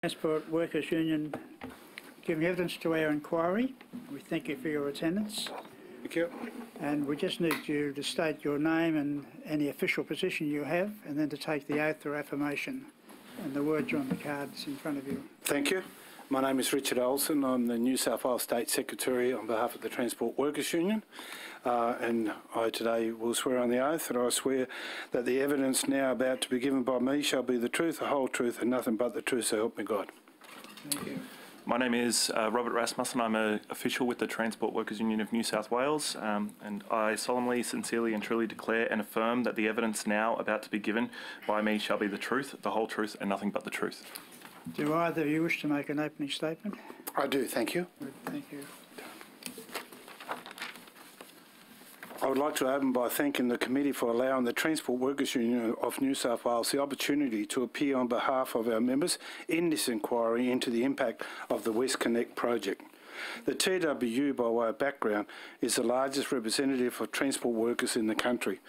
Transport Workers Union giving evidence to our inquiry. We thank you for your attendance. Thank you. And we just need you to state your name and any official position you have, and then to take the oath or affirmation. And the words are on the cards in front of you. Thank you. My name is Richard Olsen. I'm the New South Wales State Secretary on behalf of the Transport Workers Union. And I today will swear on the oath that I swear that the evidence now about to be given by me shall be the truth, the whole truth, and nothing but the truth, so help me God. Thank you. My name is Robert Rasmussen. I'm an official with the Transport Workers Union of New South Wales, and I solemnly, sincerely and truly declare and affirm that the evidence now about to be given by me shall be the truth, the whole truth, and nothing but the truth. Do either of you wish to make an opening statement? I do, thank you. Good, thank you. I would like to open by thanking the committee for allowing the Transport Workers Union of New South Wales the opportunity to appear on behalf of our members in this inquiry into the impact of the WestConnex project. The TWU, by way of background, is the largest representative of transport workers in the country.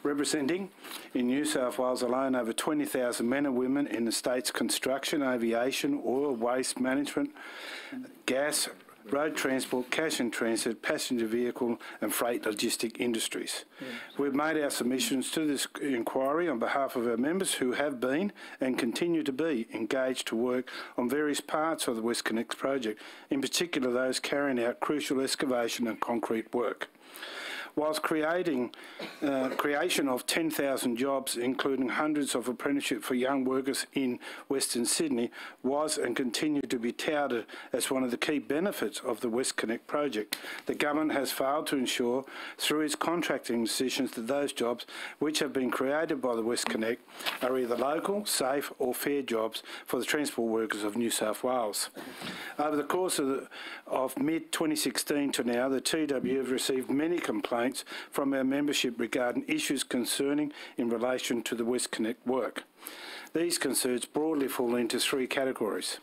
Representing in New South Wales alone over 20,000 men and women in the state's construction, aviation, oil, waste management, gas, road transport, cash and transit, passenger vehicle and freight logistic industries. Yes. We've made our submissions to this inquiry on behalf of our members who have been and continue to be engaged to work on various parts of the WestConnex project, in particular those carrying out crucial excavation and concrete work. Whilst creation of 10,000 jobs, including hundreds of apprenticeships for young workers in Western Sydney, was and continued to be touted as one of the key benefits of the WestConnex project, the government has failed to ensure through its contracting decisions that those jobs which have been created by the WestConnex are either local, safe or fair jobs for the transport workers of New South Wales. Over the course of mid-2016 to now, the TWU have received many complaints from our membership regarding issues concerning in relation to the WestConnex work. These concerns broadly fall into three categories.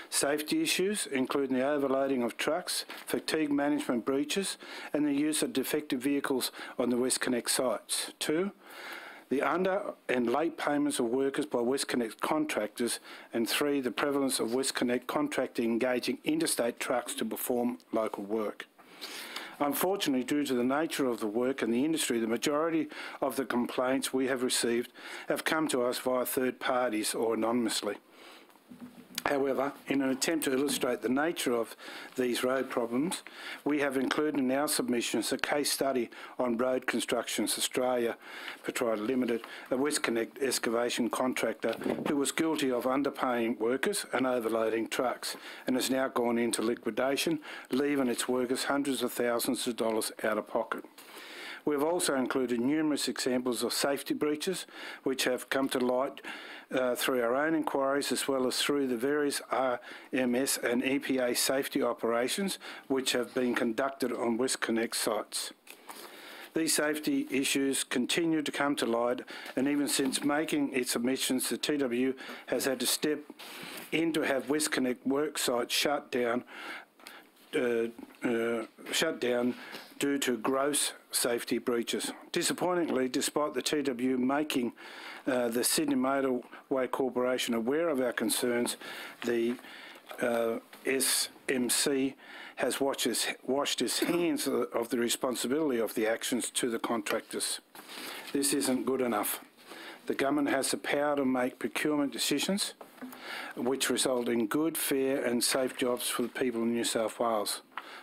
Safety issues, including the overloading of trucks, fatigue management breaches, and the use of defective vehicles on the WestConnex sites. 2, the under and late payments of workers by WestConnex contractors, and 3, the prevalence of WestConnex contracting engaging interstate trucks to perform local work. Unfortunately, due to the nature of the work and the industry, the majority of the complaints we have received have come to us via third parties or anonymously. However, in an attempt to illustrate the nature of these road problems, we have included in our submissions a case study on Road Constructions Australia Proprietary Limited, a WestConnex excavation contractor who was guilty of underpaying workers and overloading trucks and has now gone into liquidation, leaving its workers hundreds of thousands of dollars out of pocket. We've also included numerous examples of safety breaches which have come to light through our own inquiries as well as through the various RMS and EPA safety operations which have been conducted on WestConnex sites. These safety issues continue to come to light, and even since making its submissions, the TWU has had to step in to have WestConnex work sites shut down due to gross safety breaches. Disappointingly, despite the TWU making the Sydney Motorway Corporation aware of our concerns, the SMC has washed its hands of the responsibility of the actions to the contractors. This isn't good enough. The government has the power to make procurement decisions which result in good, fair and safe jobs for the people in New South Wales.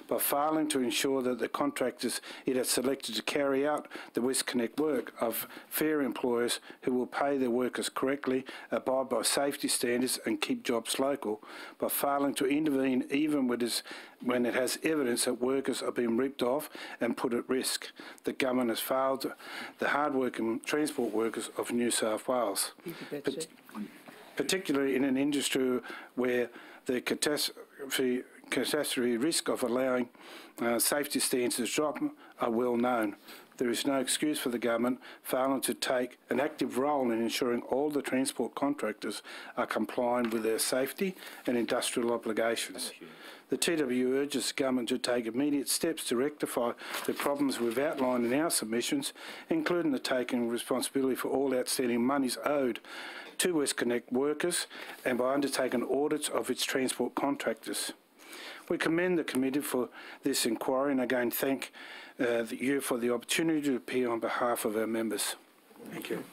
By failing to ensure that the contractors it has selected to carry out the WestConnex work of fair employers who will pay their workers correctly, abide by safety standards and keep jobs local, by failing to intervene even when it has evidence that workers are being ripped off and put at risk, the government has failed the hard-working transport workers of New South Wales, particularly in an industry where the catastrophe risk of allowing safety standards to drop are well known. there is no excuse for the government failing to take an active role in ensuring all the transport contractors are complying with their safety and industrial obligations. The TW urges the government to take immediate steps to rectify the problems we've outlined in our submissions, including the taking responsibility for all outstanding monies owed to WestConnex workers and by undertaking audits of its transport contractors. We commend the committee for this inquiry and again thank you for the opportunity to appear on behalf of our members. Thank you.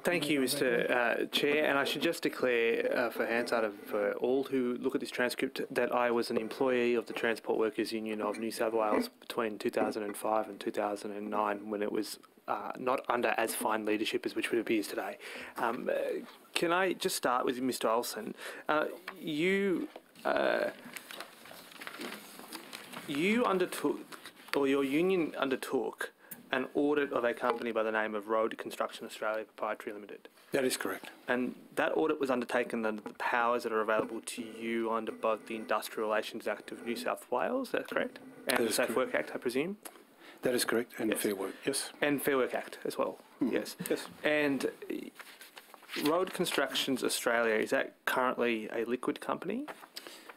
Thank you, Mr. Chair. And I should just declare for Hansard and for all who look at this transcript that I was an employee of the Transport Workers Union of New South Wales between 2005 and 2009 when it was not under as fine leadership as which it appears today. Can I just start with Mr. Olsen? You undertook, or your union undertook, an audit of a company by the name of Road Construction Australia Proprietary Limited. That is correct. And that audit was undertaken under the powers that are available to you under both the Industrial Relations Act of New South Wales, that's correct? And the Safe Work Act, I presume? That is correct, and Yes. Fair Work, yes. And Fair Work Act as well, yes. Yes. And Road Constructions Australia, is that currently a liquid company?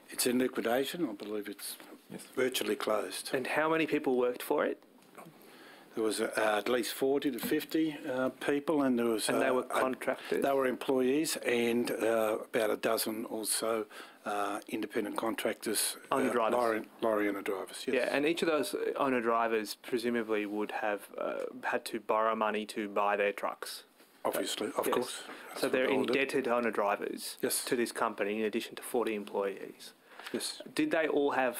It's in liquidation. I believe it's virtually closed. And how many people worked for it? There was at least 40 to 50 people, and there was. And they were contractors? They were employees, and about a dozen or so independent contractors. Owner-drivers? Lorry owner-drivers, yes. Yeah, and each of those owner-drivers presumably would have had to borrow money to buy their trucks. Obviously, of Yes. course. So That's they're what they all do. indebted owner-drivers Yes. to this company in addition to 40 employees. Yes. Did they all have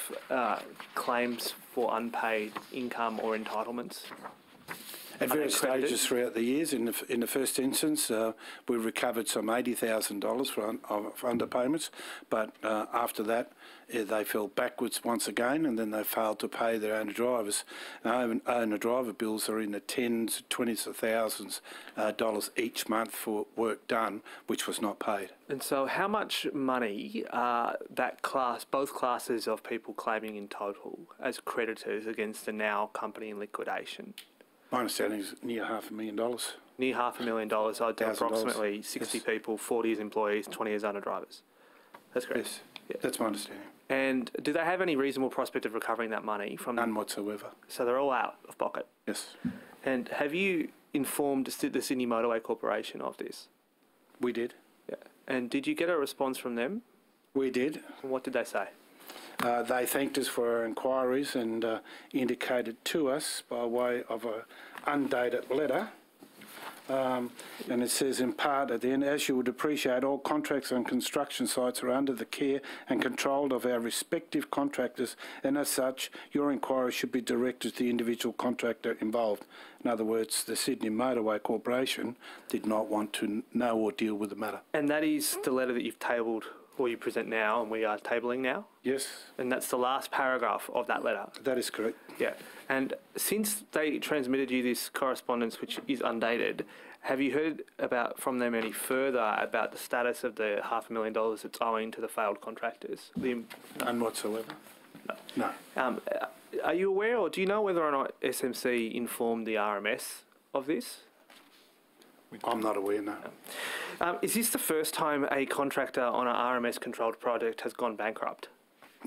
claims for unpaid income or entitlements? At various Unaccredited? stages throughout the years, in the first instance, we recovered some $80,000 for underpayments, but after that, they fell backwards once again, and then they failed to pay their owner-drivers. Owner-driver bills are in the tens, 20s of thousands dollars each month for work done, which was not paid. And so how much money are both classes of people claiming in total as creditors against the now company in liquidation? My understanding is near $500,000. Near $500,000 owed to $1,000, approximately 60 yes. people, 40 as employees, 20 as owner-drivers. That's correct? Yes, Yeah. that's my understanding. And do they have any reasonable prospect of recovering that money from None whatsoever. So they're all out of pocket. Yes, And have you informed the Sydney Motorway Corporation of this? we did. Yeah. And did you get a response from them? We did. And what did they say? They thanked us for our inquiries and indicated to us by way of an undated letter, and it says in part at the end, as you would appreciate, all contracts on construction sites are under the care and control of our respective contractors, and as such, your inquiry should be directed to the individual contractor involved. In other words, the Sydney Motorway Corporation did not want to know or deal with the matter. And that is the letter that you've tabled, or you present now, and we are tabling now? Yes, And that's the last paragraph of that letter? that is correct. Yeah. And since they transmitted you this correspondence, which is undated, have you heard from them any further about the status of the $500,000 that's owing to the failed contractors? None whatsoever. No. Are you aware, or do you know whether or not SMC informed the RMS of this? I'm not aware, no. Is this the first time a contractor on an RMS-controlled project has gone bankrupt?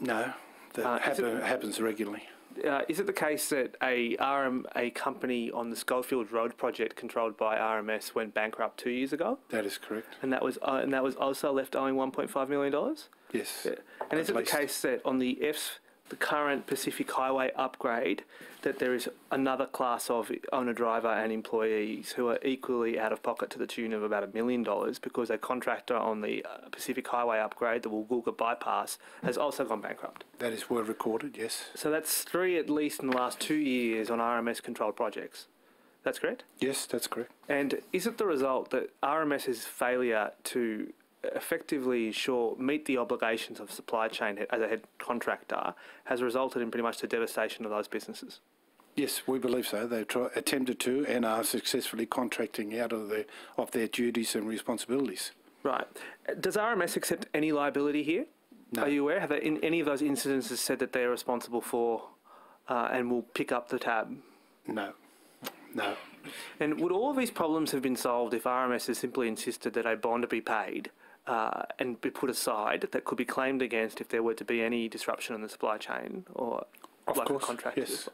No, that happens regularly. Is it the case that a company on the Schofield Road project controlled by RMS went bankrupt 2 years ago? That is correct. And that was also left owing $1.5 million? Yes. Yeah. And is it the case that on the current Pacific Highway upgrade, that there is another class of owner-driver and employees who are equally out of pocket to the tune of about $1 million because a contractor on the Pacific Highway upgrade, the Woolgoolga bypass, has also gone bankrupt? That is well recorded, yes. So that's 3 at least in the last 2 years on RMS-controlled projects. That's correct? Yes, that's correct. And is it the result that RMS's failure to effectively meet the obligations of supply chain as a head contractor has resulted in pretty much the devastation of those businesses? Yes, we believe so. They attempted to and are successfully contracting out of their duties and responsibilities. Right. Does RMS accept any liability here? No. Are you aware? Have they, in any of those incidences, said that they're responsible for and will pick up the tab? No. No. And would all of these problems have been solved if RMS had simply insisted that a bond be paid and be put aside that could be claimed against if there were to be any disruption in the supply chain or Of like course, a contract? yes.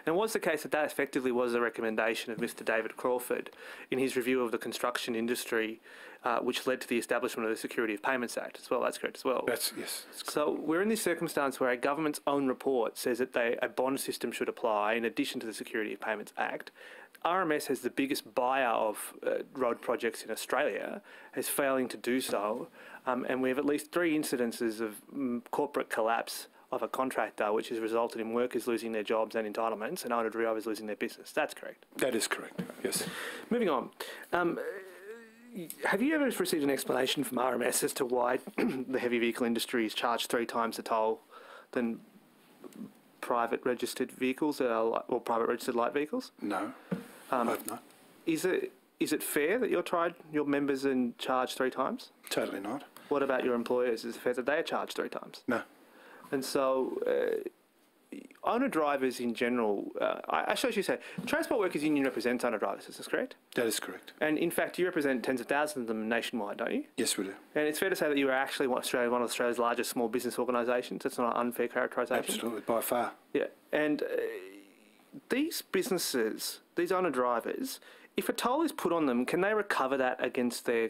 And was the case that that effectively was a recommendation of Mr. David Crawford in his review of the construction industry, which led to the establishment of the Security of Payments Act as well? That's correct as well. Yes. That's So we're in this circumstance where a government's own report says that a bond system should apply in addition to the Security of Payments Act. RMS, as the biggest buyer of road projects in Australia, is failing to do so, and we have at least 3 incidences of corporate collapse of a contractor, which has resulted in workers losing their jobs and entitlements and owner-drivers losing their business. That's correct. That is correct, yes. Moving on. Have you ever received an explanation from RMS as to why the heavy vehicle industry is charged 3 times the toll than private registered vehicles or private registered light vehicles? No, I've not. Is it fair that your members are charged 3 times? Totally not. What about your employers? Is it fair that they are charged 3 times? No. And so, owner-drivers in general, I should say, Transport Workers Union represents owner-drivers, is this correct? That is correct. And in fact, you represent tens of thousands of them nationwide, don't you? Yes, we do. And it's fair to say that you are actually one of Australia's largest small business organisations. That's not an unfair characterisation. Absolutely, by far. Yeah. And these businesses, these owner-drivers, if a toll is put on them, can they recover that against their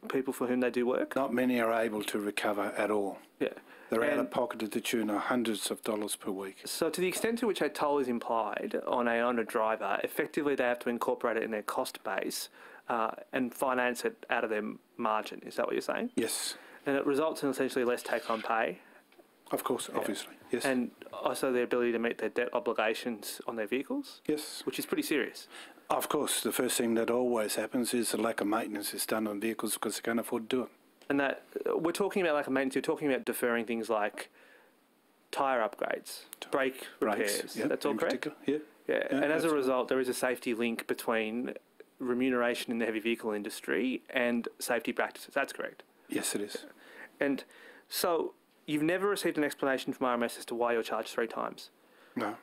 people for whom they do work? Not many are able to recover at all. Yeah. They're out of pocket to the tune of hundreds of dollars per week. So to the extent to which a toll is implied on a owner-driver, effectively they have to incorporate it in their cost base and finance it out of their margin. Is that what you're saying? Yes. And it results in essentially less take-home pay. Of course, obviously, yes. And also their ability to meet their debt obligations on their vehicles? Yes. Which is pretty serious. Of course, the first thing that always happens is the lack of maintenance is done on vehicles because they can't afford to do it. And that we're talking about lack of maintenance, you're talking about deferring things like tyre upgrades, brake repairs. Yep, that's all correct? Yeah. Yeah, and as a result, there is a safety link between remuneration in the heavy vehicle industry and safety practices. That's correct? Yes, it is. And so you've never received an explanation from RMS as to why you're charged 3 times? No,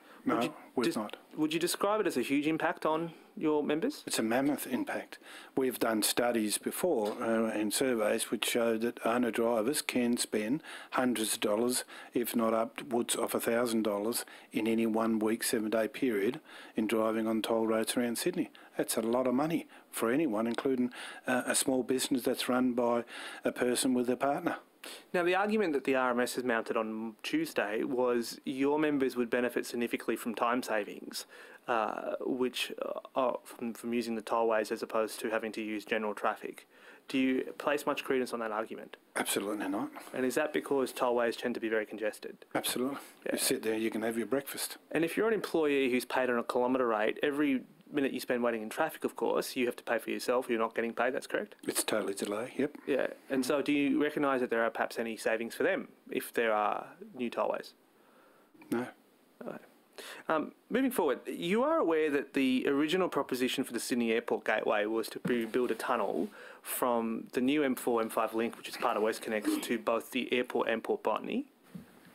we've not. Would you describe it as a huge impact on your members? It's a mammoth impact. We've done studies before and surveys which show that owner-drivers can spend hundreds of dollars, if not upwards of $1,000 in any 1 week, 7-day period in driving on toll roads around Sydney. That's a lot of money for anyone, including a small business that's run by a person with a partner. Now, the argument that the RMS has mounted on Tuesday was your members would benefit significantly from time savings, which are from using the tollways as opposed to having to use general traffic. Do you place much credence on that argument? Absolutely not. And is that because tollways tend to be very congested? Absolutely. Yeah. You sit there, you can have your breakfast. And if you're an employee who's paid on a kilometre rate, every minute you spend waiting in traffic, of course, you have to pay for yourself. You're not getting paid, that's correct? It's totally delay, yep. Yeah, and so do you recognise that there are perhaps any savings for them if there are new tollways? No. Moving forward, you are aware that the original proposition for the Sydney Airport Gateway was to build a tunnel from the new M4, M5 link, which is part of WestConnex, to both the airport and Port Botany?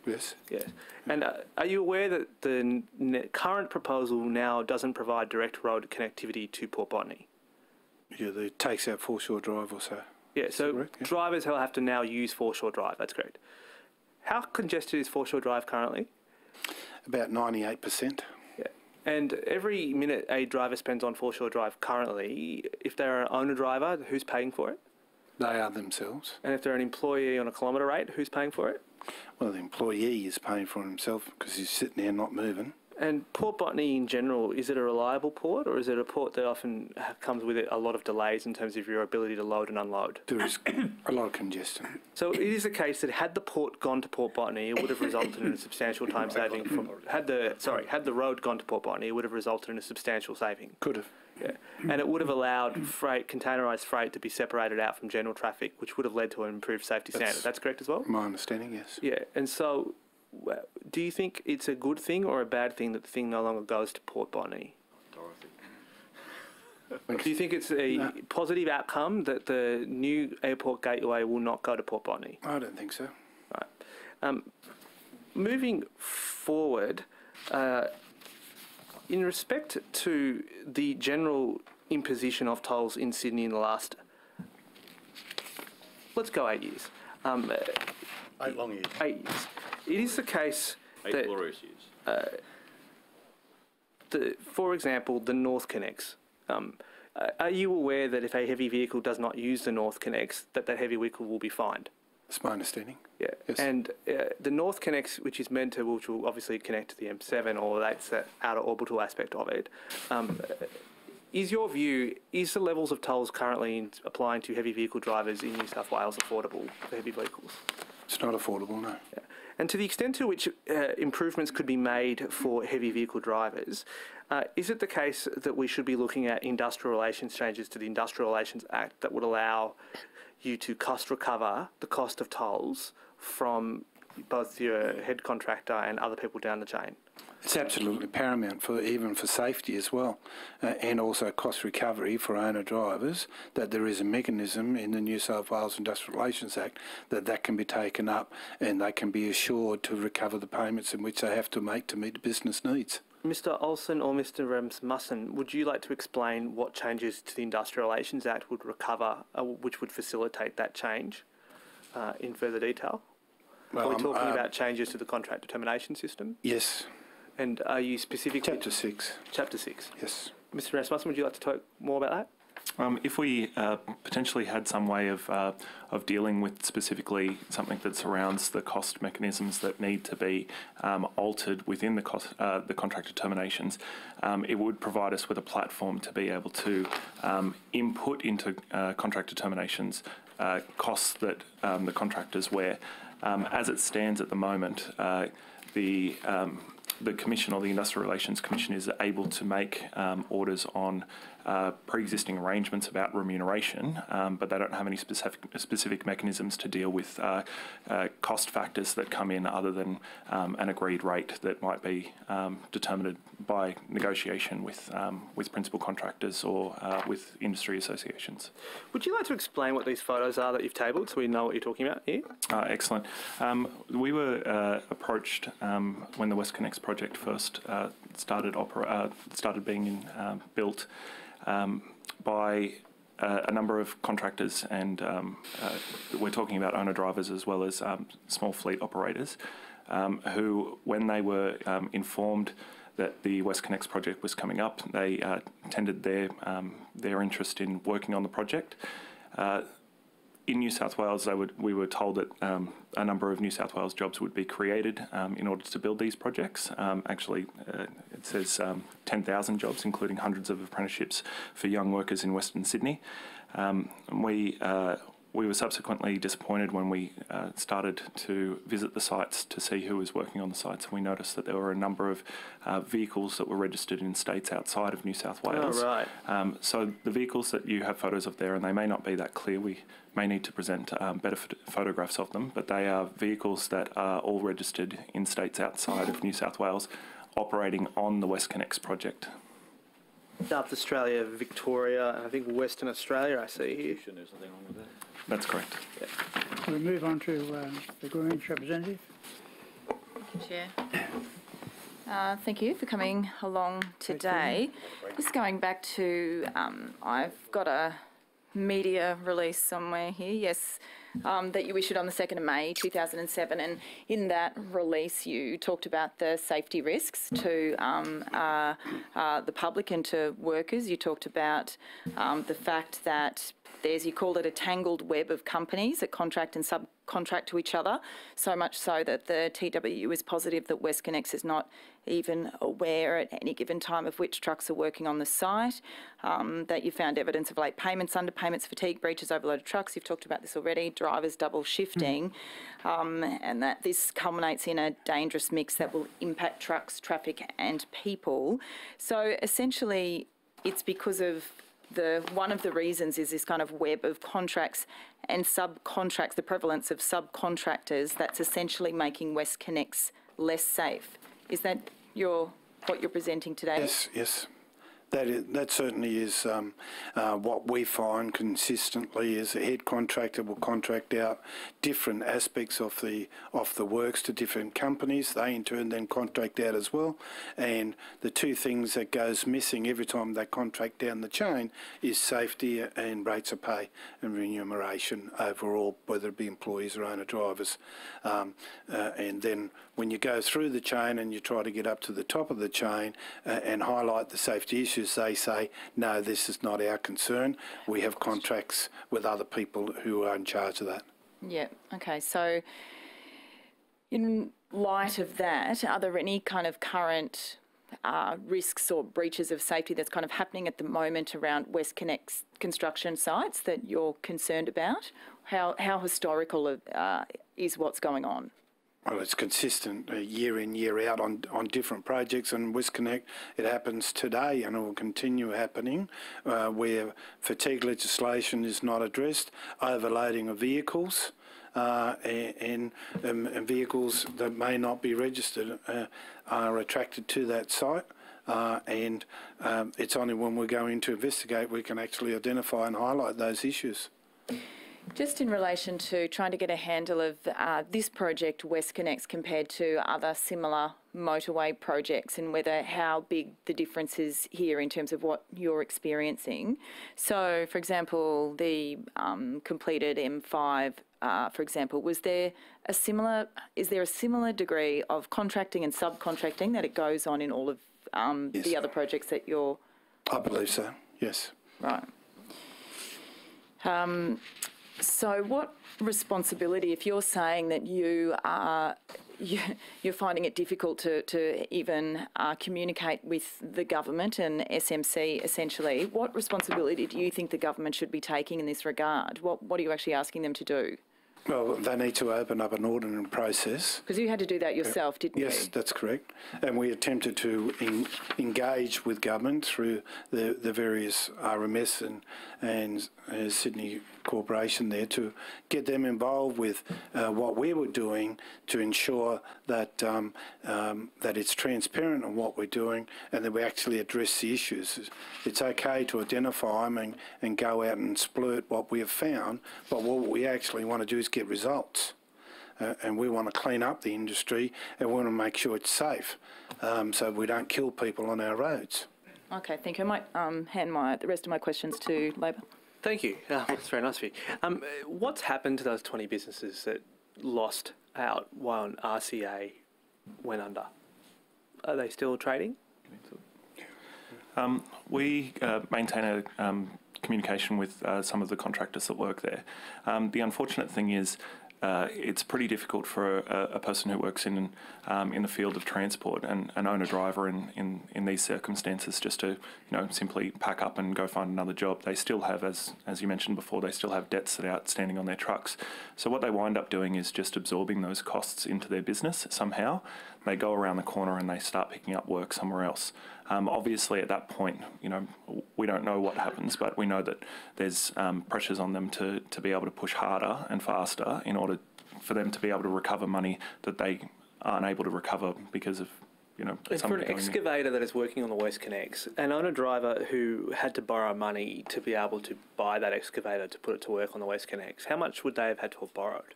Yes. Yes. And are you aware that the current proposal now doesn't provide direct road connectivity to Port Botany? Yeah, it takes out Foreshore Drive or so. Yeah, so correct? Yeah. drivers will have to now use Foreshore Drive, that's correct. How congested is Foreshore Drive currently? About 98%. Yeah. And every minute a driver spends on Foreshore Drive currently, if they're an owner driver, who's paying for it? They are themselves. And if they're an employee on a kilometre rate, who's paying for it? Well, the employee is paying for it himself because he's sitting there not moving. And Port Botany in general, is it a reliable port or is it a port that often comes with it a lot of delays in terms of your ability to load and unload? There is a lot of congestion. So it is the case that had the port gone to Port Botany, it would have resulted in a substantial time saving from... Had the road gone to Port Botany, it would have resulted in a substantial saving. Could have. Yeah. And it would have allowed containerised freight to be separated out from general traffic, which would have led to an improved safety standard. That's correct as well? My understanding, yes. Yeah. And so do you think it's a good thing or a bad thing that the thing no longer goes to Port Botany? Do you think it's a positive outcome that the new airport gateway will not go to Port Botany? I don't think so. Right. Moving forward, In respect to the general imposition of tolls in Sydney in the last, let's go 8 years. 8 long years. 8 years. It is the case 8 that, glorious years. for example, the WestConnex. Are you aware that if a heavy vehicle does not use the WestConnex, that heavy vehicle will be fined? That's my understanding. Yeah, Yes. and the WestConnex, which will obviously connect to the M7, or that's the outer orbital aspect of it. Is your view, is the levels of tolls currently applying to heavy vehicle drivers in New South Wales affordable for heavy vehicles? It's not affordable, no. Yeah. And to the extent to which improvements could be made for heavy vehicle drivers, is it the case that we should be looking at industrial relations changes to the Industrial Relations Act that would allow you to cost recover the cost of tolls from both your head contractor and other people down the chain? It's absolutely paramount even for safety as well, and also cost recovery for owner drivers, that there is a mechanism in the New South Wales Industrial Relations Act that can be taken up and they can be assured to recover the payments in which they have to make to meet the business needs. Mr. Olsen or Mr. Rasmussen, would you like to explain what changes to the Industrial Relations Act would recover, which would facilitate that change in further detail? Are we talking about changes to the contract determination system? Yes. And are you specifically... Chapter 6. Chapter 6. Yes. Mr. Rasmussen, would you like to talk more about that? If we potentially had some way of dealing with specifically something that surrounds the cost mechanisms that need to be altered within the contract determinations, it would provide us with a platform to be able to input into contract determinations costs that the contractors wear. As it stands at the moment, the Commission, or the Industrial Relations Commission, is able to make orders on pre-existing arrangements about remuneration, but they don't have any specific mechanisms to deal with cost factors that come in other than an agreed rate that might be determined by negotiation with principal contractors or with industry associations. Would you like to explain what these photos are that you've tabled so we know what you're talking about here? Excellent. We were approached when the WestConnex project first started being built by a number of contractors, and we're talking about owner drivers as well as small fleet operators, who, when they were informed that the WestConnex project was coming up, they tendered their interest in working on the project. In New South Wales, we were told that a number of New South Wales jobs would be created in order to build these projects. Actually, it says 10,000 jobs, including hundreds of apprenticeships for young workers in Western Sydney. We were subsequently disappointed when we started to visit the sites to see who was working on the sites, and we noticed that there were a number of vehicles that were registered in states outside of New South Wales. Oh, right. So the vehicles that you have photos of there, and they may not be that clear, we may need to present better photographs of them, but they are vehicles that are all registered in states outside of New South Wales, operating on the WestConnex project. South Australia, Victoria, and I think Western Australia I see here. There's nothing wrong with that. That's correct. Can we move on to the Greens representative? Chair. Thank you for coming along today. Just going back to, I've got a media release somewhere here, yes, that you issued on the 2nd of May 2007, and in that release you talked about the safety risks to the public and to workers. You talked about the fact that you called it a tangled web of companies that contract and subcontract to each other, so much so that the TWU is positive that WestConnex is not even aware at any given time of which trucks are working on the site, that you found evidence of late payments, underpayments, fatigue, breaches, overloaded trucks. You've talked about this already, drivers double shifting, and that this culminates in a dangerous mix that will impact trucks, traffic and people. So essentially it's because of one of the reasons is this kind of web of contracts and subcontracts, the prevalence of subcontractors that's essentially making WestConnex less safe. Is that what you're presenting today? Yes, yes. That certainly is what we find consistently is a head contractor will contract out different aspects of the works to different companies. They in turn then contract out as well. And the two things that goes missing every time they contract down the chain is safety and rates of pay and remuneration overall, whether it be employees or owner drivers. And then when you go through the chain and you try to get up to the top of the chain and highlight the safety issues, they say, no, this is not our concern. We have contracts with other people who are in charge of that. Yeah, okay. So in light of that, are there any kind of current risks or breaches of safety that's kind of happening at the moment around WestConnex construction sites that you're concerned about? How historical is what's going on? Well, it's consistent year in, year out on different projects, and WestConnex, it happens today and it will continue happening where fatigue legislation is not addressed, overloading of vehicles and vehicles that may not be registered are attracted to that site. And it's only when we're going to investigate we can actually identify and highlight those issues. Just in relation to trying to get a handle of this project, WestConnex, compared to other similar motorway projects and whether how big the difference is here in terms of what you're experiencing. So, for example, the completed M5, for example, is there a similar degree of contracting and subcontracting that it goes on in all of Yes. the other projects that you're... I believe so, yes. Right. So what responsibility, if you're saying that you're finding it difficult to even communicate with the government and SMC essentially, what responsibility do you think the government should be taking in this regard? What are you actually asking them to do? Well, they need to open up an ordinary process. Because you had to do that yourself, didn't you? Yes, that's correct. And we attempted to engage with government through the various RMS and Sydney Corporation there to get them involved with what we were doing to ensure that that it's transparent on what we're doing and that we actually address the issues. It's okay to identify them and go out and splurt what we have found, but what we actually want to do is get results. And we want to clean up the industry and we want to make sure it's safe so we don't kill people on our roads. Okay, thank you. I might hand the rest of my questions to Labor. Thank you. That's very nice of you. What's happened to those 20 businesses that lost out while RCA went under? Are they still trading? We maintain a communication with some of the contractors that work there. The unfortunate thing is it's pretty difficult for a person who works in the field of transport and an owner-driver in these circumstances just to simply pack up and go find another job. They still have, as you mentioned before, they still have debts that are outstanding on their trucks. So what they wind up doing is just absorbing those costs into their business somehow. They go around the corner and they start picking up work somewhere else. Obviously, at that point, we don't know what happens, but we know that there's pressures on them to be able to push harder and faster in order for them to be able to recover money that they aren't able to recover because of, And for an excavator that is working on the WestConnex, an owner-driver who had to borrow money to be able to buy that excavator to put it to work on the WestConnex, how much would they have had to have borrowed?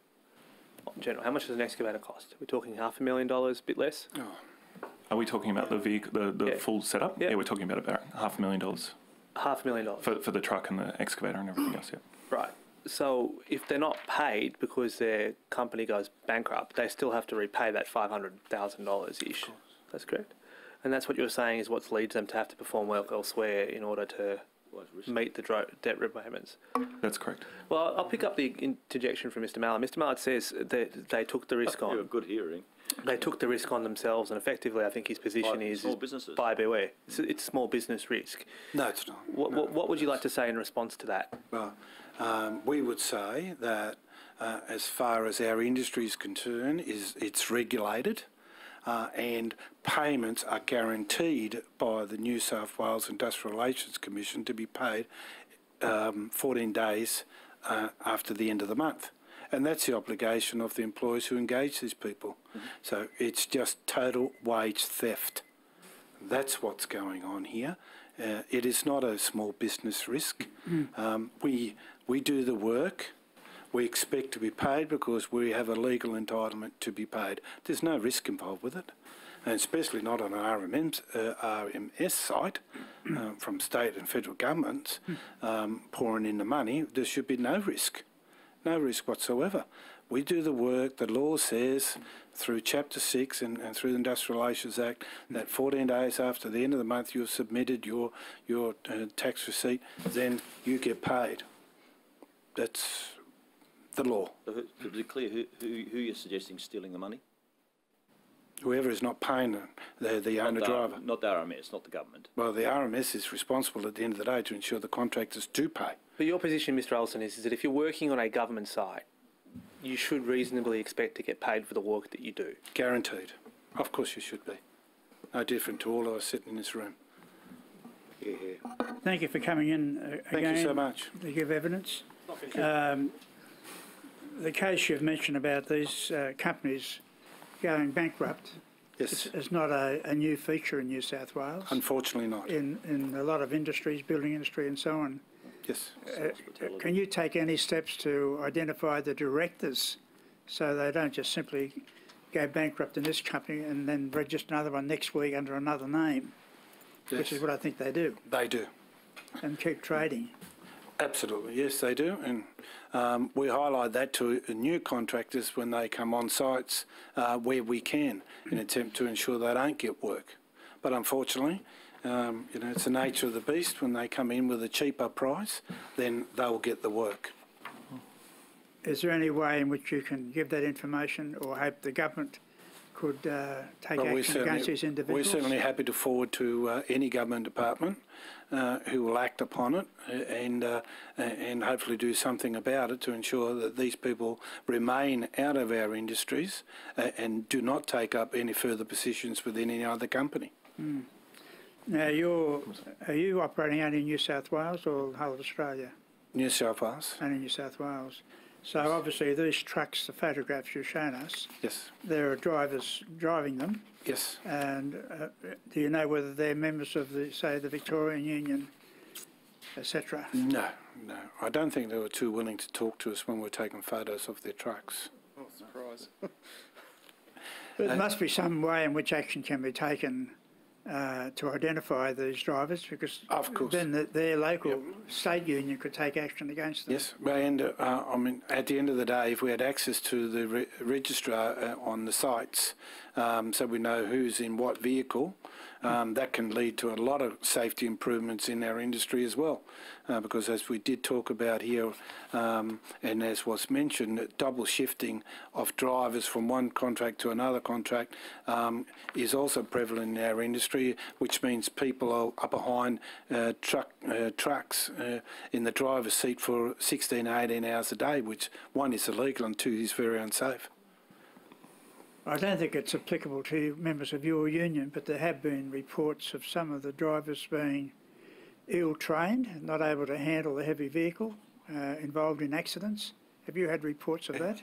In general, how much does an excavator cost? Are we talking $500,000, a bit less? Oh. Are we talking about the vehicle, the full setup? Yeah, we're talking about $500,000. $500,000 for the truck and the excavator and everything else. Yeah. Right. So if they're not paid because their company goes bankrupt, they still have to repay that $500,000 ish. That's correct. And that's what you're saying is what leads them to have to perform work elsewhere in order to meet the debt repayments. That's correct. Well, I'll pick up the interjection from Mr. Mallard. Mr. Mallard says that they took the risk on. You have good hearing. They took the risk on themselves, and effectively, I think his position is small businesses. Buy beware. It's small business risk. No, it's not. What would you like to say in response to that? Well, we would say that as far as our industry is concerned, it's regulated and payments are guaranteed by the New South Wales Industrial Relations Commission to be paid 14 days after the end of the month. And that's the obligation of the employers who engage these people. Mm-hmm. So it's just total wage theft. That's what's going on here. it is not a small business risk. We do the work. We expect to be paid because we have a legal entitlement to be paid. There's no risk involved with it, and especially not on an RMS site from state and federal governments pouring in the money. There should be no risk whatsoever. We do the work. The law says through Chapter 6 and through the Industrial Relations Act that 14 days after the end of the month you've submitted your tax receipt, then you get paid. That's the law. So to be clear, who you're suggesting stealing the money? Whoever is not paying the owner-driver. Not the RMS, not the government. Well, the RMS is responsible at the end of the day to ensure the contractors do pay. But your position, Mr. Olsen, is that if you're working on a government site, you should reasonably expect to get paid for the work that you do. Guaranteed. Of course you should be. No different to all of us sitting in this room. Yeah. Thank you for coming in again. Thank you so much. To give evidence. The case you've mentioned about these companies going bankrupt Yes. is not a new feature in New South Wales. Unfortunately not. In a lot of industries, building industry and so on. Yes. Can you take any steps to identify the directors so they don't just simply go bankrupt in this company and then register another one next week under another name, which is what I think they do, They do. and keep trading? Absolutely, yes, they do, and we highlight that to new contractors when they come on sites where we can, in an attempt to ensure they don't get work. But unfortunately, it's the nature of the beast. When they come in with a cheaper price, then they'll get the work. Is there any way in which you can give that information, or hope the government could take action against these individuals? We're certainly happy to forward to any government department who will act upon it and hopefully do something about it to ensure that these people remain out of our industries and do not take up any further positions within any other company. Now, are you operating only in New South Wales or the whole of Australia? New South Wales. Only New South Wales. So obviously these trucks, the photographs you've shown us, Yes. there are drivers driving them. Yes. And do you know whether they're members of the, say, the Victorian Union, etc.? No. I don't think they were too willing to talk to us when we were taking photos of their trucks. Oh, surprise. But there must be some way in which action can be taken to identify these drivers, because Of course. then their local state union could take action against them. Yes, and at the end of the day, if we had access to the registrar on the sites, so we know who's in what vehicle, that can lead to a lot of safety improvements in our industry as well. Because as we did talk about here, and as was mentioned, double shifting of drivers from one contract to another contract is also prevalent in our industry, which means people are behind trucks in the driver's seat for 16, 18 hours a day, which one is illegal and two is very unsafe. I don't think it's applicable to members of your union, but there have been reports of some of the drivers being ill-trained, not able to handle the heavy vehicle, involved in accidents. Have you had reports of that?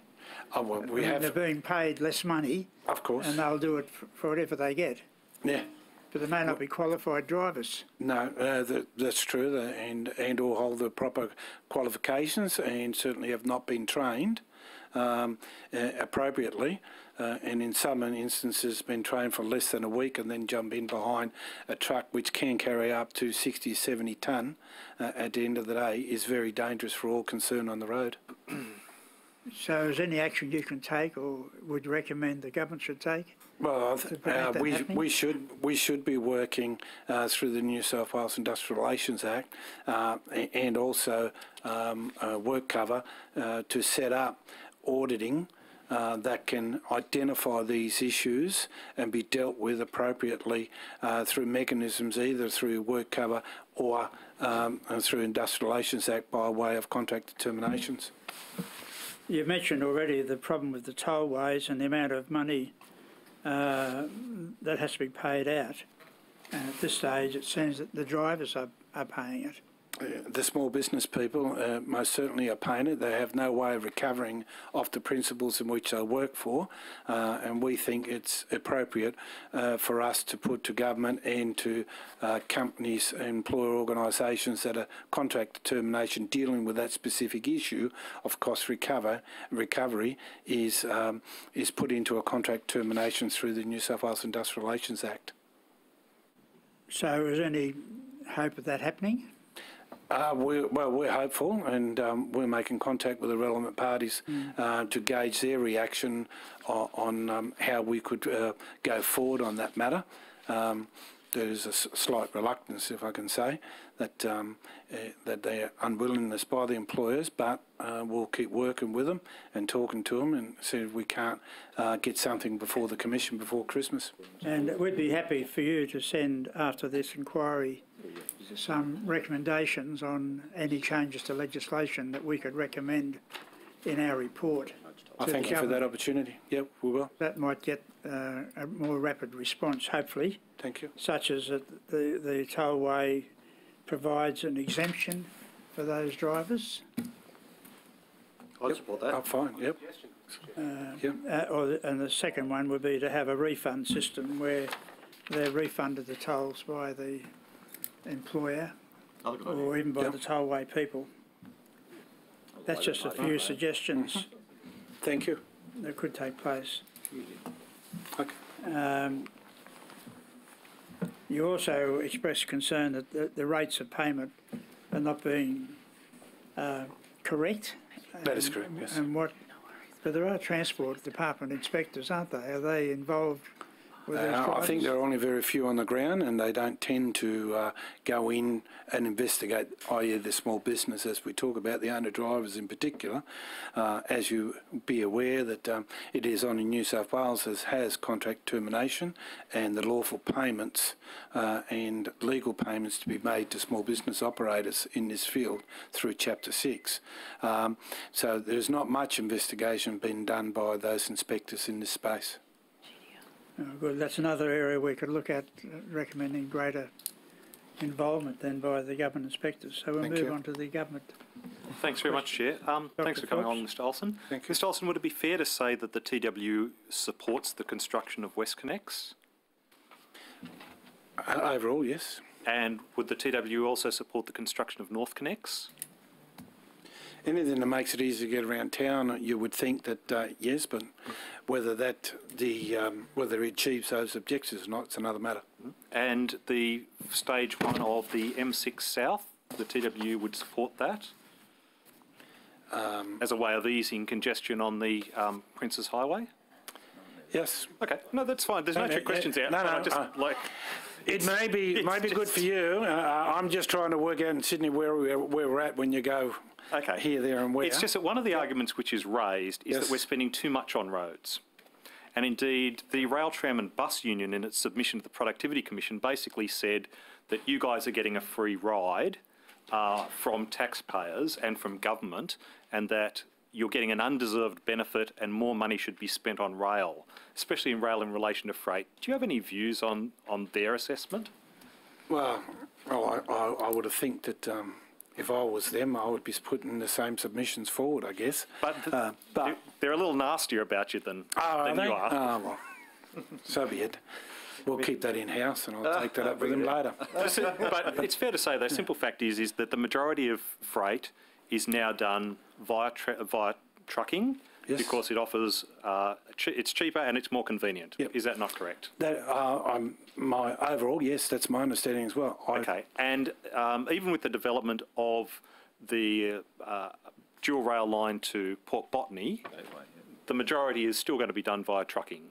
Oh, well, we have. They're being paid less money. Of course. And they'll do it for whatever they get. Yeah. But they may not be qualified drivers. No, that's true, and all hold the proper qualifications and certainly have not been trained appropriately, and in some instances been trained for less than a week and then jump in behind a truck which can carry up to 60, 70 tonne at the end of the day is very dangerous for all concerned on the road. So is there any action you can take or would recommend the government should take? Well, we should be working through the New South Wales Industrial Relations Act and also work cover to set up auditing that can identify these issues and be dealt with appropriately through mechanisms either through work cover or through Industrial Relations Act by way of contract determinations. You mentioned already the problem with the tollways and the amount of money that has to be paid out. And at this stage, it seems that the drivers are paying it. the small business people most certainly are painted. They have no way of recovering off the principles in which they work for, and we think it's appropriate for us to put to government and to companies and employer organisations that are contract termination dealing with that specific issue of cost recovery is put into a contract termination through the New South Wales Industrial Relations Act. So is any hope of that happening? We're hopeful, and we're making contact with the relevant parties to gauge their reaction on how we could go forward on that matter. There's a slight reluctance, if I can say, that their unwillingness by the employers, but we'll keep working with them and talking to them and see if we can't get something before the Commission before Christmas. And we'd be happy for you to send, after this inquiry, some recommendations on any changes to legislation that we could recommend in our report. I thank you for that opportunity. Yep, we will. That might get a more rapid response, hopefully. Thank you. Such as that the tollway provides an exemption for those drivers. I'd support that. Oh, fine, yep. And the second one would be to have a refund system where they're refunded the tolls by the employer or even by the tollway people. That's just a few suggestions Thank you. that could take place. Okay. You also expressed concern that the rates of payment are not being correct. That is correct, yes. But there are Transport Department inspectors, aren't they? Are they involved with these drivers? I think there are only very few on the ground, and they don't tend to go in and investigate, i.e. the small business, as we talk about, the owner-drivers in particular. As you be aware that it is on in New South Wales has contract termination and the lawful payments and legal payments to be made to small business operators in this field through Chapter 6. So there's not much investigation being done by those inspectors in this space. Oh, good. That's another area we could look at, recommending greater involvement then by the government inspectors. So we'll move on to the government. Thanks very much, Chair. Thanks for coming on, Mr Olsen. Thank you. Mr Olsen, would it be fair to say that the TW supports the construction of WestConnex? Overall, yes. And would the TW also support the construction of NorthConnex? Anything that makes it easy to get around town, you would think that yes, but whether whether it achieves those objectives or not, it's another matter. And the stage 1 of the M6 South, the TW would support that as a way of easing congestion on the Princes Highway? Yes. Okay, no, that's fine. There's no trick questions out. No. It may be good for you. I'm just trying to work out in Sydney where we're at when you go. Okay. Here, there and where. It's just that one of the arguments which is raised is that we're spending too much on roads. And indeed, the Rail, Tram and Bus Union in its submission to the Productivity Commission basically said that you guys are getting a free ride from taxpayers and from government, and that you're getting an undeserved benefit and more money should be spent on rail, especially in rail in relation to freight. Do you have any views on their assessment? Well, I would have think that if I was them, I would be putting the same submissions forward, I guess. But they're a little nastier about you than you are. Oh, well, so be it. We'll keep that in-house and I'll take that up with them later. But it's fair to say the simple fact is that the majority of freight is now done via trucking, yes, because it offers, it's cheaper and it's more convenient. Yep. Is that not correct? My overall, yes, that's my understanding as well. Okay, and even with the development of the dual rail line to Port Botany, the majority is still going to be done via trucking.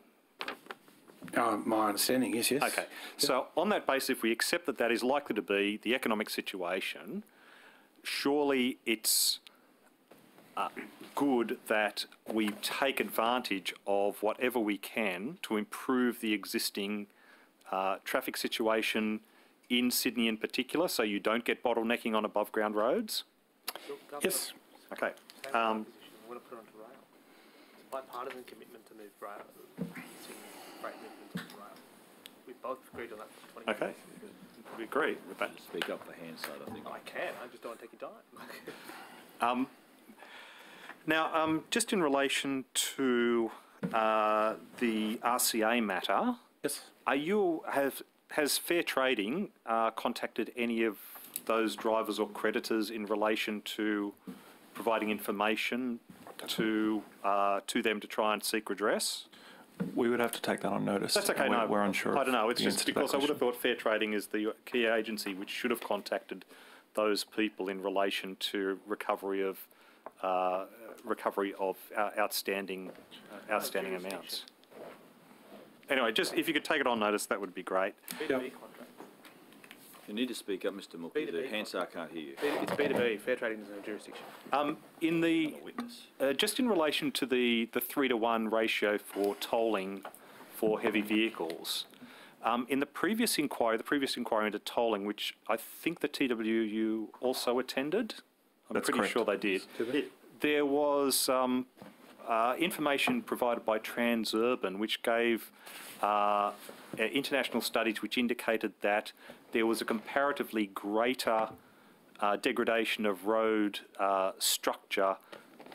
My understanding is yes. Okay, so on that basis, if we accept that that is likely to be the economic situation, surely it's good that we take advantage of whatever we can to improve the existing traffic situation in Sydney in particular, so you don't get bottlenecking on above ground roads? Yes. Okay. We want to put it onto rail. It's a bipartisan commitment to move rail, freight movement onto rail. We both agreed on that for 20 Okay. We agree with that. Speak up for Hansard, I think. I can, I just don't want to take your time. Now, just in relation to the RCA matter, Yes. has Fair Trading contacted any of those drivers or creditors in relation to providing information to them to try and seek redress? We would have to take that on notice. That's okay. and No, we're unsure. I don't know. of It's the just answer to that because I would have question. thought Fair Trading is the key agency which should have contacted those people in relation to recovery of outstanding amounts. Anyway, just if you could take it on notice, that would be great. B2B contract. You need to speak up, Mr. Mookie. The Hansard can't hear you. It's B2B. Fair trading doesn't have jurisdiction. In the just in relation to the 3-to-1 ratio for tolling for heavy vehicles, in the previous inquiry into tolling, which I think the TWU also attended, I'm That's pretty correct. sure they did. There was information provided by Transurban, which gave international studies which indicated that there was a comparatively greater degradation of road structure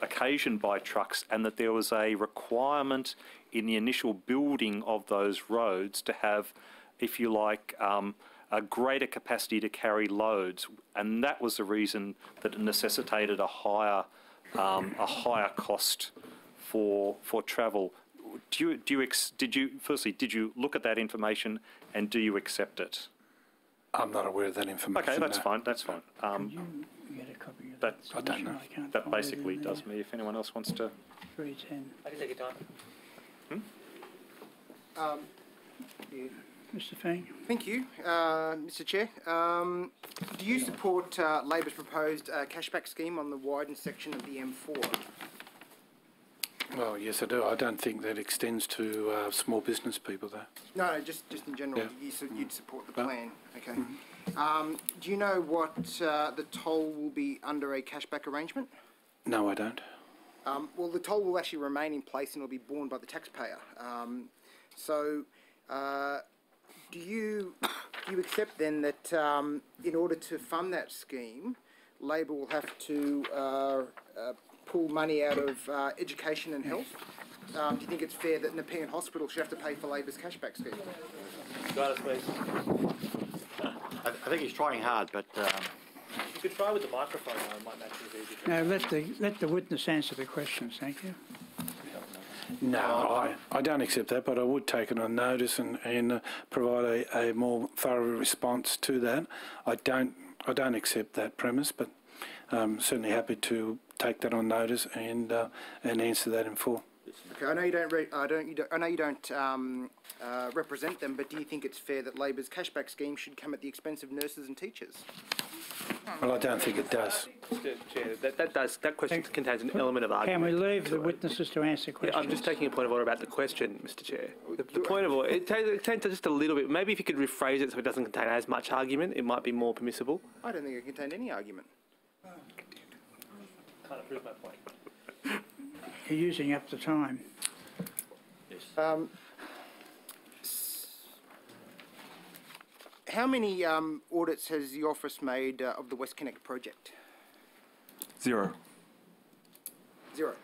occasioned by trucks, and that there was a requirement in the initial building of those roads to have, if you like, a greater capacity to carry loads, and that was the reason that it necessitated a higher cost for travel. Did you look at that information, and do you accept it? I'm not aware of that information. Okay, that's no. fine. That's fine. Can you get a copy of That that? I don't know. can't that find it basically in does me. If anyone else wants to. 310. I can take your time. Mr. Fang? Thank you, Mr. Chair. Do you support Labor's proposed cashback scheme on the widened section of the M4? Well, yes, I do. I don't think that extends to small business people, though. No, just in general. Yeah. You'd support the plan. Okay. Do you know what the toll will be under a cashback arrangement? No, I don't. Well, the toll will actually remain in place and will be borne by the taxpayer. Do you accept then that in order to fund that scheme, Labor will have to pull money out of education and health? Do you think it's fair that Nepean Hospital should have to pay for Labor's cashback scheme? Guidance, please. I think he's trying hard, but You could try with the microphone, though. It might make things easier. No, let the witness answer the questions, thank you. No, I don't accept that, but I would take it on notice and provide a more thorough response to that. I don't accept that premise, but I'm certainly happy to take that on notice and answer that in full. Okay, I know you don't represent them, but do you think it's fair that Labor's cashback scheme should come at the expense of nurses and teachers? Well, I don't think it does. Mr. Chair, that question contains an element of Can argument. we leave the witnesses to answer Yeah, questions? I'm just taking a point of order about the question, Mr. Chair. The point of order, it contains just a little bit. Maybe if you could rephrase it so it doesn't contain as much argument, it might be more permissible. I don't think it contained any argument. Can't approve my point. You're using up the time. How many audits has the office made of the WestConnex project? 0 Zero.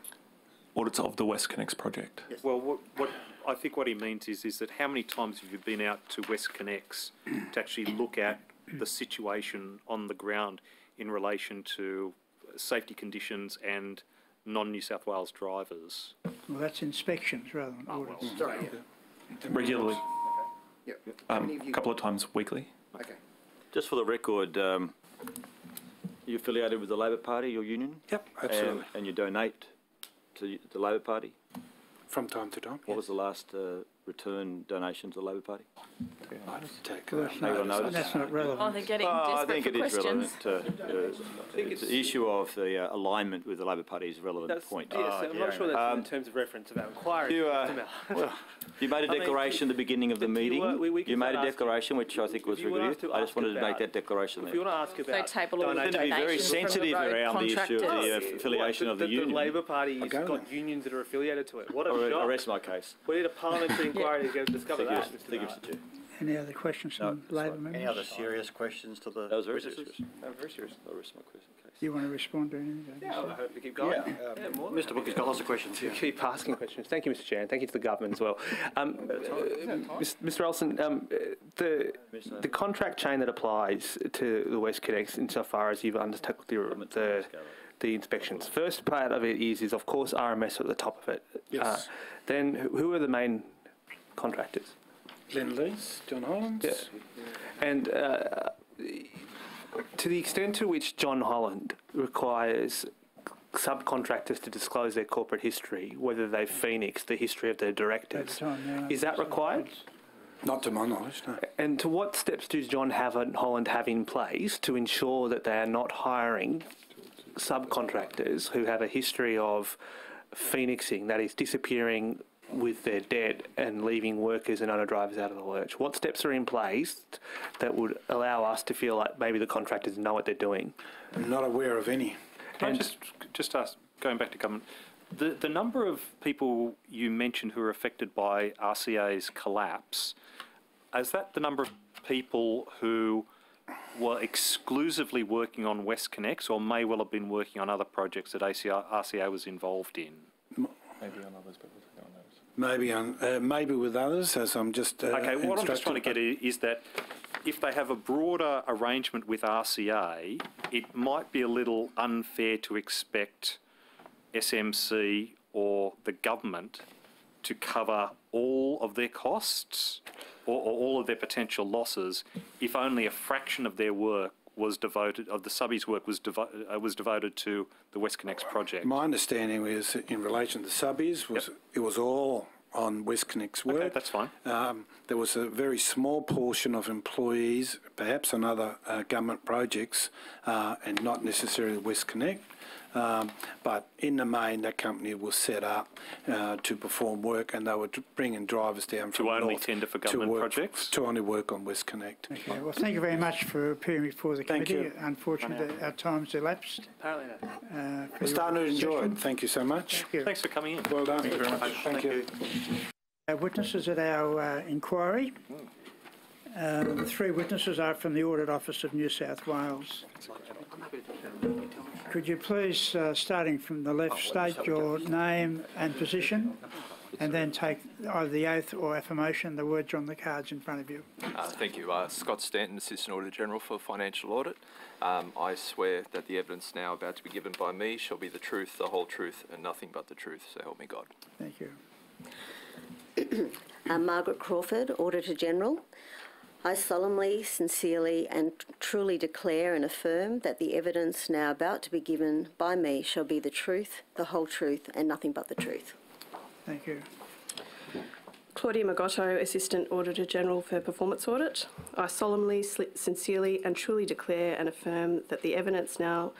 audits of the WestConnex project. Yes. Well, what I think what he means is that how many times have you been out to WestConnex to actually look at the situation on the ground in relation to safety conditions and non-New South Wales drivers? Well, that's inspections rather than audits. Sorry, yeah. Regularly, Yeah. How many of a you? couple of times weekly. Okay. just for the record, are you affiliated with the Labor Party, your union? Yep, absolutely. And you donate to the Labor Party? From time to time. What was the last return donation to the Labor Party? I didn't take Well, that. Maybe I noticed. that's not relevant. Oh, they're getting I desperate think for it is questions. relevant. It's the issue of the alignment with the Labor Party is a relevant point. Yes, I'm not sure that's in terms of reference of our inquiry. You made a declaration at the beginning of the if you meeting. were- we can You made start a asking- declaration, which I think was if you very want us good. to I just ask wanted to make about- that declaration If there. you want to ask So about table all the Tend to be very donations from the sensitive road around the issue of the contractors. affiliation of the union. The Labor Party's go got there. unions that are affiliated to it. What a I shock. rest my case. We need a parliamentary inquiry to discover Thank that, you, Mr. Mr. Chair. Any other questions from Labor members? Any other serious questions to the That was very serious. witnesses? No, very serious. I'll rest my case. You want to respond to anything? I hope we keep going. Mr. Booker's got lots of questions here. Keep asking questions. Thank you, Mr. Chair, and thank you to the government as well. Mr. Olsen, the contract chain that applies to the WestConnex insofar as you've undertaken the inspections. First part of it is of course RMS at the top of it. Yes. Then who are the main contractors? Glenn Lees, John Hollands. Yeah. And to the extent to which John Holland requires subcontractors to disclose their corporate history, whether they phoenix the history of their directors, is that required? Not to my knowledge, no. And to what steps does John Holland have in place to ensure that they are not hiring subcontractors who have a history of phoenixing, that is disappearing with their debt and leaving workers and owner drivers out of the lurch? What steps are in place that would allow us to feel like maybe the contractors know what they're doing? I'm not aware of any. Can I just ask, going back to government, the number of people you mentioned who are affected by RCA's collapse, is that the number of people who were exclusively working on WestConnex or may well have been working on other projects that RCA was involved in? Maybe on others, but we don't know. Maybe with others, as I'm just Okay, what I'm just trying to get at is that if they have a broader arrangement with RCA, it might be a little unfair to expect SMC or the government to cover all of their costs or all of their potential losses if only a fraction of their work was devoted, of the subbies' work was devoted to the WestConnex project. My understanding is, in relation to subbies, it was all on WestConnex work. Okay, that's fine. There was a very small portion of employees, perhaps on other government projects, and not necessarily WestConnect. But in the main, that company was set up to perform work, and they were bringing drivers down from to only north tender for government projects? To only work on WestConnect. Okay, well, thank you very much for appearing before the Thank committee. you. Unfortunately, our time's elapsed. Apparently not. We're starting to enjoy it. Thank you so much. Thank you. Thanks for coming in. Well done. Thank you very much. Thank you. Witnesses at our inquiry. The three witnesses are from the Audit Office of New South Wales. Could you please, starting from the left, state your name and position, and then take either the oath or affirmation, the words on the cards in front of you. Thank you. Scott Stanton, Assistant Auditor General for Financial Audit. I swear that the evidence now about to be given by me shall be the truth, the whole truth, and nothing but the truth, so help me God. Thank you. Margaret Crawford, Auditor General. I solemnly, sincerely and truly declare and affirm that the evidence now about to be given by me shall be the truth, the whole truth and nothing but the truth. Thank you. Claudia Magotto, Assistant Auditor General for Performance Audit. I solemnly, sincerely and truly declare and affirm that the evidence now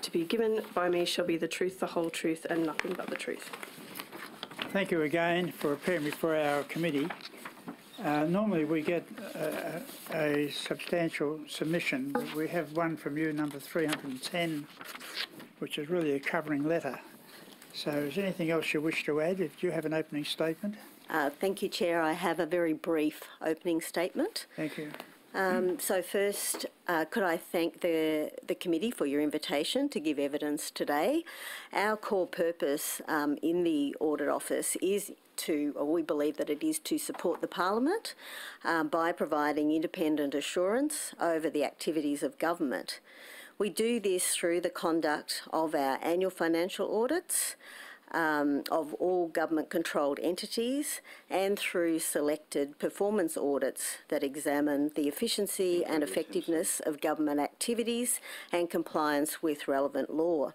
to be given by me shall be the truth, the whole truth and nothing but the truth. Thank you again for appearing before our committee. Normally we get a substantial submission, but we have one from you, number 310, which is really a covering letter. So is there anything else you wish to add? If you have an opening statement? Thank you, Chair. I have a very brief opening statement. Thank you. So first, could I thank the committee for your invitation to give evidence today. Our core purpose in the Audit Office is we believe that it is to support the Parliament by providing independent assurance over the activities of government. We do this through the conduct of our annual financial audits of all government-controlled entities and through selected performance audits that examine the efficiency and effectiveness of government activities and compliance with relevant law.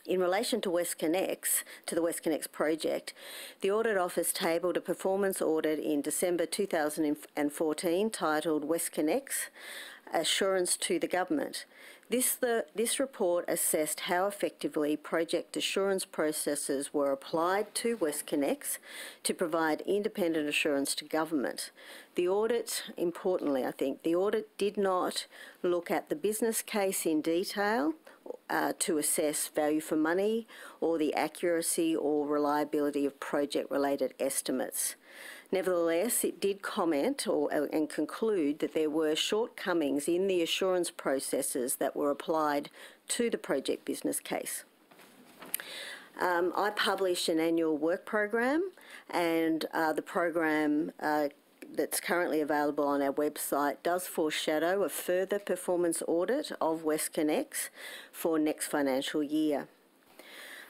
In relation to WestConnex, to the WestConnex project, the Audit Office tabled a performance audit in December 2014 titled WestConnex, Assurance to the Government. This report assessed how effectively project assurance processes were applied to WestConnex to provide independent assurance to government. The audit, importantly I think, the audit did not look at the business case in detail to assess value for money or the accuracy or reliability of project-related estimates. Nevertheless, it did comment and conclude that there were shortcomings in the assurance processes that were applied to the project business case. I publish an annual work program, and the program that's currently available on our website does foreshadow a further performance audit of WestConnex for next financial year.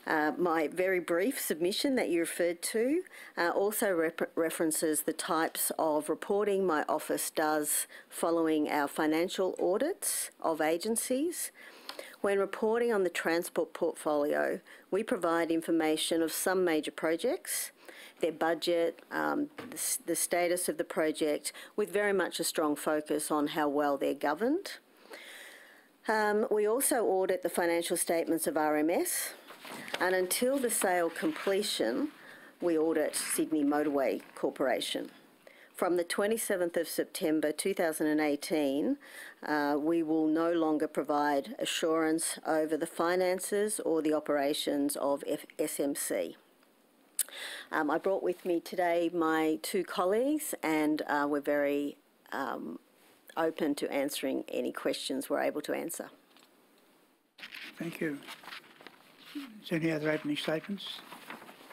My very brief submission that you referred to also references the types of reporting my office does following our financial audits of agencies. When reporting on the transport portfolio, we provide information of some major projects, their budget, the status of the project, with very much a strong focus on how well they're governed. We also audit the financial statements of RMS, and until the sale completion, we audit Sydney Motorway Corporation. From the 27th of September 2018, we will no longer provide assurance over the finances or the operations of SMC. I brought with me today my two colleagues, and we're very open to answering any questions we're able to answer. Thank you. Is there any other opening statements?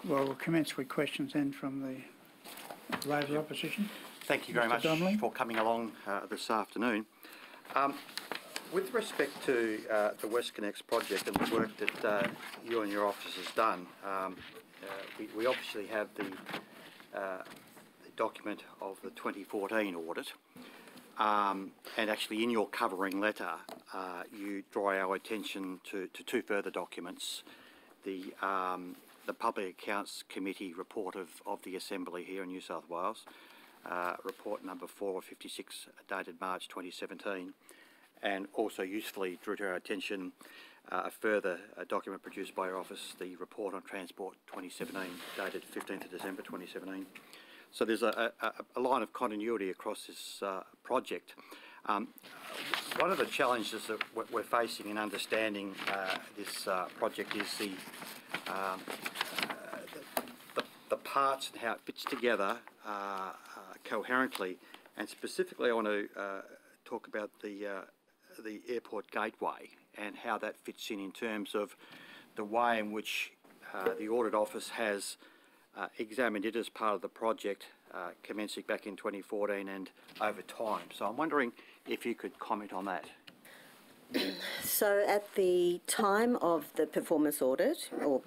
Well, we'll commence with questions then from the Labor opposition. Thank you very much for coming along this afternoon. With respect to the WestConnex project and the work that you and your office has done, we obviously have the document of the 2014 audit, and actually in your covering letter you draw our attention to two further documents, the Public Accounts Committee report of the Assembly here in New South Wales, report number 4 of 56 dated March 2017, and also usefully drew to our attention a further document produced by your office, the report on transport 2017 dated 15th of December 2017. So there's a line of continuity across this project. One of the challenges that we're facing in understanding this project is the parts and how it fits together coherently, and specifically I want to talk about the airport gateway and how that fits in terms of the way in which the Audit Office has examined it as part of the project commencing back in 2014 and over time. So I'm wondering if you could comment on that. So at the time of the performance audit, or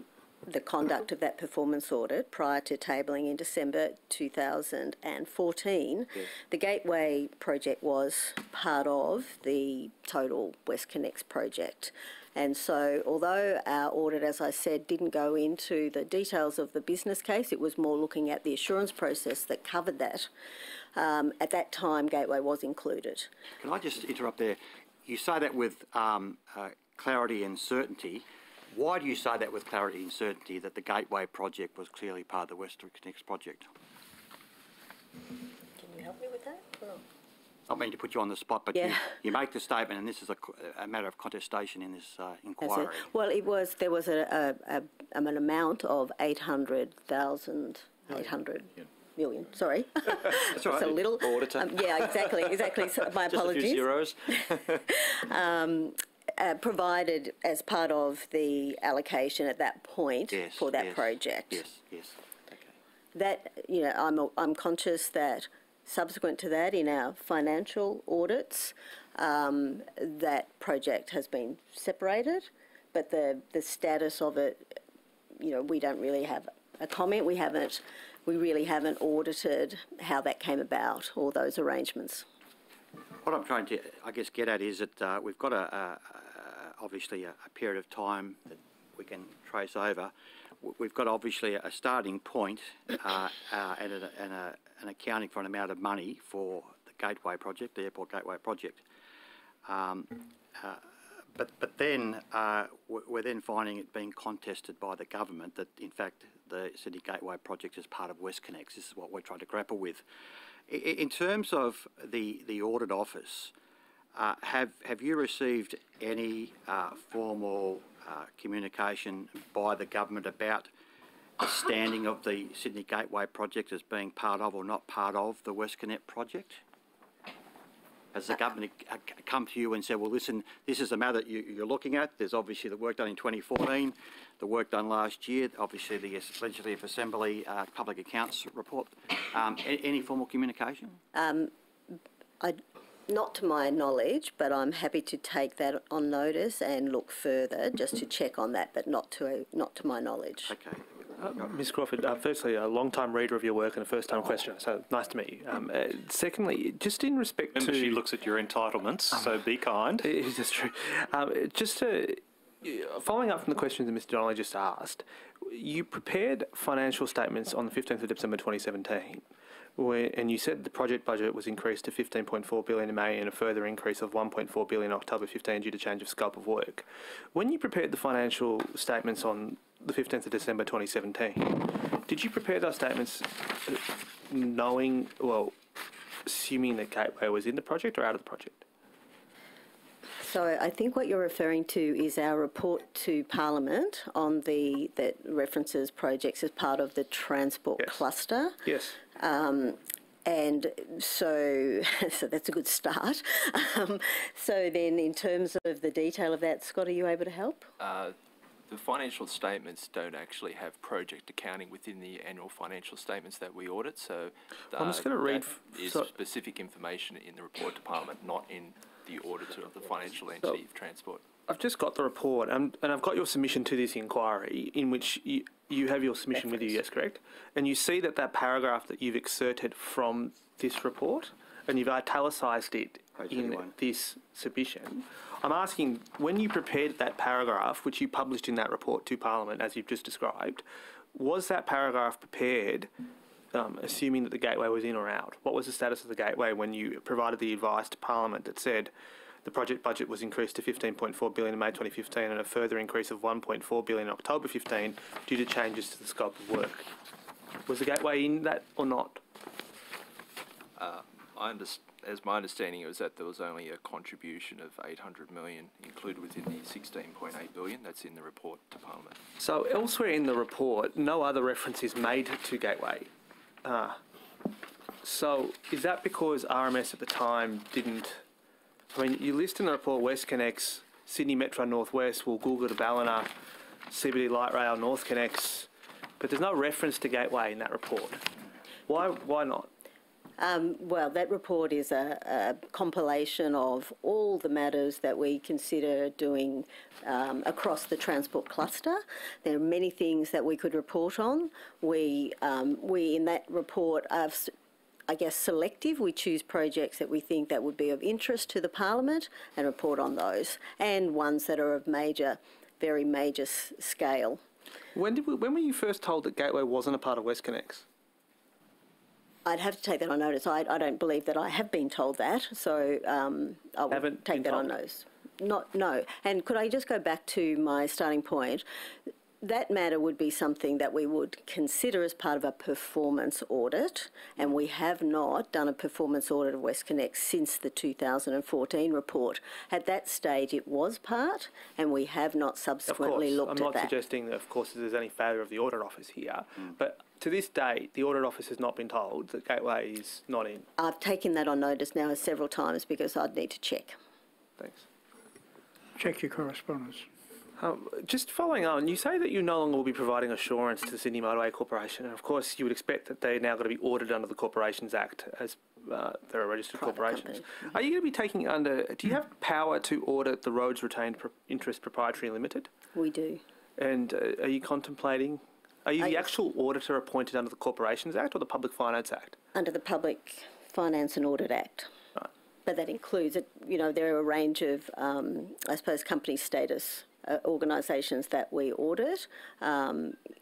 the conduct of that performance audit prior to tabling in December 2014, yes, the Gateway project was part of the total WestConnex project. And so although our audit, as I said, didn't go into the details of the business case, it was more looking at the assurance process that covered that. At that time, Gateway was included. Can I just interrupt there? You say that with clarity and certainty. Why do you say that with clarity and certainty, that the Gateway project was clearly part of the WestConnex project? Can you help me with that? Or? I mean to put you on the spot, but yeah, you make the statement, and this is a matter of contestation in this inquiry. Well, there was an amount of 800,000, 800 million. Sorry, that's all right. It's a little. Auditor. Yeah, exactly. So my apologies. Just a few zeros. Provided as part of the allocation at that point, yes, for that project. Yes. Okay. That, you know, I'm conscious that subsequent to that, in our financial audits, that project has been separated, but the status of it, you know, we don't really have a comment. We really haven't audited how that came about, or those arrangements. What I'm trying to, I guess, get at is that we've got obviously a period of time that we can trace over. We've got obviously a starting point and an accounting for an amount of money for the Gateway project, the Airport Gateway project. But then we're then finding it being contested by the government that in fact the Sydney Gateway project is part of WestConnex. This is what we're trying to grapple with. In terms of the Audit Office, have you received any formal communication by the government about the standing of the Sydney Gateway project as being part of or not part of the WestConnex project? Has the government come to you and said, well, listen, this is the matter that you're looking at. There's obviously the work done in 2014, the work done last year, obviously the Legislative Assembly Public Accounts report. Any formal communication? Not to my knowledge, but I'm happy to take that on notice and look further just to check on that, but not to my knowledge. Okay. Ms Crawford, firstly, a long-time reader of your work and a first-time questioner, so nice to meet you. Secondly, just in respect Remember, to... she looks at your entitlements, so be kind. That's true. Just to... Following up from the questions that Mr Donnelly just asked, you prepared financial statements on the 15th of December 2017, and you said the project budget was increased to $15.4 billion in May and a further increase of $1.4 billion in October 15 due to change of scope of work. When you prepared the financial statements on the 15th of December 2017, did you prepare those statements knowing, well, assuming that Gateway was in the project or out of the project? So I think what you're referring to is our report to Parliament on that references projects as part of the transport cluster. Yes. And so that's a good start. So then in terms of the detail of that, Scott, are you able to help? The financial statements don't actually have project accounting within the annual financial statements that we audit, so I'm just going to read specific information in the report to Parliament, not in the auditor of the financial entity of transport. I've just got the report, and I've got your submission to this inquiry, in which you have your submission with you, yes, correct? And you see that paragraph that you've excerpted from this report, and you've italicised it in this submission. I'm asking, when you prepared that paragraph, which you published in that report to Parliament, as you've just described, was that paragraph prepared assuming that the gateway was in or out? What was the status of the gateway when you provided the advice to Parliament that said the project budget was increased to $15.4 billion in May 2015 and a further increase of $1.4 billion in October 15 due to changes to the scope of work? Was the gateway in that or not? As my understanding, it was that there was only a contribution of $800 million included within the $16.8 billion that's in the report to Parliament. So elsewhere in the report, no other reference is made to gateway. So is that because RMS at the time didn't... I mean, you list in the report WestConnex, Sydney Metro Northwest, Woolgoolga to Ballina, CBD Light Rail, NorthConnex, but there's no reference to gateway in that report. Why not? Well, that report is a compilation of all the matters that we consider doing across the transport cluster. There are many things that we could report on. We in that report are, I guess, selective. We choose projects that we think that would be of interest to the Parliament and report on those, and ones that are of very major scale. When were you first told that Gateway wasn't a part of WestConnex? I'd have to take that on notice. I don't believe that I have been told that, so I will take that on notice. No. And could I just go back to my starting point? That matter would be something that we would consider as part of a performance audit, and we have not done a performance audit of WestConnex since the 2014 report. At that stage, it was part, and we have not subsequently looked at that. I'm not suggesting that, of course, there's any failure of the audit office here, but to this date, the audit office has not been told that Gateway is not in. I've taken that on notice now several times because I'd need to check. Thanks. Check your correspondence. Just following on, you say that you no longer will be providing assurance to the Sydney Motorway Corporation, and of course you would expect that they're now going to be audited under the Corporations Act as they're a registered corporation. Are you going to be taking do you have power to audit the Roads Retained Interest Proprietary Limited? We do. And are you contemplating, are you the actual auditor appointed under the Corporations Act or the Public Finance Act? Under the Public Finance and Audit Act. Right. But that includes, there are a range of, I suppose, company status organisations that we audit,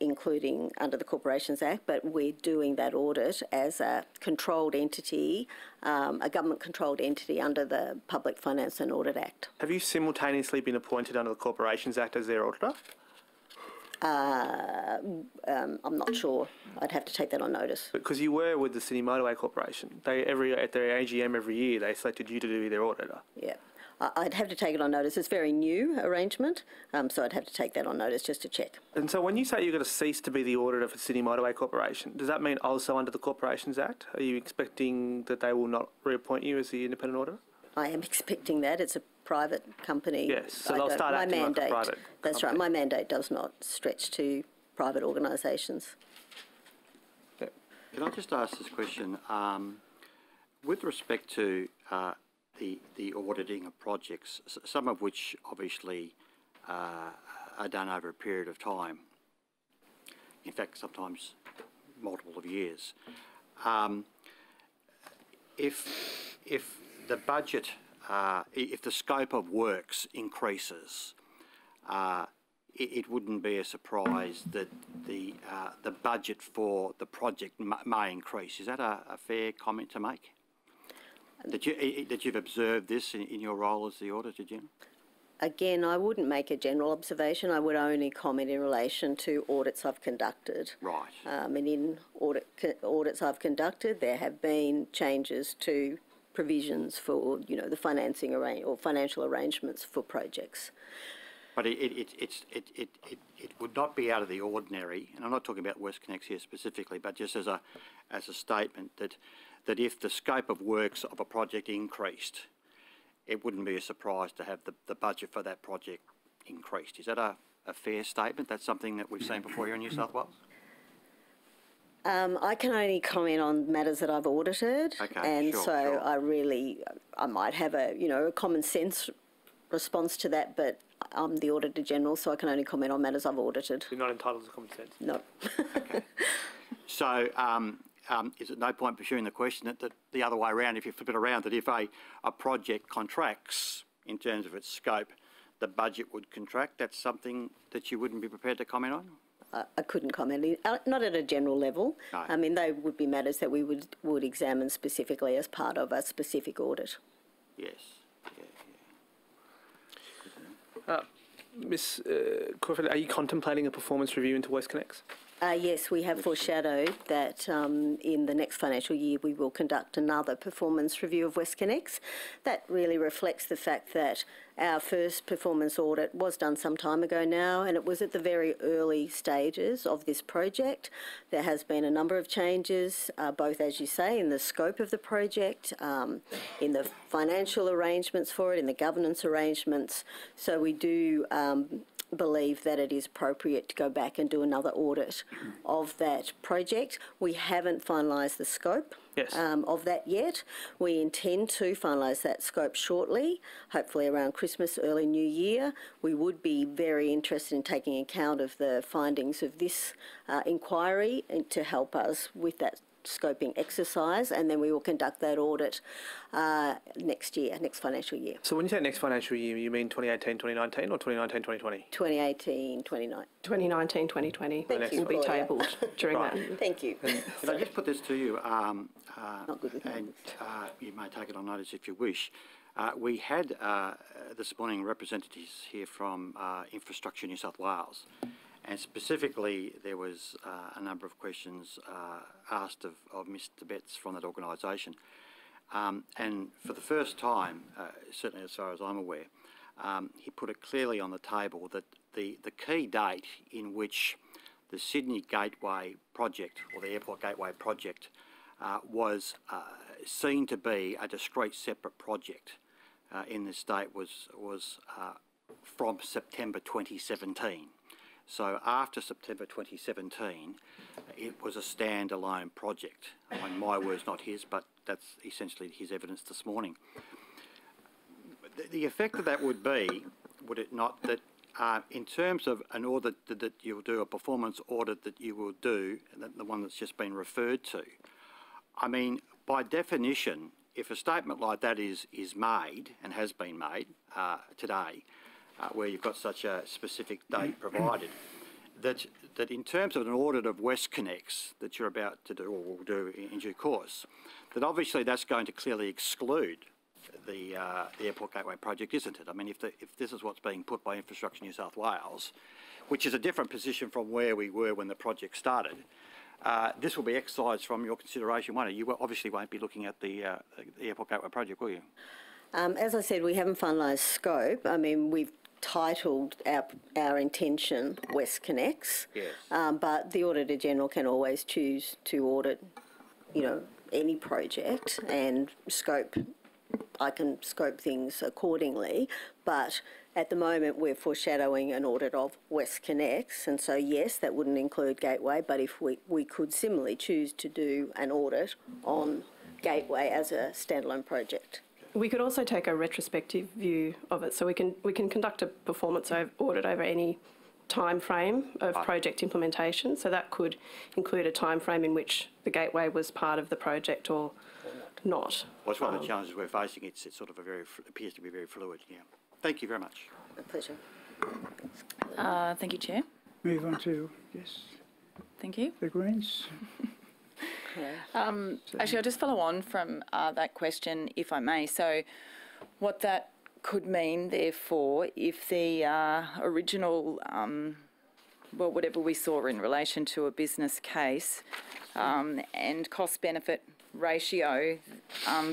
including under the Corporations Act, but we're doing that audit as a controlled entity, a government-controlled entity under the Public Finance and Audit Act. Have you simultaneously been appointed under the Corporations Act as their auditor? I'm not sure. I'd have to take that on notice. Because you were with the Sydney Motorway Corporation. At their AGM every year, they selected you to be their auditor. Yeah. I'd have to take it on notice. It's a very new arrangement, so I'd have to take that on notice just to check. And so when you say you're going to cease to be the auditor for Sydney Motorway Corporation, does that mean also under the Corporations Act? Are you expecting that they will not reappoint you as the independent auditor? I am expecting that. It's a private company. Yes, so they'll start acting like a private That's company. right. My mandate does not stretch to private organisations. Yep. Can I just ask this question? With respect to the auditing of projects, some of which obviously are done over a period of time, in fact sometimes multiple of years, if the budget, if the scope of works increases, it wouldn't be a surprise that the budget for the project may increase. Is that a fair comment to make? That you've observed this in your role as the Auditor General? Again, I wouldn't make a general observation. I would only comment in relation to audits I've conducted. Right. And in audits I've conducted, there have been changes to provisions for, the financing or financial arrangements for projects. But it would not be out of the ordinary, and I'm not talking about WestConnex here specifically, but just as a statement that if the scope of works of a project increased, it wouldn't be a surprise to have the budget for that project increased. Is that a fair statement? That's something that we've seen before here in New South Wales? I can only comment on matters that I've audited, and sure, so sure. I might have a common sense response to that, but I'm the Auditor General, so I can only comment on matters I've audited. You're not entitled to common sense? No. Okay. So, is it no point pursuing the question that the other way around, if you flip it around, that if a project contracts in terms of its scope, the budget would contract? That's something that you wouldn't be prepared to comment on? I couldn't comment, not at a general level. No. I mean, they would be matters that we would examine specifically as part of a specific audit. Yes. Ms. Crawford, are you contemplating a performance review into WestConnex? Yes, we have foreshadowed that in the next financial year we will conduct another performance review of WestConnex. That really reflects the fact that our first performance audit was done some time ago now, and it was at the very early stages of this project. There has been a number of changes, both, as you say, in the scope of the project, in the financial arrangements for it, in the governance arrangements. So we do believe that it is appropriate to go back and do another audit of that project. We haven't finalised the scope of that yet. We intend to finalise that scope shortly, hopefully around Christmas, early New Year. We would be very interested in taking account of the findings of this inquiry and to help us with that scoping exercise, and then we will conduct that audit next financial year. So when you say next financial year, you mean 2018-2019 or 2019-2020? 2018-2019. 2019-2020 will be tabled during that. Thank you. Can I just put this to you, Not good with and you may take it on notice if you wish. We had this morning representatives here from Infrastructure New South Wales, and specifically there was a number of questions asked of Mr Betts from that organisation. And for the first time, certainly as far as I'm aware, he put it clearly on the table that the key date in which the Sydney Gateway project, or the Airport Gateway project, was seen to be a discrete separate project in the state was from September 2017. So after September 2017, it was a standalone project. I mean, my words, not his, but that's essentially his evidence this morning. The effect of that would be, would it not, that in terms of an audit that you'll do, a performance audit that you will do, the one that's just been referred to, I mean, by definition, if a statement like that is made, and has been made today, where you've got such a specific date provided, that in terms of an audit of WestConnex that you're about to do, or will do in due course, that obviously that's going to clearly exclude the Airport Gateway project, isn't it? I mean, if this is what's being put by Infrastructure New South Wales, which is a different position from where we were when the project started, this will be excised from your consideration, won't it? You obviously won't be looking at the Airport Gateway project, will you? As I said, we haven't finalised scope. I mean, we've titled our intention WestConnex, yes. But the Auditor General can always choose to audit, you know, any project and scope. I can scope things accordingly, but at the moment we're foreshadowing an audit of WestConnex, and so yes, that wouldn't include Gateway, but if we could similarly choose to do an audit on Gateway as a standalone project. We could also take a retrospective view of it, so we can conduct a performance audit over any time frame of project implementation. So that could include a time frame in which the Gateway was part of the project or not. Well, it's one of the challenges we're facing. It's sort of appears to be very fluid. Yeah. Thank you very much. A pleasure. Thank you, Chair. Move on to, yes, Thank you. the Greens. Actually, I'll just follow on from that question, if I may. So what that could mean, therefore, if the original, well, whatever we saw in relation to a business case and cost-benefit ratio,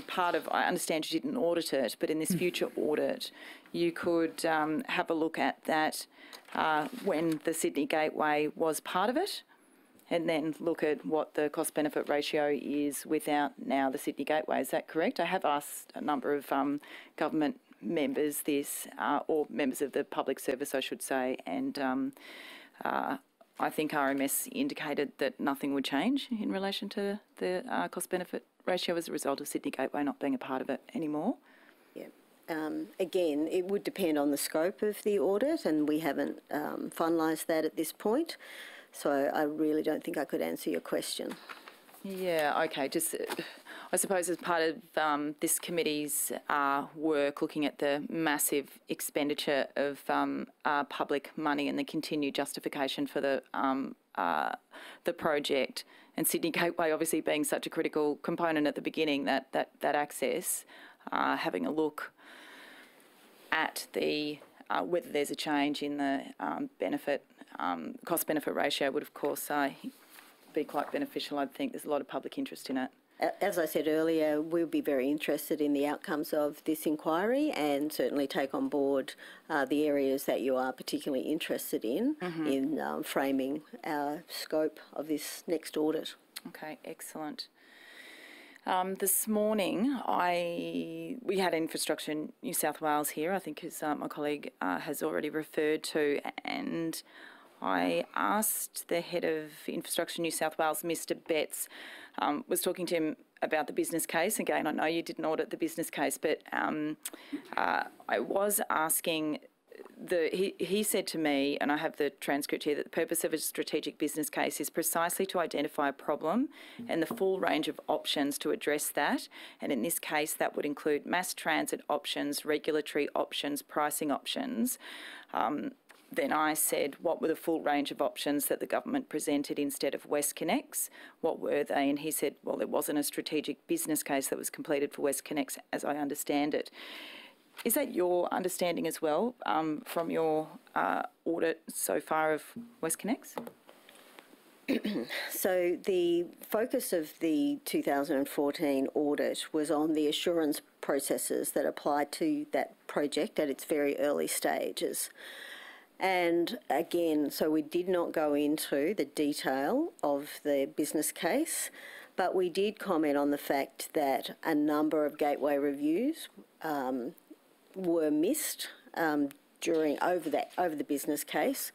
part of, I understand you didn't audit it, but in this future audit, you could have a look at that when the Sydney Gateway was part of it, and then look at what the cost-benefit ratio is without now the Sydney Gateway. Is that correct? I have asked a number of government members this, or members of the public service, I should say, and I think RMS indicated that nothing would change in relation to the cost-benefit ratio as a result of Sydney Gateway not being a part of it anymore. Yeah. Again, it would depend on the scope of the audit, and we haven't finalised that at this point. So I really don't think I could answer your question. Yeah, okay. Just, I suppose as part of this committee's work, looking at the massive expenditure of public money and the continued justification for the project, and Sydney Gateway obviously being such a critical component at the beginning, that access, having a look at the whether there's a change in the cost-benefit ratio would, of course, be quite beneficial. I think there's a lot of public interest in it. As I said earlier, we'll be very interested in the outcomes of this inquiry and certainly take on board the areas that you are particularly interested in framing our scope of this next audit. Okay, excellent. This morning, we had Infrastructure New South Wales here, I think, as my colleague has already referred to, and I asked the head of Infrastructure New South Wales, Mr. Betts, was talking to him about the business case. Again, I know you didn't audit the business case, but I was asking, he said to me, and I have the transcript here, that the purpose of a strategic business case is precisely to identify a problem and the full range of options to address that. And in this case, that would include mass transit options, regulatory options, pricing options. Then I said, what were the full range of options that the government presented instead of WestConnex? What were they? And he said, well, there wasn't a strategic business case that was completed for WestConnex, as I understand it. Is that your understanding as well from your audit so far of WestConnex? So the focus of the 2014 audit was on the assurance processes that applied to that project at its very early stages. And again, so we did not go into the detail of the business case, but we did comment on the fact that a number of gateway reviews were missed over the business case.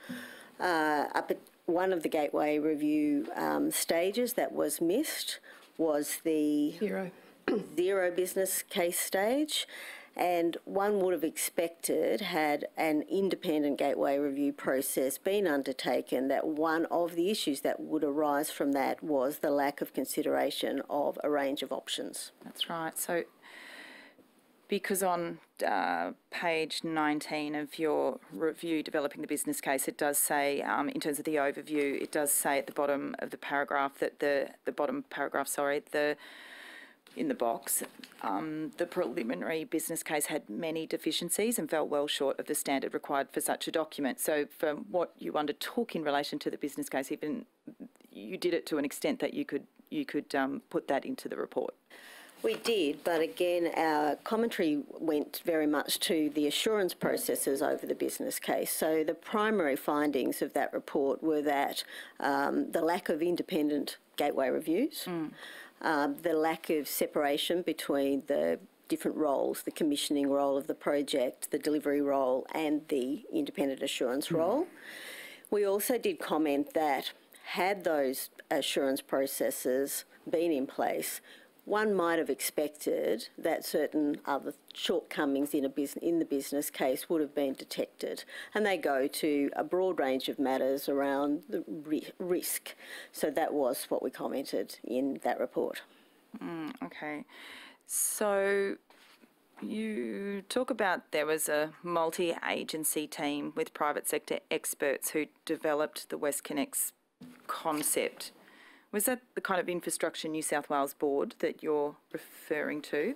Up at one of the gateway review stages that was missed was the zero business case stage. And one would have expected, had an independent gateway review process been undertaken, that one of the issues that would arise from that was the lack of consideration of a range of options. That's right. So, because on page 19 of your review developing the business case, it does say, in terms of the overview, it does say at the bottom of the paragraph that the in the box. The preliminary business case had many deficiencies and fell well short of the standard required for such a document. So from what you undertook in relation to the business case, even you did it to an extent that you could put that into the report. We did, but again, our commentary went very much to the assurance processes over the business case. So the primary findings of that report were that the lack of independent gateway reviews, the lack of separation between the different roles, the commissioning role of the project, the delivery role, and the independent assurance role. We also did comment that had those assurance processes been in place, one might have expected that certain other shortcomings in the business case would have been detected, and they go to a broad range of matters around the risk. So that was what we commented in that report. Okay. So you talk about there was a multi-agency team with private sector experts who developed the WestConnex concept. Was that the kind of Infrastructure New South Wales board that you're referring to?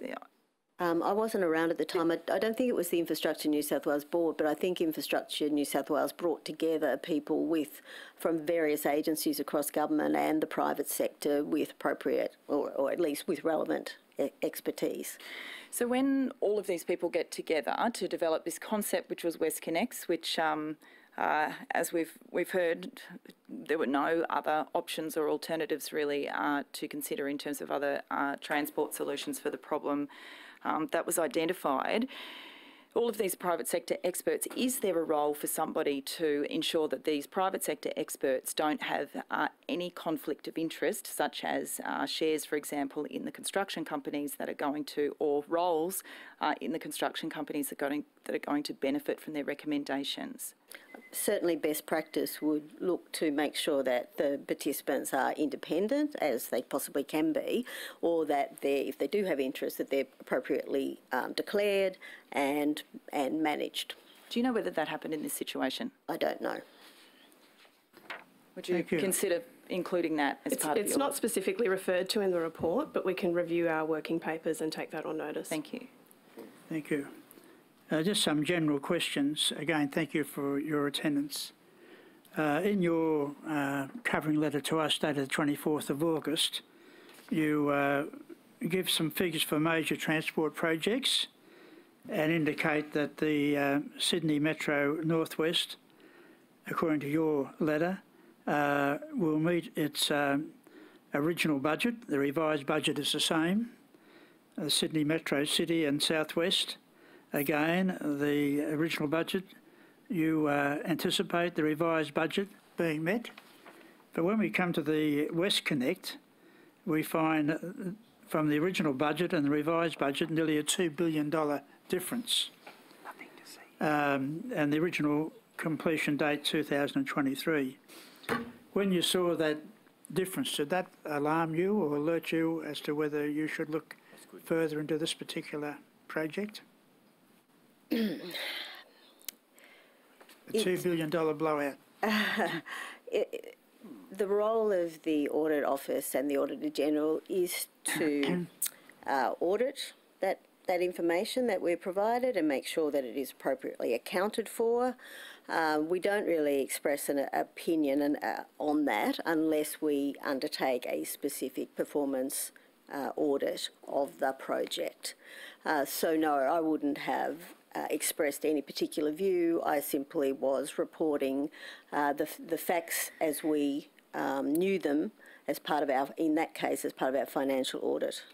I wasn't around at the time. I don't think it was the Infrastructure New South Wales board, but I think Infrastructure New South Wales brought together people from various agencies across government and the private sector with appropriate, or at least with relevant expertise. So when all of these people get together to develop this concept, which was WestConnex, which as we've heard, there were no other options or alternatives really to consider in terms of other transport solutions for the problem that was identified. All of these private sector experts, is there a role for somebody to ensure that these private sector experts don't have any conflict of interest, such as shares, for example, in the construction companies that are going to, or roles in the construction companies that are going to benefit from their recommendations? Certainly best practice would look to make sure that the participants are independent, as they possibly can be, or that if they do have interest, that they're appropriately declared and managed. Do you know whether that happened in this situation? I don't know. Would you consider including that as part of your... It's not specifically referred to in the report, but we can review our working papers and take that on notice. Thank you. Thank you. Just some general questions. Again, thank you for your attendance. In your covering letter to us dated the 24th of August, you give some figures for major transport projects and indicate that the Sydney Metro Northwest, according to your letter, will meet its original budget. The revised budget is the same. The Sydney Metro City and Southwest, again, the original budget, you anticipate the revised budget being met. But when we come to the WestConnex, we find from the original budget and the revised budget nearly a $2 billion difference. Nothing to see. And the original completion date 2023. When you saw that difference, did that alarm you or alert you as to whether you should look further into this particular project? The $2 billion blowout. The role of the Audit Office and the Auditor General is to audit that information that we're provided and make sure that it is appropriately accounted for. We don't really express an opinion on that unless we undertake a specific performance audit of the project. So no, I wouldn't have expressed any particular view. I simply was reporting the facts as we knew them as part of our, in that case, as part of our financial audit.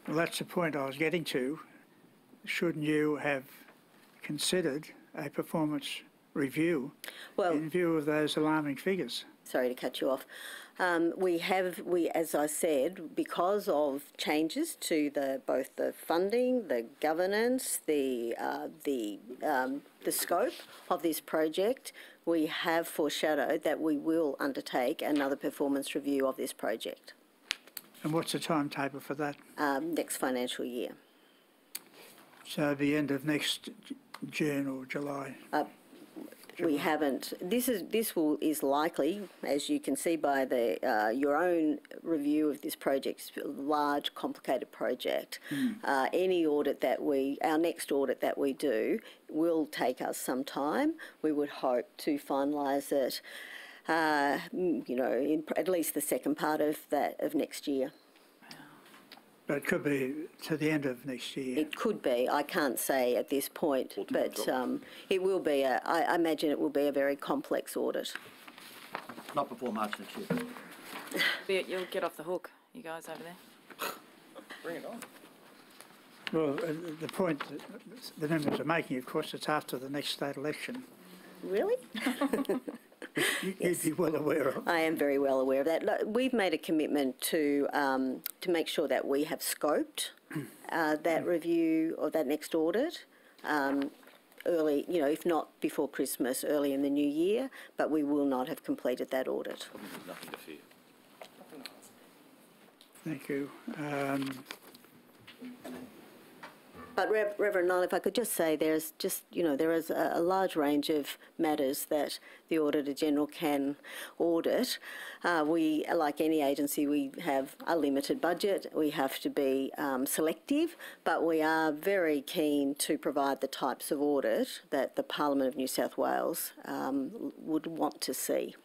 Well, that's the point I was getting to. Shouldn't you have considered a performance review in view of those alarming figures? Sorry to cut you off. We, as I said, because of changes to both the funding, the governance, the scope of this project, we have foreshadowed that we will undertake another performance review of this project. And what's the timetable for that? Next financial year. So the end of next June or July? we haven't. This is likely, as you can see by the your own review of this project, it's a large, complicated project. Any audit that our next audit that we do will take us some time. We would hope to finalise it, in at least the second part of next year. But it could be to the end of next year. It could be. I can't say at this point, but it will be. I imagine it will be a very complex audit. Not before March next year. You'll get off the hook, you guys over there. Bring it on. Well, the point that the members are making, of course, it's after the next state election. Really? You'd be well aware of. I am very well aware of that. Look, we've made a commitment to make sure that we have scoped that review or that next audit early, if not before Christmas, early in the new year, but we will not have completed that audit. Nothing to fear. Thank you. But Reverend Knight, if I could just say, there is a large range of matters that the Auditor General can audit. We, like any agency, we have a limited budget. We have to be selective, but we are very keen to provide the types of audit that the Parliament of New South Wales would want to see.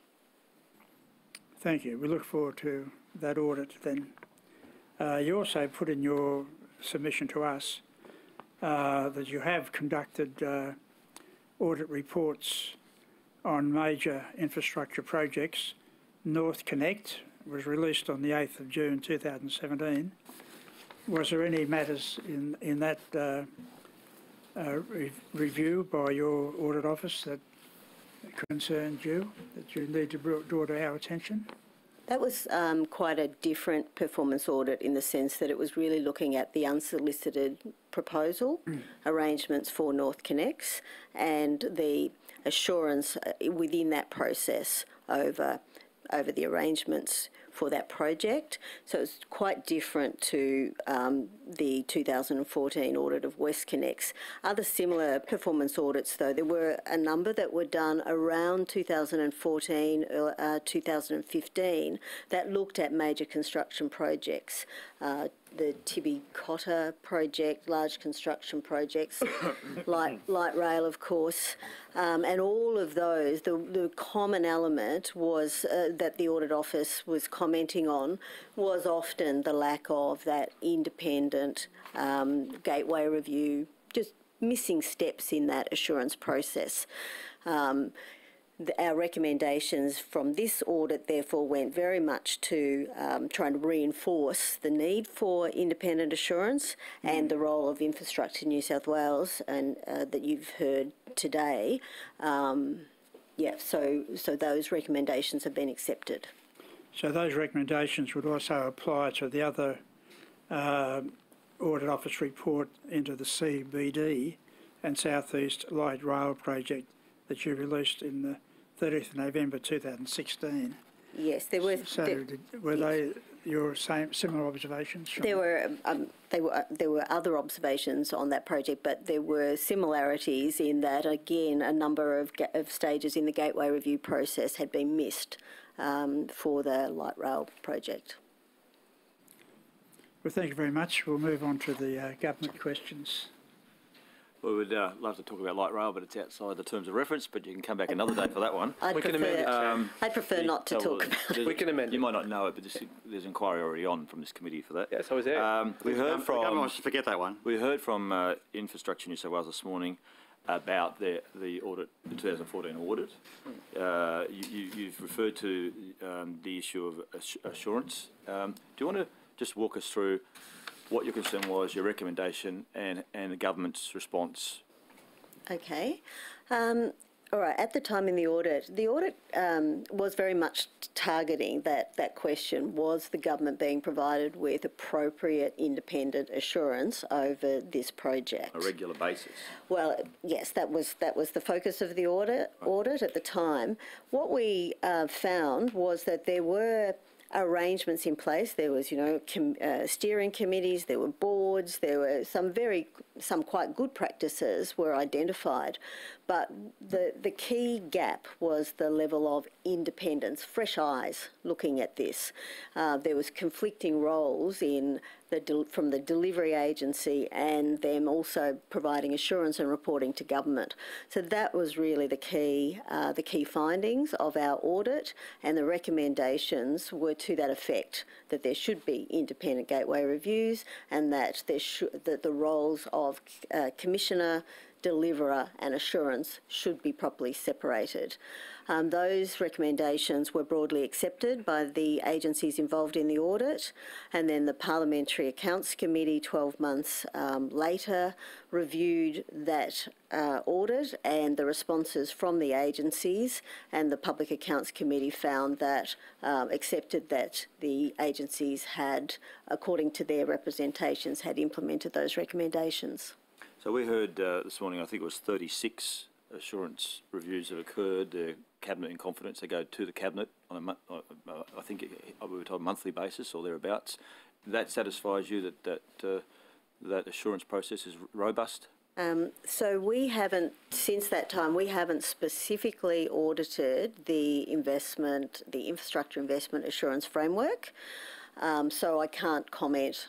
Thank you. We look forward to that audit then. You also put in your submission to us that you have conducted audit reports on major infrastructure projects. WestConnex was released on the 8th of June 2017. Was there any matters in that review by your audit office that concerned you, that you need to draw to our attention? That was quite a different performance audit in the sense that it was really looking at the unsolicited proposal arrangements for WestConnex and the assurance within that process over the arrangements for that project. So it's quite different to the 2014 audit of WestConnex. Other similar performance audits, though, there were a number that were done around 2014, 2015 that looked at major construction projects. The Tibby Cotter project, large construction projects, light rail, of course, and all of those, the common element was that the Audit Office was commenting on was often the lack of that independent gateway review, just missing steps in that assurance process. Our recommendations from this audit, therefore, went very much to trying to reinforce the need for independent assurance and the role of Infrastructure New South Wales, and that you've heard today. So those recommendations have been accepted. So those recommendations would also apply to the other Audit Office report into the CBD and South East Light Rail project that you released in the 30th of November 2016. Yes, there were. So were they your similar observations? There were other observations on that project, but there were similarities in that, again, a number of stages in the gateway review process had been missed for the light rail project. Well, thank you very much. We'll move on to the government questions. We would love to talk about light rail, but it's outside the terms of reference, but you can come back another day for that one. I prefer not to talk about it. We can amend it. You might not know it, but there's inquiry already on from this committee for that. Yes, I was there. We heard from... The government wants to forget that one. We heard from Infrastructure New South Wales this morning about the audit, the 2014 audit. You've referred to the issue of assurance. Do you want to just walk us through what your concern was, your recommendation, and the government's response? Okay. All right, at the time in the audit was very much targeting that question, was the government being provided with appropriate independent assurance over this project? On a regular basis? Well, yes, that was the focus of the audit at the time. What we found was that there were arrangements in place. There was, steering committees, there were boards, there were some quite good practices were identified. But the key gap was the level of independence, fresh eyes looking at this. There was conflicting roles in from the delivery agency and them also providing assurance and reporting to government. So that was really the key findings of our audit, and the recommendations were to that effect, that there should be independent gateway reviews and that that the roles of commissioner, deliverer and assurance should be properly separated. Those recommendations were broadly accepted by the agencies involved in the audit, and then the Parliamentary Accounts Committee 12 months later reviewed that audit and the responses from the agencies, and the Public Accounts Committee found that, accepted that the agencies had, according to their representations, had implemented those recommendations. So we heard this morning, I think it was 36 assurance reviews that occurred. The Cabinet in confidence, they go to the Cabinet on I think we were told a monthly basis or thereabouts. That satisfies you that that assurance process is robust? So we haven't, since that time, we haven't specifically audited the infrastructure investment assurance framework. So I can't comment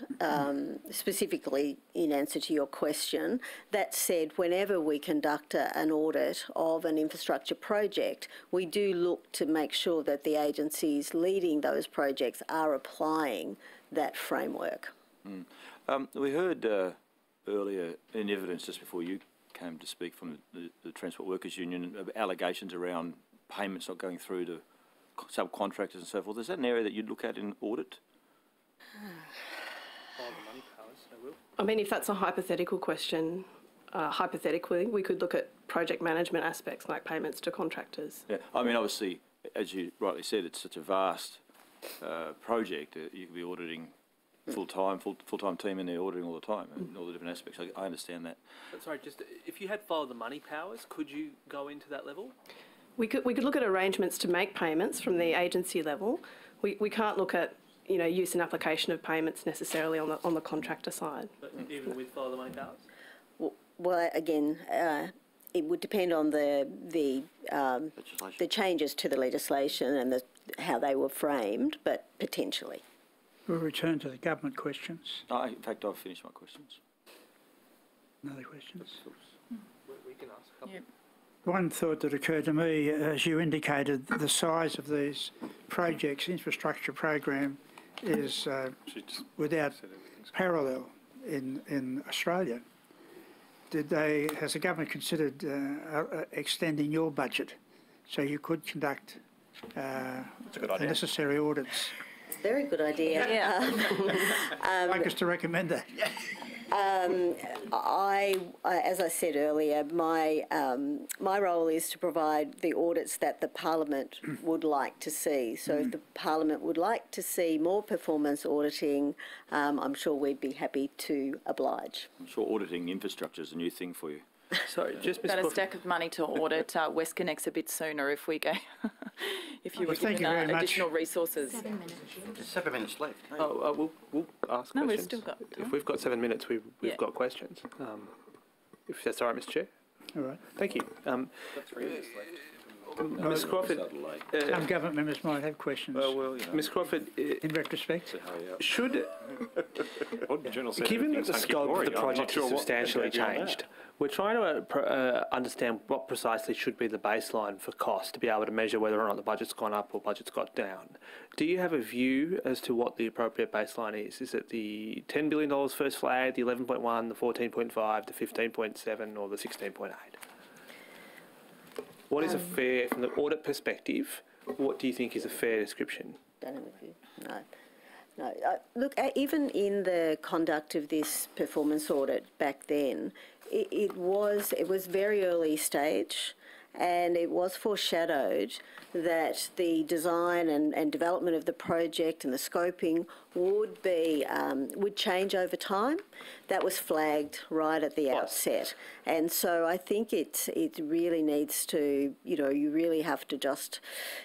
specifically in answer to your question. That said, whenever we conduct an audit of an infrastructure project, we do look to make sure that the agencies leading those projects are applying that framework. We heard earlier in evidence just before you came to speak from the Transport Workers Union of allegations around payments not going through to subcontractors and so forth. Is that an area that you'd look at in audit? I mean, if that's a hypothetical question, hypothetically, we could look at project management aspects like payments to contractors. Yeah, I mean, obviously, as you rightly said, it's such a vast project. You could be auditing full-time team in there auditing all the time and all the different aspects. I understand that. But sorry, just if you had follow the money powers, could you go into that level? We could look at arrangements to make payments from the agency level. We can't look at use and application of payments necessarily on the contractor side. But even with follow the money powers? Well, again, it would depend on the changes to the legislation and how they were framed, but potentially. We'll return to the government questions. In fact, I've finished my questions. Other questions? We can ask a couple. Yep. One thought that occurred to me, as you indicated, the size of these projects, infrastructure program, is without parallel in Australia. Has the government considered extending your budget so you could conduct the necessary audits? Very good idea. Yeah. I'd like us to recommend that. As I said earlier, my role is to provide the audits that the Parliament would like to see. So if the Parliament would like to see more performance auditing, I'm sure we'd be happy to oblige. I'm sure auditing infrastructure is a new thing for you. Sorry, just got a stack of money to audit WestConnex a bit sooner if we go. If you were given additional resources. 7 minutes. There's 7 minutes left. Hey? We'll ask questions. No, we've still got time. If we've got 7 minutes, we've got questions. If that's all right, Mr. Chair. All right. Thank you. Ms. Crawford. Some government members might have questions. Ms. Crawford. In retrospect. Given that the scope of the project is substantially changed, we're trying to understand what precisely should be the baseline for cost to be able to measure whether or not the budget's gone up or budget's got down. Do you have a view as to what the appropriate baseline is? Is it the $10 billion first flag, the 11.1, the 14.5, the 15.7 or the 16.8? What is a fair, from the audit perspective, what do you think is a fair description? Don't have a view. No. Look, even in the conduct of this performance audit back then, it was very early stage, and it was foreshadowed that the design and development of the project and the scoping would change over time. That was flagged right at the outset, and so I think it really needs to, you really have to just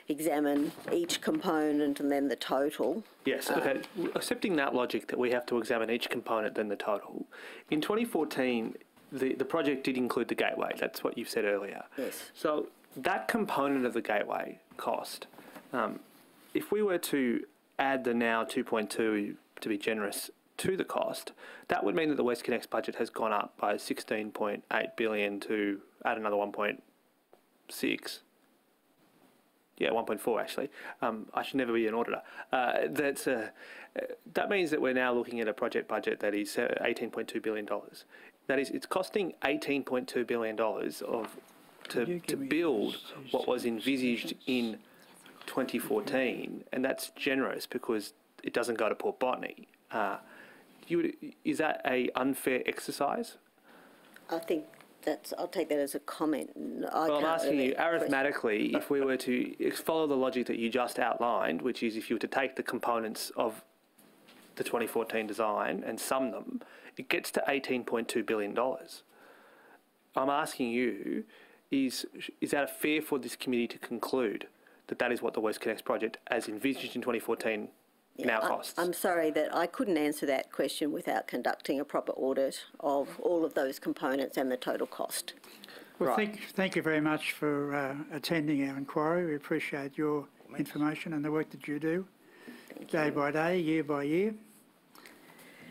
examine each component and then the total. Yes, okay. Accepting that logic that we have to examine each component then the total. In 2014, the project did include the gateway. That's what you've said earlier. Yes. So that component of the gateway cost, if we were to add the now 2.2, to be generous, to the cost, that would mean that the WestConnex budget has gone up by 16.8 billion to add another 1.6. Yeah, 1.4 actually. I should never be an auditor. That means that we're now looking at a project budget that is $18.2 billion. That is, it's costing $18.2 billion to build what was envisaged in 2014, and that's generous because it doesn't go to Port Botany. Is that an unfair exercise? I think I'll take that as a comment. I'm asking you, arithmetically, if we were to follow the logic that you just outlined, which is if you were to take the components of the 2014 design and sum them, it gets to $18.2 billion. I'm asking you, is that fair for this committee to conclude that that is what the WestConnex project, as envisaged in 2014, now costs? I'm sorry that I couldn't answer that question without conducting a proper audit of all of those components and the total cost. Well, thank you very much for attending our inquiry. We appreciate your information and the work that you do, day by day, year by year.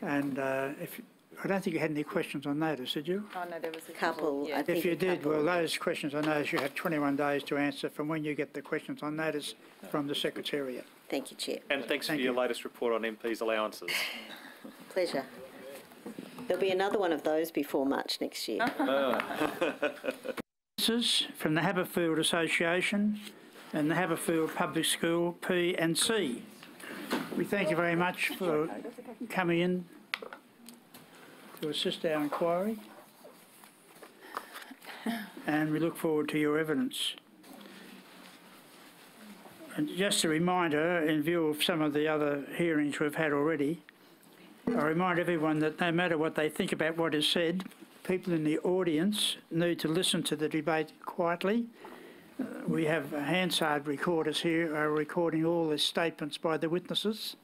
And I don't think you had any questions on notice, did you? Oh, no, there was a Couple. Yeah. If you did, well, those questions on notice, you have 21 days to answer from when you get the questions on notice from the Secretariat. Thank you, Chair. And thanks for your latest report on MPs' allowances. Pleasure. There'll be another one of those before March next year. From the Haberfield Association and the Haberfield Public School P and C. We thank you very much for coming in to assist our inquiry, and we look forward to your evidence. And just a reminder, in view of some of the other hearings we've had already, I remind everyone that no matter what they think about what is said, people in the audience need to listen to the debate quietly. We have Hansard recorders here are recording all the statements by the witnesses,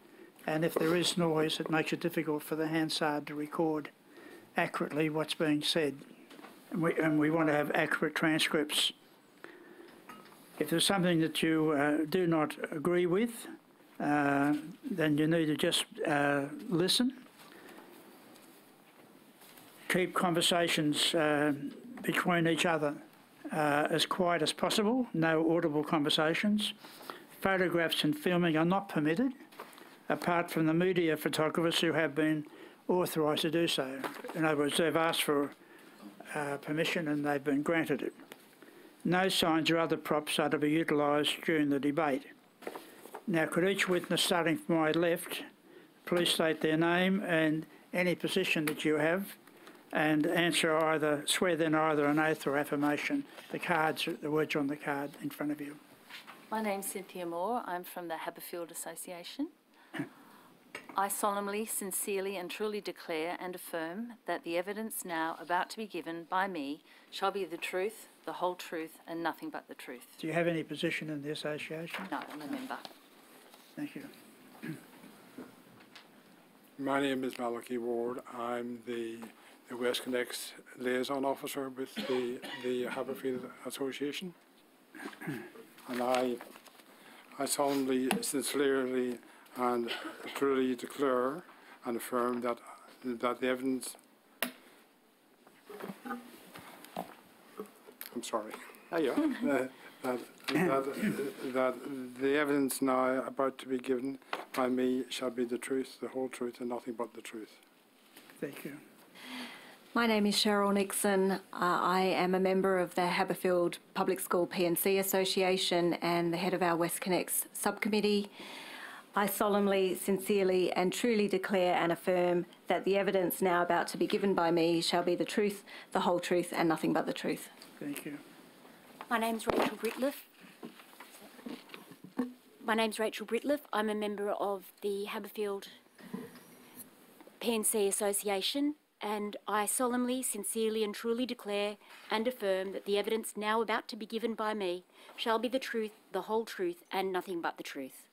and if there is noise, it makes it difficult for the Hansard to record accurately what's being said. And we want to have accurate transcripts. If there's something that you do not agree with, then you need to just listen. Keep conversations between each other as quiet as possible, no audible conversations. Photographs and filming are not permitted, apart from the media photographers who have been authorised to do so. In other words, they've asked for permission and they've been granted it. No signs or other props are to be utilised during the debate. Now, could each witness, starting from my left, please state their name and any position that you have, and swear then either an oath or affirmation. The words are on the card in front of you. My name's Cynthia Moore. I'm from the Haberfield Association. I solemnly, sincerely and truly declare and affirm that the evidence now about to be given by me shall be the truth, the whole truth and nothing but the truth. Do you have any position in the association? No, I'm a member. Thank you. My name is Malachi Ward. I'm the WestConnex liaison officer with the Haberfield Association. And I solemnly, sincerely and truly declare and affirm that the evidence... I'm sorry. That the evidence now about to be given by me shall be the truth, the whole truth, and nothing but the truth. Thank you. My name is Cheryl Nixon. I am a member of the Haberfield Public School P&C Association and the head of our WestConnex subcommittee. I solemnly, sincerely and truly declare and affirm that the evidence now about to be given by me shall be the truth, the whole truth and nothing but the truth. Thank you. My name's Rachel Britliff. I'm a member of the Haberfield P&C Association, and I solemnly, sincerely and truly declare and affirm that the evidence now about to be given by me shall be the truth, the whole truth, and nothing but the truth.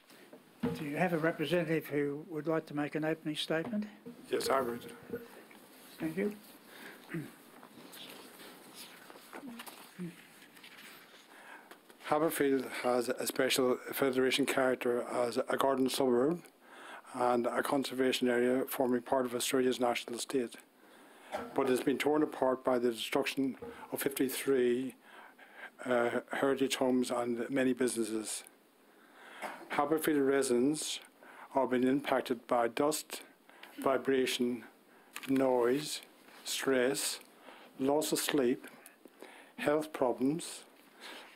Do you have a representative who would like to make an opening statement? Yes, I would. Thank you. Haberfield has a special federation character as a garden suburb and a conservation area forming part of Australia's national estate, but has been torn apart by the destruction of 53 heritage homes and many businesses. Haberfield residents are being impacted by dust, vibration, noise, stress, loss of sleep, health problems,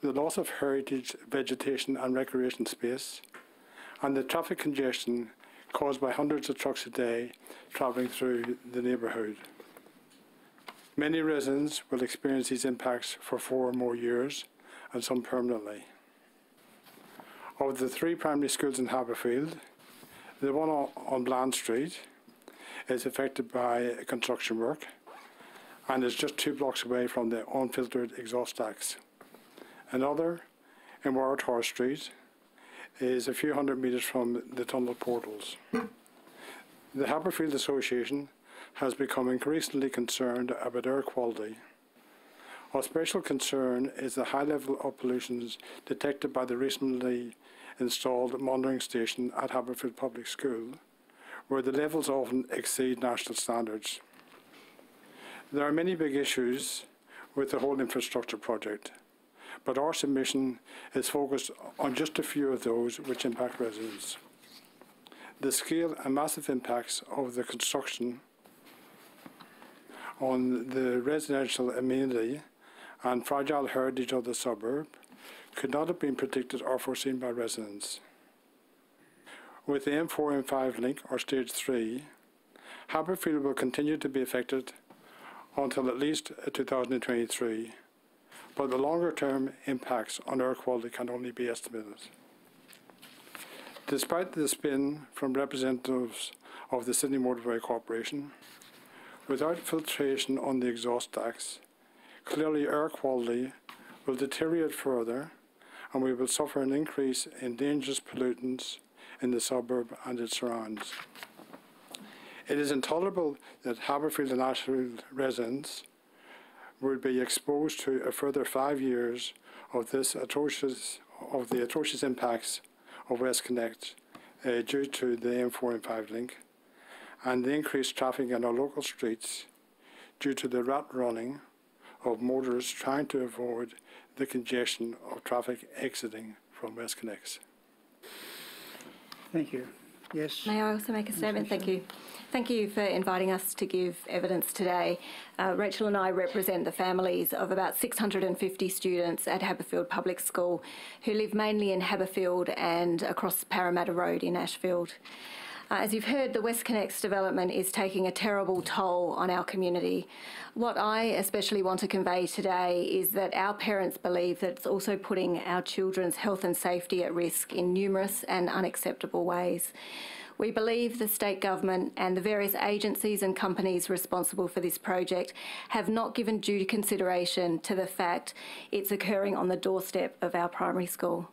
the loss of heritage vegetation and recreation space, and the traffic congestion caused by hundreds of trucks a day travelling through the neighbourhood. Many residents will experience these impacts for 4 or more years, and some permanently. Of the 3 primary schools in Haberfield, the one on Bland Street is affected by construction work and is just 2 blocks away from the unfiltered exhaust stacks. Another, in Warrator Street, is a few hundred metres from the tunnel portals. The Haberfield Association has become increasingly concerned about air quality. Of special concern is the high level of pollutions detected by the recently installed monitoring station at Haberfield Public School, where the levels often exceed national standards. There are many big issues with the whole infrastructure project, but our submission is focused on just a few of those which impact residents. The scale and massive impacts of the construction on the residential amenity and fragile heritage of the suburb could not have been predicted or foreseen by residents. With the M4 M5 link, or Stage 3, Haberfield will continue to be affected until at least 2023, but the longer-term impacts on air quality can only be estimated. Despite the spin from representatives of the Sydney Motorway Corporation, without filtration on the exhaust stacks, clearly air quality will deteriorate further, and we will suffer an increase in dangerous pollutants in the suburb and its surrounds. It is intolerable that Haberfield and Ashfield residents will be exposed to a further 5 years of the atrocious impacts of WestConnex due to the M4 and 5 link, and the increased traffic in our local streets due to the rat running of motorists trying to avoid the congestion of traffic exiting from WestConnex. Thank you. Yes. May I also make a statement? Thank you. Thank you for inviting us to give evidence today. Rachel and I represent the families of about 650 students at Haberfield Public School who live mainly in Haberfield and across Parramatta Road in Ashfield. As you've heard, the WestConnex development is taking a terrible toll on our community. What I especially want to convey today is that our parents believe that it's also putting our children's health and safety at risk in numerous and unacceptable ways. We believe the state government and the various agencies and companies responsible for this project have not given due consideration to the fact it's occurring on the doorstep of our primary school.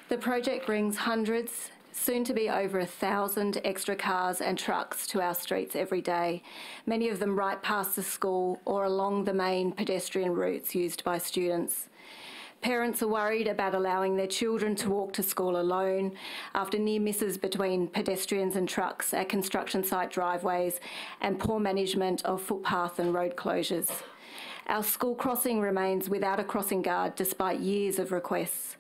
The project brings hundreds, soon to be over 1,000 extra cars and trucks to our streets every day, many of them right past the school or along the main pedestrian routes used by students. Parents are worried about allowing their children to walk to school alone after near misses between pedestrians and trucks at construction site driveways and poor management of footpath and road closures. Our school crossing remains without a crossing guard despite years of requests,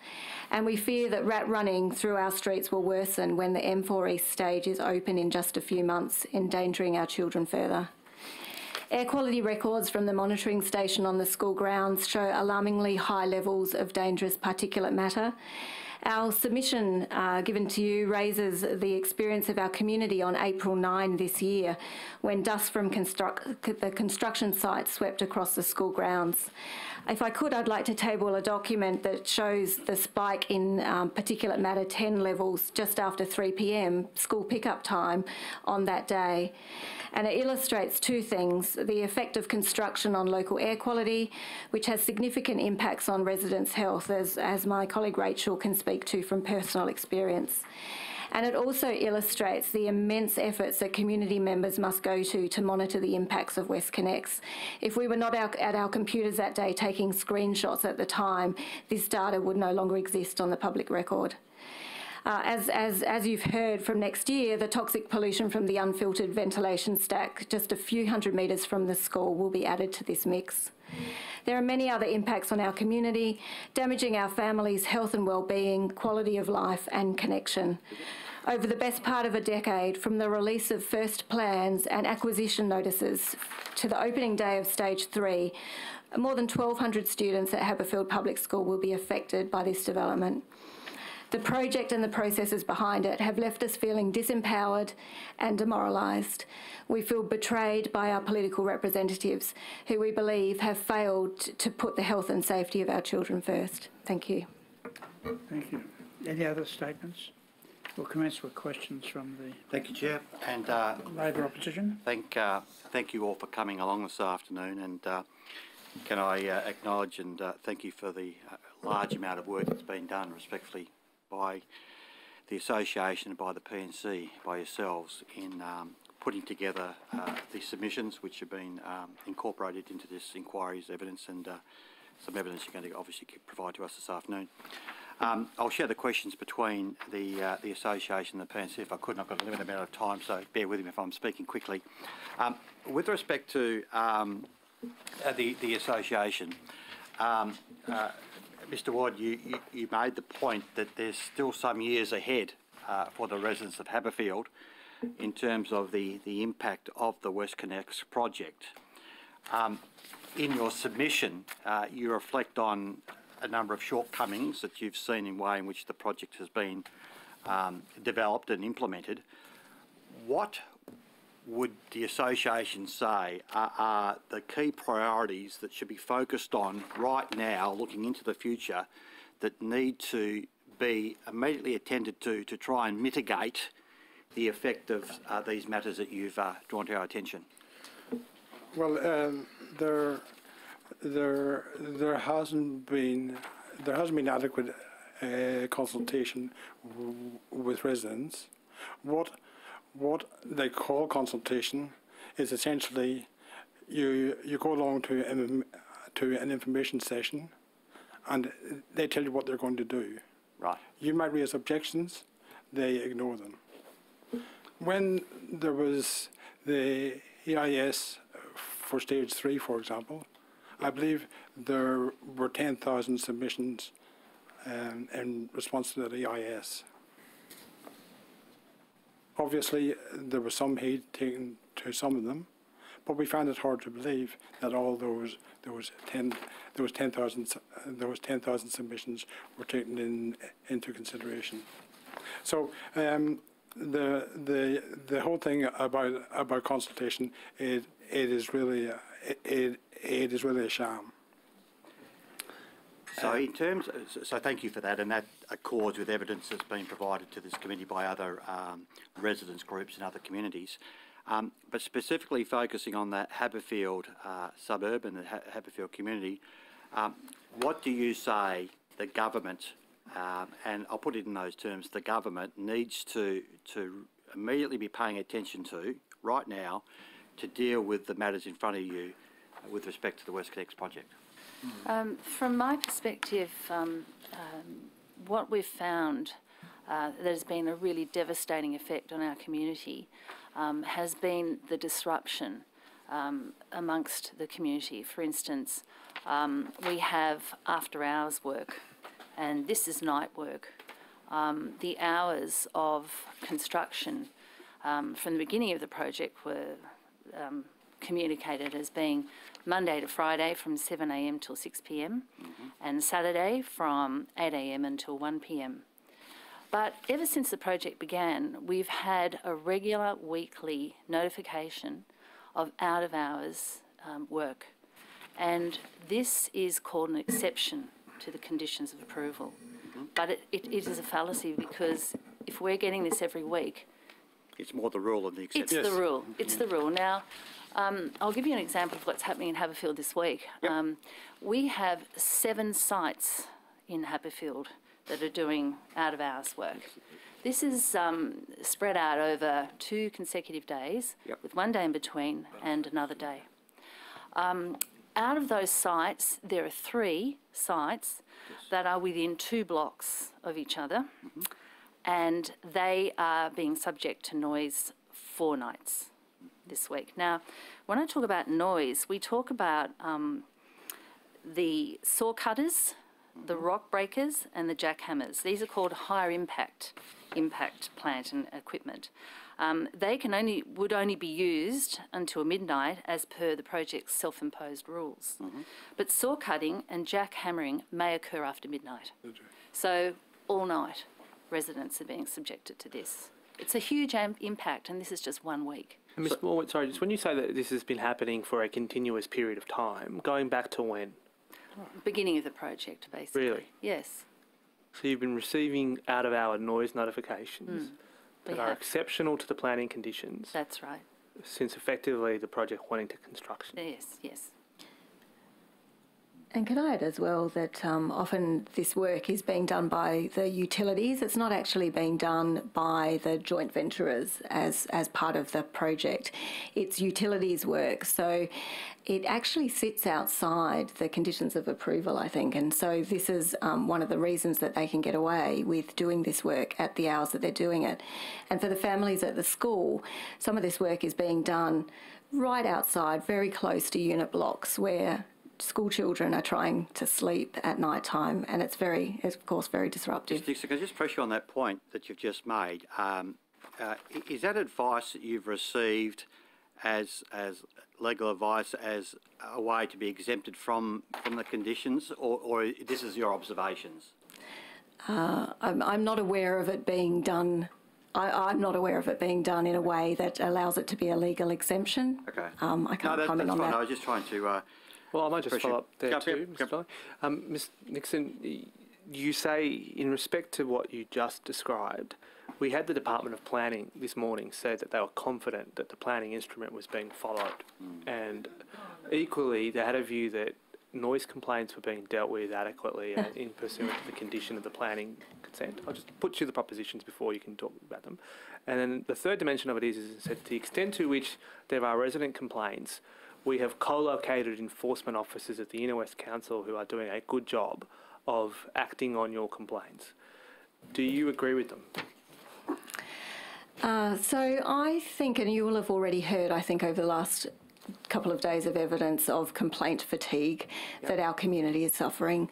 and we fear that rat running through our streets will worsen when the M4 East stage is open in just a few months, endangering our children further. Air quality records from the monitoring station on the school grounds show alarmingly high levels of dangerous particulate matter, Our submission given to you raises the experience of our community on April 9 this year, when dust from the construction site swept across the school grounds. If I could, I'd like to table a document that shows the spike in particulate matter 10 levels just after 3 p.m, school pickup time on that day. And it illustrates two things: the effect of construction on local air quality, which has significant impacts on residents' health, as my colleague Rachel can speak to from personal experience. And it also illustrates the immense efforts that community members must go to monitor the impacts of WestConnex. If we were not at our computers that day taking screenshots at the time, this data would no longer exist on the public record. As you've heard, from next year, the toxic pollution from the unfiltered ventilation stack just a few hundred metres from the school will be added to this mix. There are many other impacts on our community, damaging our families' health and well-being, quality of life and connection. Over the best part of a decade, from the release of first plans and acquisition notices to the opening day of Stage 3, more than 1,200 students at Haberfield Public School will be affected by this development. The project and the processes behind it have left us feeling disempowered and demoralised. We feel betrayed by our political representatives, who we believe have failed to put the health and safety of our children first. Thank you. Thank you. Any other statements? We'll commence with questions from the... Thank you, Chair. And Labor opposition. Thank you all for coming along this afternoon. And can I acknowledge and thank you for the large amount of work that's been done respectfully by the association and by the PNC, by yourselves, in putting together the submissions which have been incorporated into this inquiry's evidence, and some evidence you're going to obviously provide to us this afternoon. I'll share the questions between the association and the PNC if I could. I've got a limited amount of time, so bear with me if I'm speaking quickly. With respect to the association, Mr. Ward, you made the point that there's still some years ahead for the residents of Haberfield in terms of the impact of the WestConnex project. In your submission, you reflect on a number of shortcomings that you've seen in the way in which the project has been developed and implemented. What would the association say are the key priorities that should be focused on right now, looking into the future, that need to be immediately attended to try and mitigate the effect of these matters that you've drawn to our attention? Well, there hasn't been adequate consultation with residents. What they call consultation is essentially you go along to an information session, and they tell you what they're going to do. Right. You might raise objections, they ignore them. When there was the EIS for Stage 3, for example, I believe there were 10,000 submissions in response to the EIS. Obviously, there was some heed taken to some of them, but we found it hard to believe that all those 10,000 submissions were taken into consideration. So the whole thing about consultation, it is really a sham. So so thank you for that, and that accords with evidence that's been provided to this committee by other residents groups in other communities. But specifically focusing on that Haberfield suburb and the Haberfield community, what do you say the government, and I'll put it in those terms, the government needs to immediately be paying attention to right now to deal with the matters in front of you with respect to the WestConnex project? From my perspective, what we've found that has been a really devastating effect on our community has been the disruption amongst the community. For instance, we have after-hours work, and this is night work. The hours of construction from the beginning of the project were communicated as being Monday to Friday from 7 a.m. till 6 p.m. and Saturday from 8 a.m. until 1 p.m. But ever since the project began, we've had a regular weekly notification of out-of-hours work. And this is called an exception to the conditions of approval. But it is a fallacy, because if we're getting this every week... It's more the rule than the exception. It's the rule. It's the rule. Now, I'll give you an example of what's happening in Haberfield this week. Yep. We have 7 sites in Haberfield that are doing out-of-hours work. This is spread out over 2 consecutive days, yep, with 1 day in between and another day. Out of those sites, there are 3 sites that are within 2 blocks of each other, and they are being subject to noise 4 nights this week. Now, when I talk about noise, we talk about the saw cutters, the rock breakers and the jackhammers. These are called higher impact plant and equipment. They would only be used until midnight as per the project's self-imposed rules. But saw cutting and jackhammering may occur after midnight. So all night residents are being subjected to this. It's a huge impact, and this is just 1 week. And Ms. Moore, sorry, just when you say that this has been happening for a continuous period of time, going back to when? Beginning of the project, basically. Really? Yes. So you've been receiving out-of-hour noise notifications that are exceptional to the planning conditions. That's right. Since effectively the project went into construction. Yes, yes. And can I add as well that often this work is being done by the utilities. It's not actually being done by the joint venturers as part of the project. It's utilities work. So it actually sits outside the conditions of approval, I think. And so this is one of the reasons that they can get away with doing this work at the hours that they're doing it. And for the families at the school, some of this work is being done right outside, very close to unit blocks where school children are trying to sleep at night time, and it's of course very disruptive. Can I just press you on that point that you've just made? Is that advice that you've received as legal advice as a way to be exempted from the conditions, or this is your observations? I'm not aware of it being done. I'm not aware of it being done in a way that allows it to be a legal exemption. Okay. I can't comment on fine. that. I was just trying to... Well, I might just follow up there too, Mr. Dolly. Ms. Nixon, you say in respect to what you just described, we had the Department of Planning this morning say that they were confident that the planning instrument was being followed. And equally, they had a view that noise complaints were being dealt with adequately and in pursuant to the condition of the planning consent. I'll just put you the propositions before you can talk about them. And then the third dimension of it is that to the extent to which there are resident complaints, we have co-located enforcement officers at the Inner West Council who are doing a good job of acting on your complaints. Do you agree with them? So I think, and you will have already heard, I think, over the last couple of days of evidence of complaint fatigue that our community is suffering.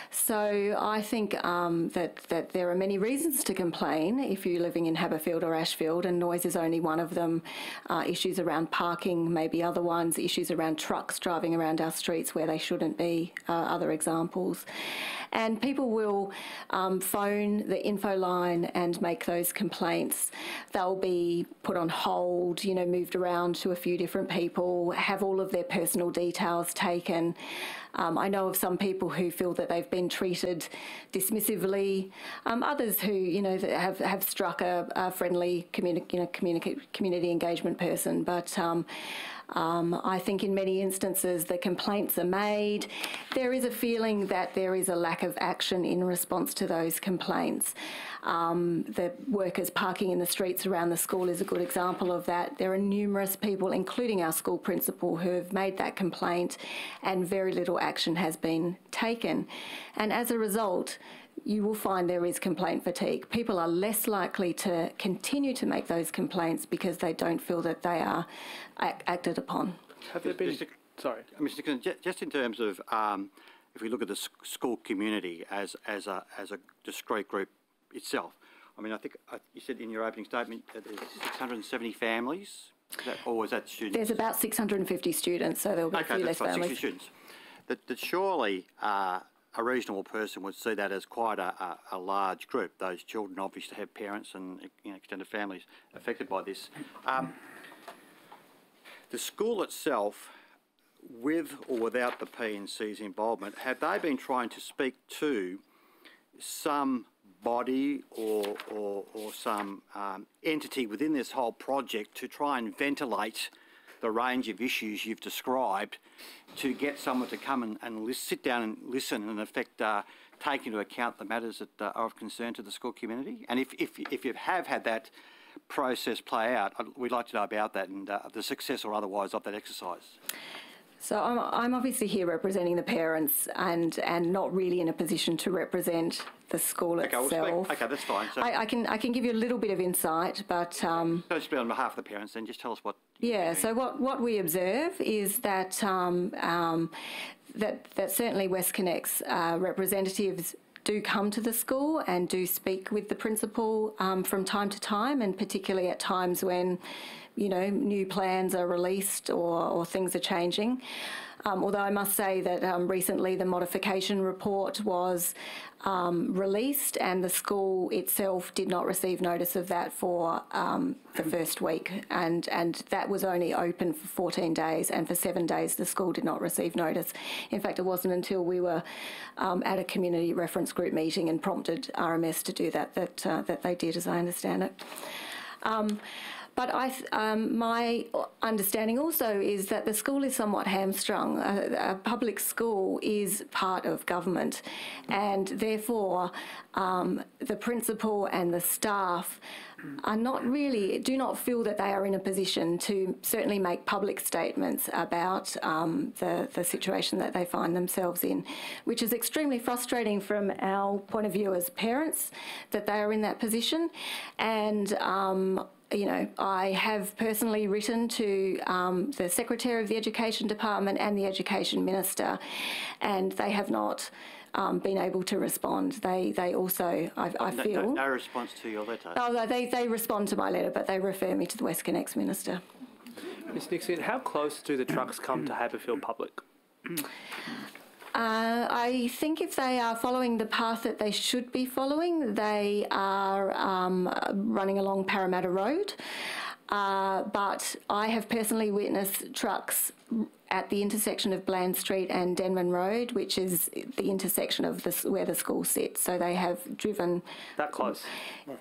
So I think that there are many reasons to complain if you're living in Haberfield or Ashfield, and noise is only one of them. Issues around parking, maybe other ones. Issues around trucks driving around our streets where they shouldn't be, other examples. And people will phone the info line and make those complaints. They'll be put on hold, moved around to a few different people, have all of their personal details taken. I know of some people who feel that they've been treated dismissively. Others who, have struck a friendly community engagement person. But I think in many instances the complaints are made. There is a feeling that there is a lack of action in response to those complaints. The workers parking in the streets around the school is a good example of that. There are numerous people, including our school principal, who have made that complaint, and very little action has been taken. And as a result, you will find there is complaint fatigue. People are less likely to continue to make those complaints because they don't feel that they are acted upon. Have there been... Sorry. Mr. Dixon, just in terms of, if we look at the school community as a discrete group itself, I mean, I think you said in your opening statement that there's 670 families, or was that students? There's about 650 students, so there'll be a few less families. 60 students. That surely a reasonable person would see that as quite a large group. Those children obviously have parents and extended families affected by this. The school itself, with or without the P&C's involvement, have they been trying to speak to some body or some entity within this whole project to try and ventilate the range of issues you've described, to get someone to come and sit down and listen and in effect take into account the matters that are of concern to the school community? And if you have had that process play out, we'd like to know about that and the success or otherwise of that exercise. So I'm obviously here representing the parents and not really in a position to represent the school itself. Okay, that's fine. So I can give you a little bit of insight, but so just on behalf of the parents, then just tell us what. Yeah. So what we observe is that that certainly WestConnex representatives do come to the school and do speak with the principal from time to time, and particularly at times when, you know, new plans are released or things are changing. Although I must say that recently the modification report was released and the school itself did not receive notice of that for the first week, and that was only open for 14 days, and for 7 days the school did not receive notice. In fact, it wasn't until we were at a community reference group meeting and prompted RMS to do that they did, as I understand it. But my understanding also is that the school is somewhat hamstrung. A public school is part of government, and therefore the principal and the staff do not feel that they are in a position to certainly make public statements about the situation that they find themselves in, which is extremely frustrating from our point of view as parents, that they are in that position. And you know, I have personally written to the Secretary of the Education Department and the Education Minister, and they have not been able to respond. They also, I feel... No response to your letter? Oh, they respond to my letter, but they refer me to the WestConnex Minister. Ms Nixon, how close do the trucks come to Haberfield Public? I think if they are following the path that they should be following, they are running along Parramatta Road. But I have personally witnessed trucks at the intersection of Bland Street and Denman Road, which is the intersection of where the school sits. So they have driven... That close?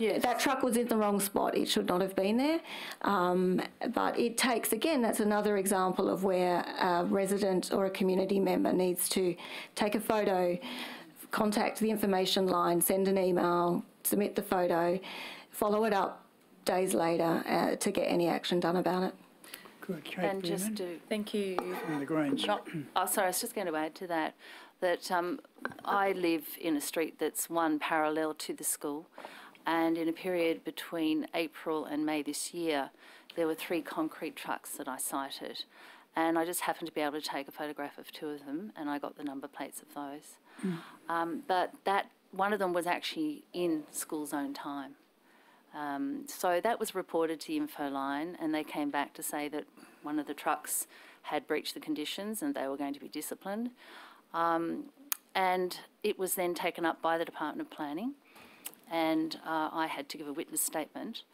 Yeah, that truck was in the wrong spot. It should not have been there. But it takes, again, that's another example of where a resident or a community member needs to take a photo, contact the information line, send an email, submit the photo, follow it up days later to get any action done about it. Good. Kate And just to, thank you. From the Greens. Oh, sorry, I was just going to add to that, I live in a street that's one parallel to the school, and in a period between April and May this year, there were 3 concrete trucks that I sighted, and I just happened to be able to take a photograph of 2 of them, and I got the number plates of those. But one of them was actually in school zone time. So that was reported to Infoline, and they came back to say that one of the trucks had breached the conditions and they were going to be disciplined. And it was then taken up by the Department of Planning, and I had to give a witness statement.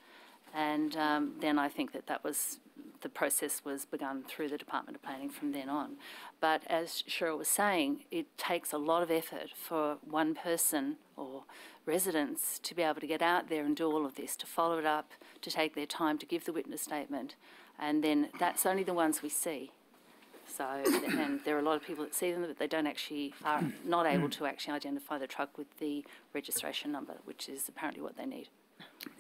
And then I think that the process was begun through the Department of Planning from then on. But as Cheryl was saying, it takes a lot of effort for one person or residents to be able to get out there and do all of this, to follow it up, to take their time to give the witness statement, and then that's only the ones we see. So, and there are a lot of people that see them, but they are not able to actually identify the truck with the registration number, which is apparently what they need.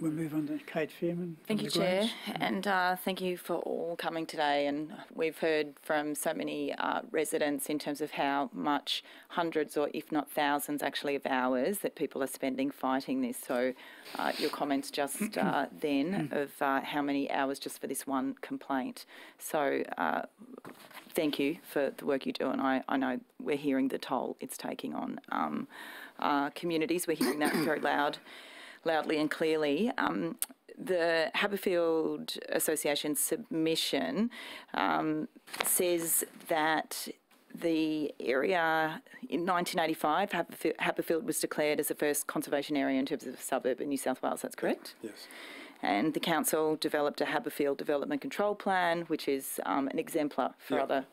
We'll move on to Kate Fearman. Thank you, Chair, and thank you for all coming today. And we've heard from so many residents in terms of how much hundreds or if not thousands actually of hours that people are spending fighting this. So your comments just then of how many hours just for this one complaint. So thank you for the work you do, and I know we're hearing the toll it's taking on communities. We're hearing that very loudly and clearly. The Haberfield Association submission says that the area in 1985, Haberfield was declared as the first conservation area in terms of a suburb in New South Wales. That's correct? Yes. And the council developed a Haberfield Development Control Plan, which is an exemplar for other,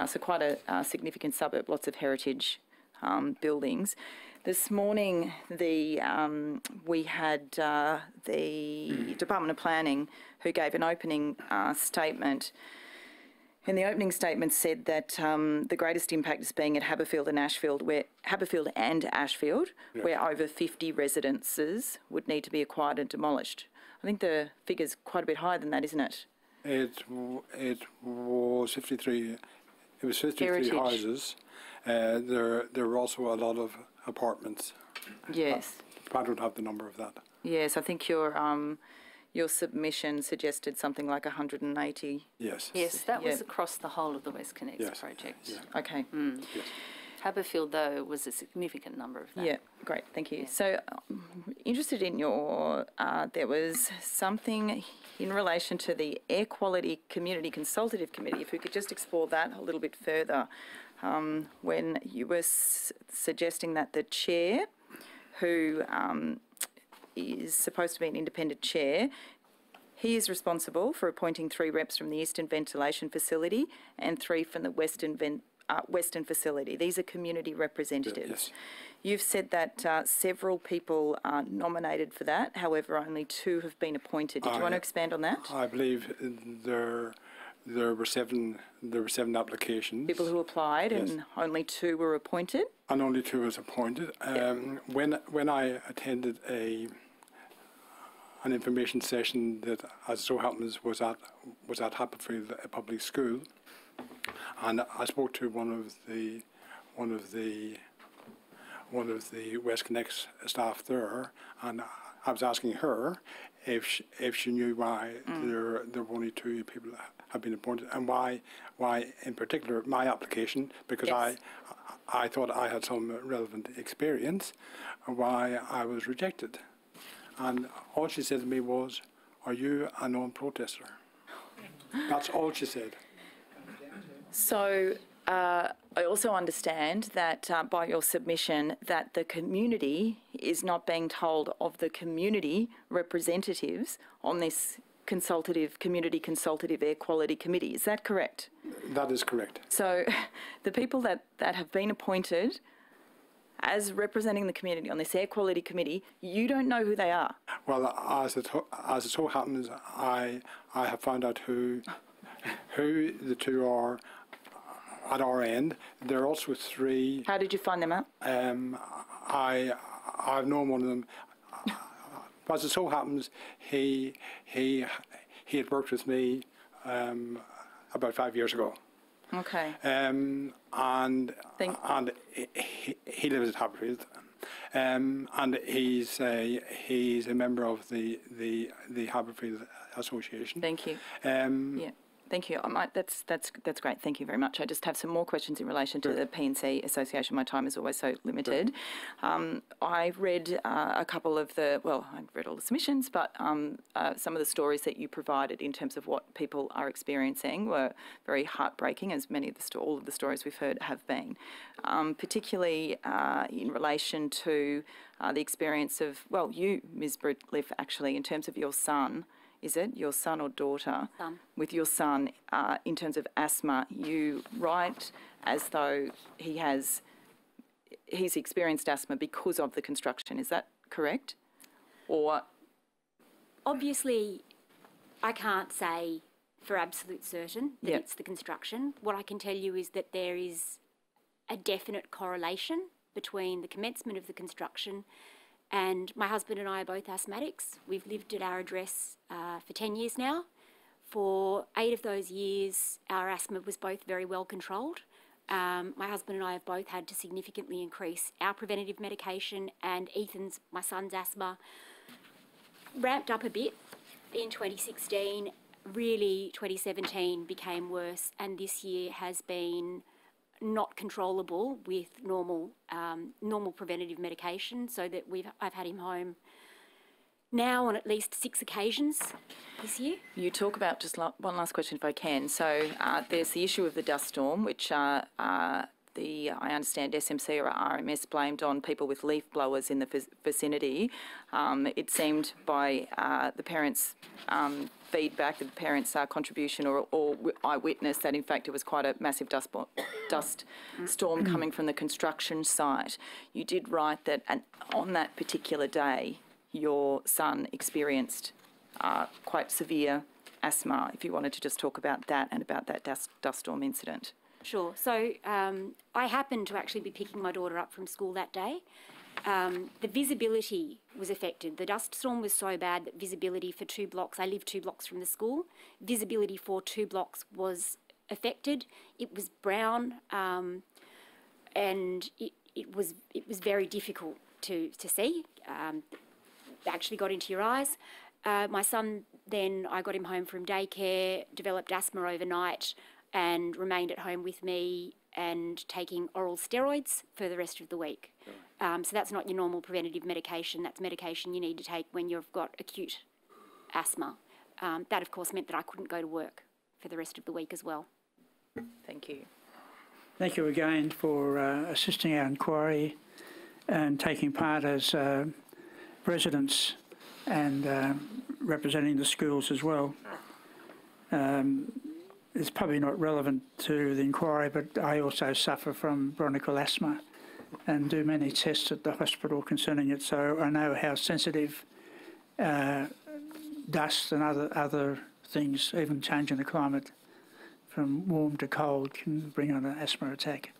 so quite a significant suburb, lots of heritage buildings. This morning, we had the Department of Planning who gave an opening statement. And the opening statement said that the greatest impact is being at Haberfield and Ashfield, where over 50 residences would need to be acquired and demolished. I think the figure's quite a bit higher than that, isn't it? It was 53. It was 53 Heritage. houses. There were also a lot of apartments. Yes. I don't have the number of that. Yes, I think your submission suggested something like 180. Yes. Yes, that was across the whole of the WestConnex project. Yeah. Okay. Yes. Haberfield, though, was a significant number of that. Yeah, great, thank you. So, interested in your, there was something in relation to the Air Quality Community Consultative Committee, if we could just explore that a little bit further, when you were suggesting that the chair, who is supposed to be an independent chair, he is responsible for appointing 3 reps from the Eastern Ventilation Facility and 3 from the Western Facility. These are community representatives. Yes. You've said that several people are nominated for that, however, only 2 have been appointed. Did you want to expand on that? I believe there were 7 applications. People who applied, Yes. and only 2 were appointed? And only 2 was appointed. When I attended an information session that, as so happens, was at Haberfield Public School, and I spoke to one of the WestConnex staff there, and I was asking her if she knew why there were only 2 people that had been appointed, and why in particular my application, because Yes. I thought I had some relevant experience, and why I was rejected. And all she said to me was, "Are you a non-protester?" That's all she said. So I also understand that by your submission that the community is not being told of the community representatives on this community consultative air quality committee. Is that correct? That is correct. So the people that have been appointed as representing the community on this air quality committee, you don't know who they are? Well, as it so happens, I have found out who the 2 are at our end. There are also 3. How did you find them out? I've known one of them. As it so happens, he had worked with me about 5 years ago. Okay. And he lives at Haberfield, and he's a member of the Haberfield Association. Thank you. Yeah. Thank you. That's great. Thank you very much. I just have some more questions in relation to the P&C Association. My time is always so limited. I've read a couple of I've read all the submissions, but some of the stories that you provided in terms of what people are experiencing were very heartbreaking, as many of all of the stories we've heard have been, particularly in relation to the experience of, you, Ms. Britliff, actually, in terms of your son. Is it your son or daughter? Son. With your son, in terms of asthma, you write as though he's experienced asthma because of the construction. Is that correct? Or obviously, I can't say for absolute certain that it's the construction. What I can tell you is that there is a definite correlation between the commencement of the construction, and my husband and I are both asthmatics. We've lived at our address for 10 years now. For 8 of those years, our asthma was both very well controlled. My husband and I have both had to significantly increase our preventative medication, and Ethan's, my son's asthma, ramped up a bit in 2016. Really, 2017 became worse, and this year has been not controllable with normal preventative medication, so that I've had him home now on at least 6 occasions this year. You talk about, just one last question if I can. So there's the issue of the dust storm, which I understand SMC or RMS blamed on people with leaf blowers in the vicinity. It seemed by the parents' feedback, the parents' contribution or eyewitness that in fact it was quite a massive dust storm coming from the construction site. You did write that on that particular day your son experienced quite severe asthma, if you wanted to just talk about that and about that dust storm incident. Sure. So I happened to actually be picking my daughter up from school that day. The visibility was affected. The dust storm was so bad that visibility for 2 blocks, I live 2 blocks from the school, visibility for 2 blocks was affected. It was brown and it was very difficult to see. Actually got into your eyes. My son then, I got him home from daycare, developed asthma overnight and remained at home with me and taking oral steroids for the rest of the week. So that's not your normal preventative medication. That's medication you need to take when you've got acute asthma. That, of course, meant that I couldn't go to work for the rest of the week as well. Thank you. Thank you again for assisting our inquiry and taking part as residents and representing the schools as well. It's probably not relevant to the inquiry, but I also suffer from bronchial asthma and do many tests at the hospital concerning it, so I know how sensitive dust and other things, even changing the climate from warm to cold, can bring on an asthma attack.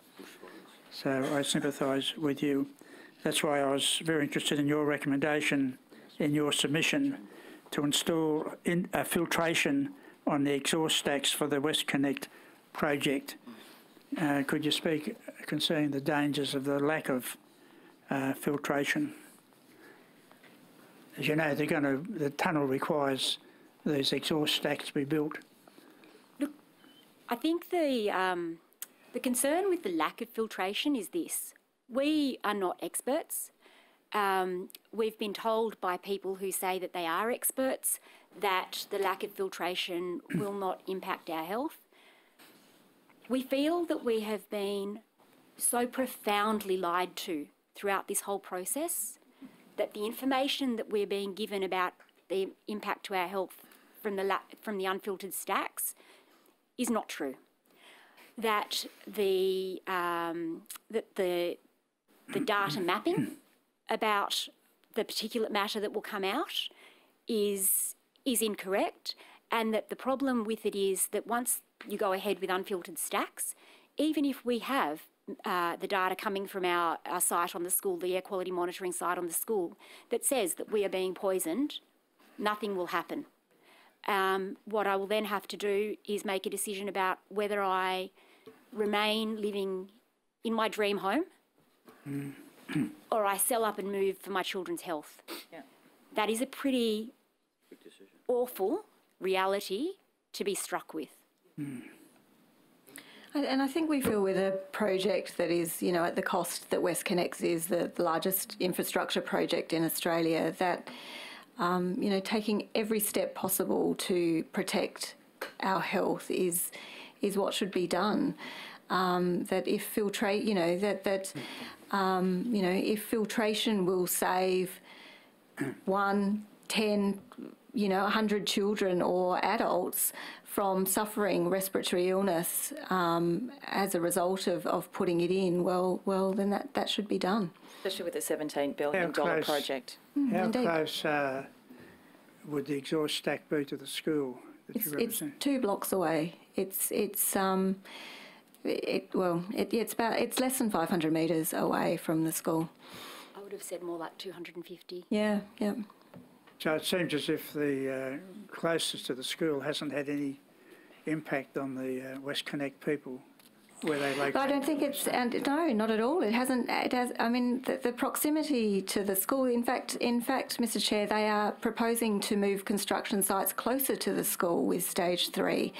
So I sympathise with you. That's why I was very interested in your recommendation in your submission to install filtration on the exhaust stacks for the WestConnex project. Could you speak concerning the dangers of the lack of filtration? As you know, the tunnel requires these exhaust stacks to be built. Look, I think the concern with the lack of filtration is this. We are not experts. We've been told by people who say that they are experts that the lack of filtration will not impact our health. We feel that we have been so profoundly lied to throughout this whole process that the information that we're being given about the impact to our health from the unfiltered stacks is not true. That the data mapping about the particulate matter that will come out is incorrect, and that the problem with it is that once you go ahead with unfiltered stacks, even if we have the data coming from our site on the school, the air quality monitoring site on the school, that says that we are being poisoned, nothing will happen. What I will then have to do is make a decision about whether I remain living in my dream home or I sell up and move for my children's health. Yeah. That is a pretty awful reality to be struck with. And I think we feel with a project that is, you know, at the cost that WestConnex is, the largest infrastructure project in Australia, that, you know, taking every step possible to protect our health is what should be done. That if if filtration will save 1, 10, 100 children or adults from suffering respiratory illness as a result of putting it in, well, then that should be done. Especially with a $17 billion project. How close would the exhaust stack be to the school that you represent? It's 2 blocks away. It's less than 500 metres away from the school. I would have said more like 250. Yeah. So it seems as if the closest to the school hasn't had any impact on the WestConnex people where they locate? I don't think it's, and no, not at all. It hasn't. It has. I mean, the proximity to the school. In fact, Mr. Chair, they are proposing to move construction sites closer to the school with stage 3.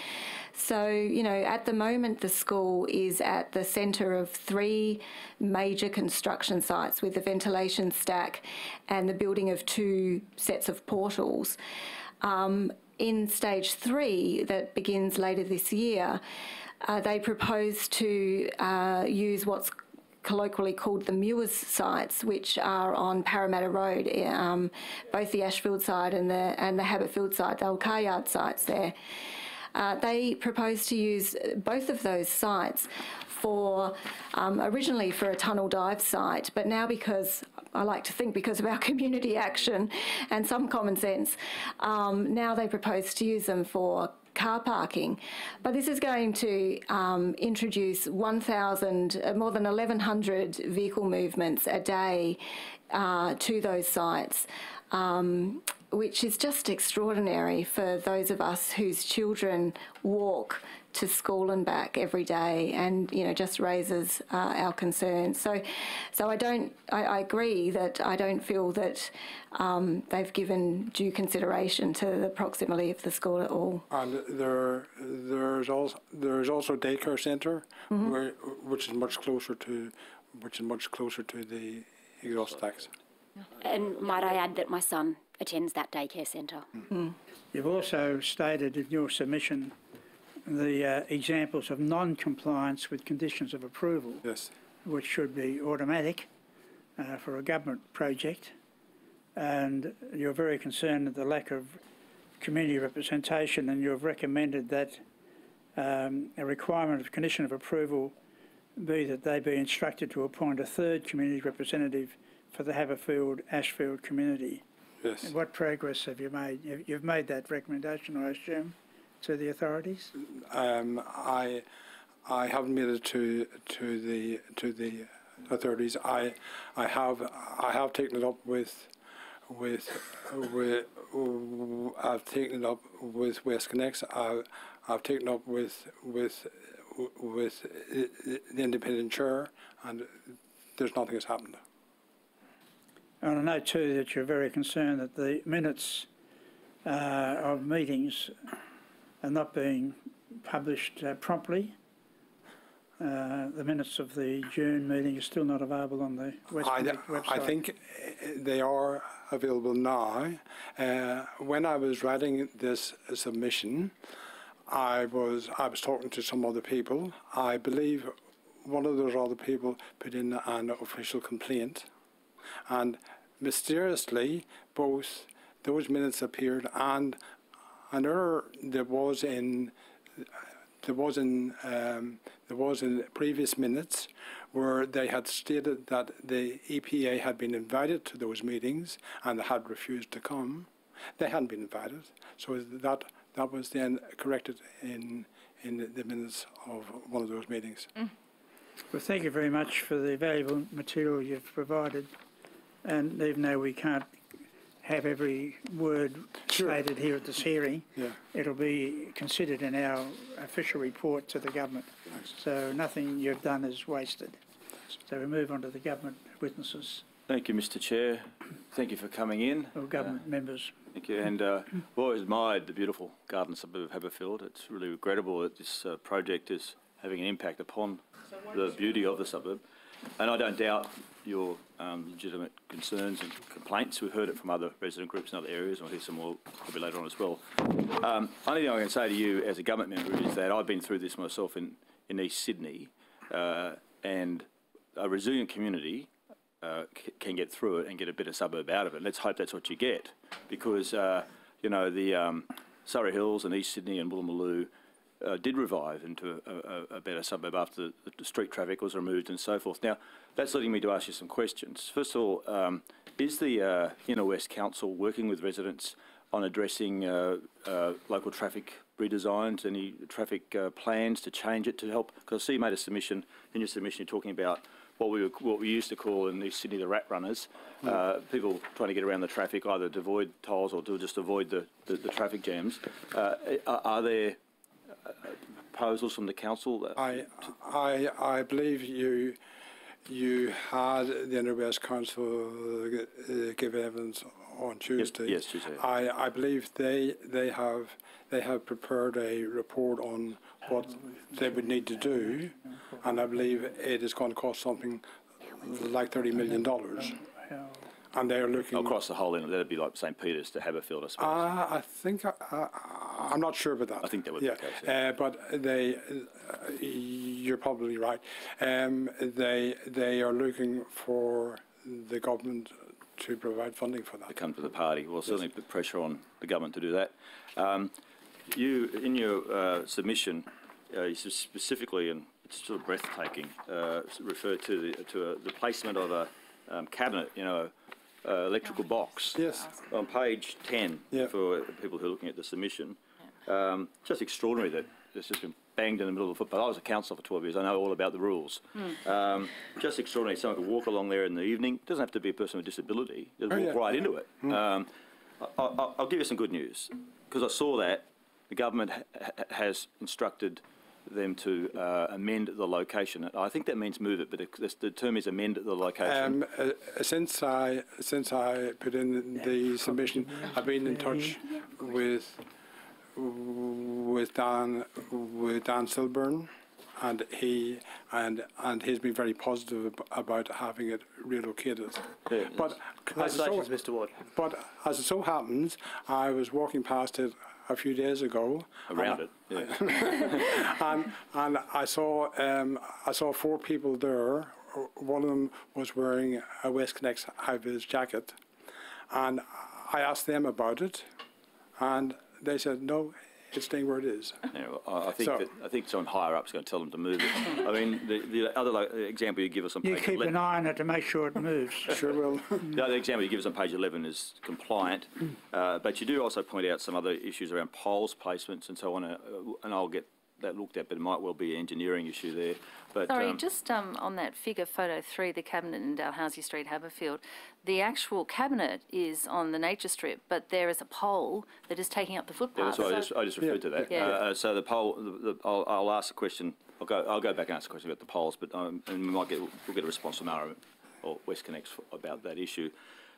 So, you know, at the moment, the school is at the centre of 3 major construction sites with the ventilation stack and the building of 2 sets of portals. In stage 3, that begins later this year, they propose to use what's colloquially called the Muirs sites, which are on Parramatta Road, both the Ashfield side and the Habberfield side, the old car yard sites there. They propose to use both of those sites for originally for a tunnel dive site, but now, because I like to think because of our community action and some common sense, now they propose to use them for car parking. But this is going to introduce more than 1,100 vehicle movements a day to those sites, which is just extraordinary for those of us whose children walk to school and back every day, and you know, just raises our concerns. So I agree that I don't feel that they've given due consideration to the proximity of the school at all. And there's also daycare centre, which is much closer to the exhaust stacks. And might I add that my son attends that daycare centre. You've also stated in your submission the examples of non-compliance with conditions of approval, yes, which should be automatic for a government project, and you're very concerned at the lack of community representation, and you've recommended that a requirement of condition of approval be that they be instructed to appoint a 3rd community representative for the Haberfield-Ashfield community. Yes. And what progress have you made? You've made that recommendation, I assume, to the authorities? I haven't made it to the authorities. I have taken it up with I've taken it up with WestConnex. I've taken it up with the independent chair, and there's nothing has happened. And I know too that you're very concerned that the minutes of meetings are not being published promptly. The minutes of the June meeting are still not available on the WestConnex website. I think they are available now. When I was writing this submission, I was talking to some other people. I believe one of those other people put in an official complaint, and mysteriously both those minutes appeared, and an error there was in previous minutes where they had stated that the EPA had been invited to those meetings and they had refused to come. They hadn't been invited, so that was then corrected in the minutes of one of those meetings. Well, thank you very much for the valuable material you've provided, and even though we can't have every word stated here at this hearing, it'll be considered in our official report to the government. So nothing you've done is wasted. So we move on to the government witnesses. Thank you, Mr. Chair. Thank you for coming in. Or government members. Thank you. And I've always admired the beautiful garden suburb of Haberfield. It's really regrettable that this project is having an impact upon the beauty of the suburb. And I don't doubt your legitimate concerns and complaints. We've heard it from other resident groups in other areas, and we'll hear some more probably later on as well. Only thing I can say to you as a government member is that I've been through this myself in East Sydney, and a resilient community can get through it and get a better suburb out of it. Let's hope that's what you get, because you know, the Surrey Hills and East Sydney and Woolloomooloo did revive into a better suburb after the street traffic was removed and so forth. Now, that's leading me to ask you some questions. First of all, is the Inner West Council working with residents on addressing local traffic redesigns, any traffic plans to change it to help? Because I see you made a submission, in your submission you're talking about what we used to call in East Sydney the rat runners, people trying to get around the traffic, either to avoid tolls or to just avoid the traffic jams. Are there proposals from the council? I believe you had the Inner West Council give evidence on Tuesday. Yes, Tuesday. I believe they have prepared a report on what they would need to do, and I believe it is going to cost something like $30 million. And they're looking across the whole. That'd be like St. Peter's to Haberfield, I suppose. I think I'm not sure about that. I think that would be the case. Yeah. But you're probably right. They are looking for the government to provide funding for that. To come to the party. Well, certainly put pressure on the government to do that. You, in your submission, you specifically, and it's sort of breathtaking, refer to the placement of a cabinet, electrical box. Yes. On page 10, for people who are looking at the submission. Just extraordinary that it's just been banged in the middle of the footpath. I was a councillor for 12 years. I know all about the rules. Just extraordinary. Someone could walk along there in the evening. It doesn't have to be a person with disability. Just walk right into it. I'll give you some good news. Because I saw that the government has instructed them to amend the location. I think that means move it, but the term is amend the location. Since I put in the submission, I've been in touch with Dan Silburn, and he's been very positive about having it relocated. Yeah, but congratulations, Mr. Ward. But as it so happens, I was walking past it a few days ago. Around it, yeah. and I saw 4 people there. One of them was wearing a WestConnex high-vis jacket, and I asked them about it, and they said no, it's staying where it is. Yeah, well, I think someone higher up is going to tell them to move it. I mean, the other example you give us on page 11... You keep an eye on it to make sure it moves. Sure will. The other example you give us on page 11 is compliant, but you do also point out some other issues around poles placements and so on, and I'll get that looked at, but it might well be an engineering issue there. But, sorry, just on that figure, photo 3, the cabinet in Dalhousie Street, Haberfield, the actual cabinet is on the nature strip, but there is a pole that is taking up the footpath. Yeah, that's why I just referred to that. Yeah. So the pole, I'll ask a question. I'll go back and ask a question about the poles, but and we'll get a response from our or WestConnex about that issue,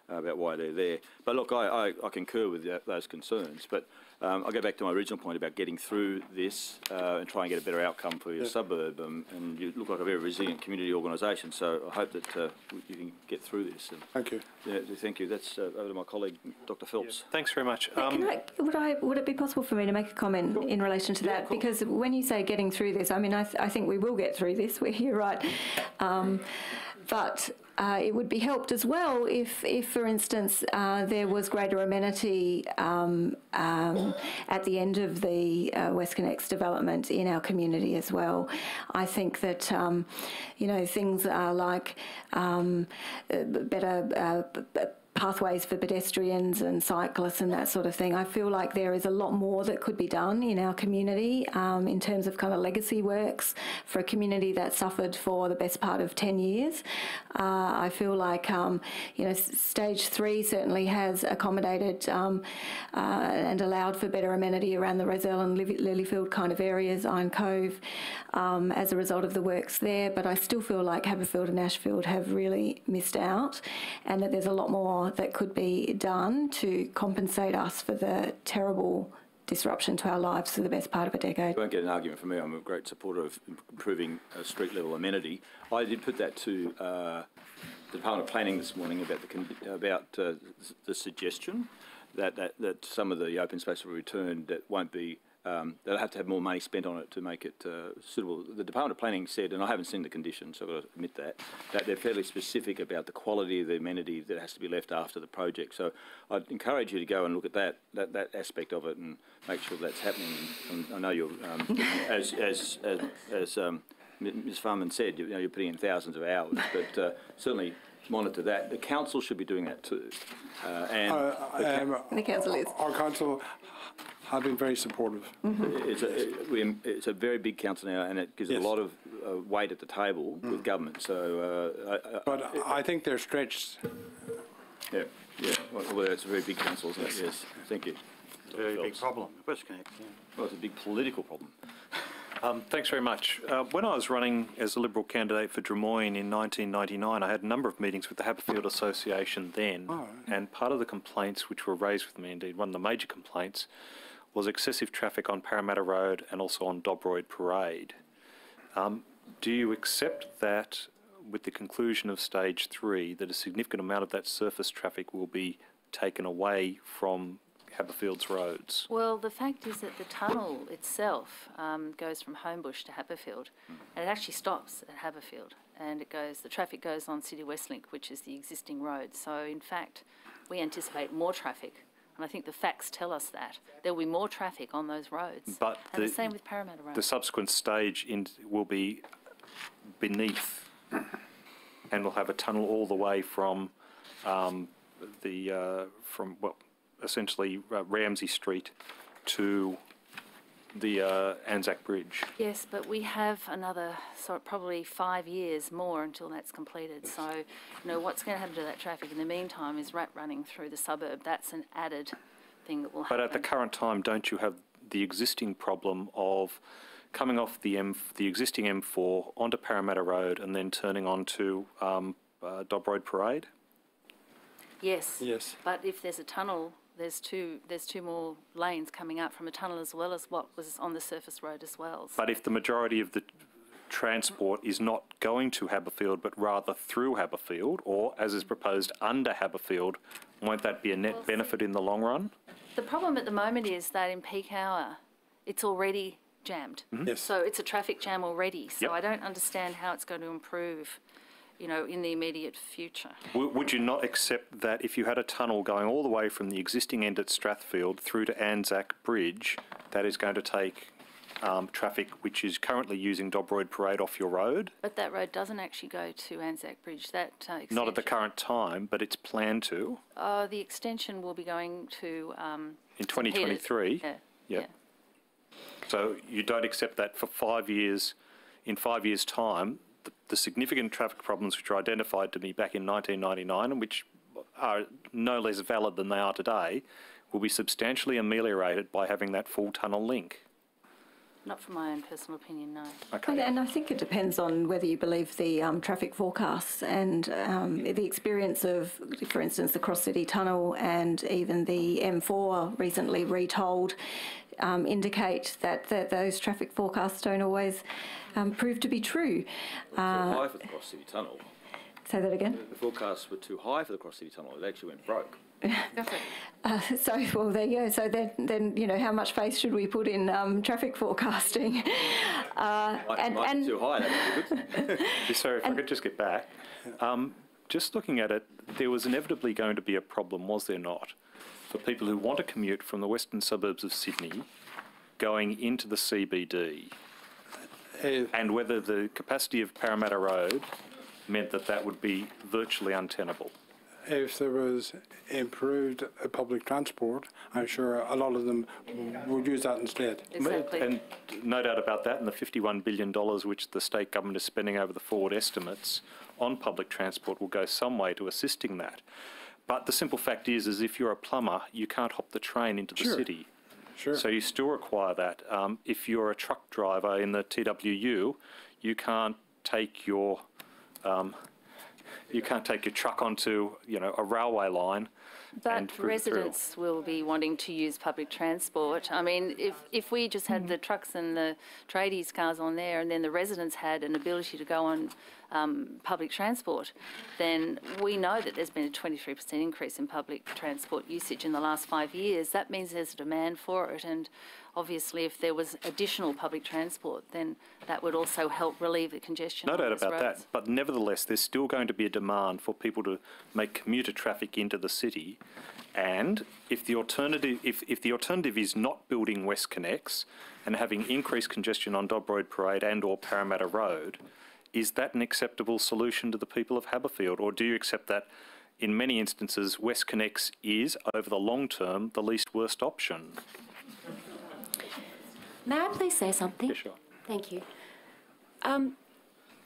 about why they're there. But look, I concur with those concerns, but I'll go back to my original point about getting through this and try and get a better outcome for your suburb. And you look like a very resilient community organisation, so I hope that you can get through this. And, thank you. Yeah, thank you. That's over to my colleague, Dr. Phelps. Yeah, thanks very much. Would it be possible for me to make a comment in relation to that? Because when you say getting through this, I mean, I think we will get through this. We're here, right? But it would be helped as well if for instance, there was greater amenity at the end of the WestConnex development in our community as well. I think that, things are like better pathways for pedestrians and cyclists and that sort of thing. I feel like there is a lot more that could be done in our community in terms of kind of legacy works for a community that suffered for the best part of 10 years. I feel like, stage 3 certainly has accommodated and allowed for better amenity around the Rozelle and Lilyfield kind of areas, Iron Cove, as a result of the works there. But I still feel like Haberfield and Ashfield have really missed out, and that there's a lot more that could be done to compensate us for the terrible disruption to our lives for the best part of a decade. You won't get an argument from me. I'm a great supporter of improving street-level amenity. I did put that to the Department of Planning this morning about the suggestion that some of the open space will be returned that won't be. They'll have to have more money spent on it to make it suitable. The Department of Planning said, and I haven't seen the conditions, so I've got to admit that they're fairly specific about the quality of the amenity that has to be left after the project. So I'd encourage you to go and look at that aspect of it and make sure that's happening. And I know you're, as Ms. Farman said, you're putting in thousands of hours, but certainly monitor that. The council should be doing that too. The council is. Our council have been very supportive. Mm-hmm. It's a very big council now, and it gives a lot of weight at the table with government. So, but I think they're stretched. Yeah. Well, it's a very big council, isn't it? Yes. Thank you. It's a very big problem. WestConnex. Well, it's a big political problem. Thanks very much. When I was running as a Liberal candidate for Drummoyne in 1999, I had a number of meetings with the Haberfield Association then, and part of the complaints which were raised with me, indeed one of the major complaints, was excessive traffic on Parramatta Road and also on Dobroyd Parade. Do you accept that with the conclusion of stage 3, that a significant amount of that surface traffic will be taken away from Haberfield's roads? Well, the fact is that the tunnel itself goes from Homebush to Haberfield, and it actually stops at Haberfield, and the traffic goes on City Westlink, which is the existing road. So, in fact, we anticipate more traffic, and I think the facts tell us that. There will be more traffic on those roads. But and the same with Parramatta Road. The subsequent stage will be beneath, and we'll have a tunnel all the way from essentially Ramsay Street to the Anzac Bridge. Yes, but we have another probably 5 years more until that's completed. So, what's going to happen to that traffic in the meantime is rat running through the suburb. That's an added thing that will happen. But at the current time, don't you have the existing problem of coming off the existing M4 onto Parramatta Road and then turning onto Dobroyd Parade? Yes. Yes. But if there's a tunnel, there's two more lanes coming up from a tunnel as well as what was on the surface road as well. But if the majority of the transport is not going to Haberfield but rather through Haberfield, or as is proposed under Haberfield, won't that be a net benefit in the long run? The problem at the moment is that in peak hour, it's already jammed. Yes. So it's a traffic jam already. So Yep. I don't understand how it's going to improve, in the immediate future. Would you not accept that if you had a tunnel going all the way from the existing end at Strathfield through to Anzac Bridge, that is going to take traffic which is currently using Dobroyd Parade off your road? But that road doesn't actually go to Anzac Bridge. That extension. Not at the current time, but it's planned to. The extension will be going to... In 2023? Yeah. So you don't accept that for 5 years, in 5 years' time, the significant traffic problems which were identified to me back in 1999 and which are no less valid than they are today will be substantially ameliorated by having that full tunnel link? Not from my own personal opinion, no. Okay. And I think it depends on whether you believe the traffic forecasts and the experience of, for instance, the Cross-City Tunnel and even the M4 recently retold indicate that those traffic forecasts don't always prove to be true. Too high for the Cross-City Tunnel. Say that again? The forecasts were too high for the Cross-City Tunnel. It actually went broke. Well, there you go. So then, how much faith should we put in traffic forecasting? Might be too high, that would be good. Sorry, if I could just get back. Just looking at it, there was inevitably going to be a problem, was there not, for people who want to commute from the western suburbs of Sydney going into the CBD, and whether the capacity of Parramatta Road meant that would be virtually untenable. If there was improved public transport, I'm sure a lot of them would use that instead. Exactly. And no doubt about that, and the $51 billion which the state government is spending over the forward estimates on public transport will go some way to assisting that. But the simple fact is if you're a plumber, you can't hop the train into the city. Sure. So you still require that. If you're a truck driver in the TWU, you can't take your truck onto a railway line. But residents will be wanting to use public transport. I mean, if we just had the trucks and the tradies cars on there and then the residents had an ability to go on public transport, then we know that there's been a 23% increase in public transport usage in the last 5 years. That means there's a demand for it, and obviously if there was additional public transport, then that would also help relieve the congestion. No doubt about that, but nevertheless there's still going to be a demand for people to make commuter traffic into the city, and if the alternative is not building WestConnex and having increased congestion on Dobroyd Parade and or Parramatta Road, is that an acceptable solution to the people of Haberfield, or do you accept that in many instances WestConnex is, over the long term, the least worst option? May I please say something? Yeah, sure. Thank you.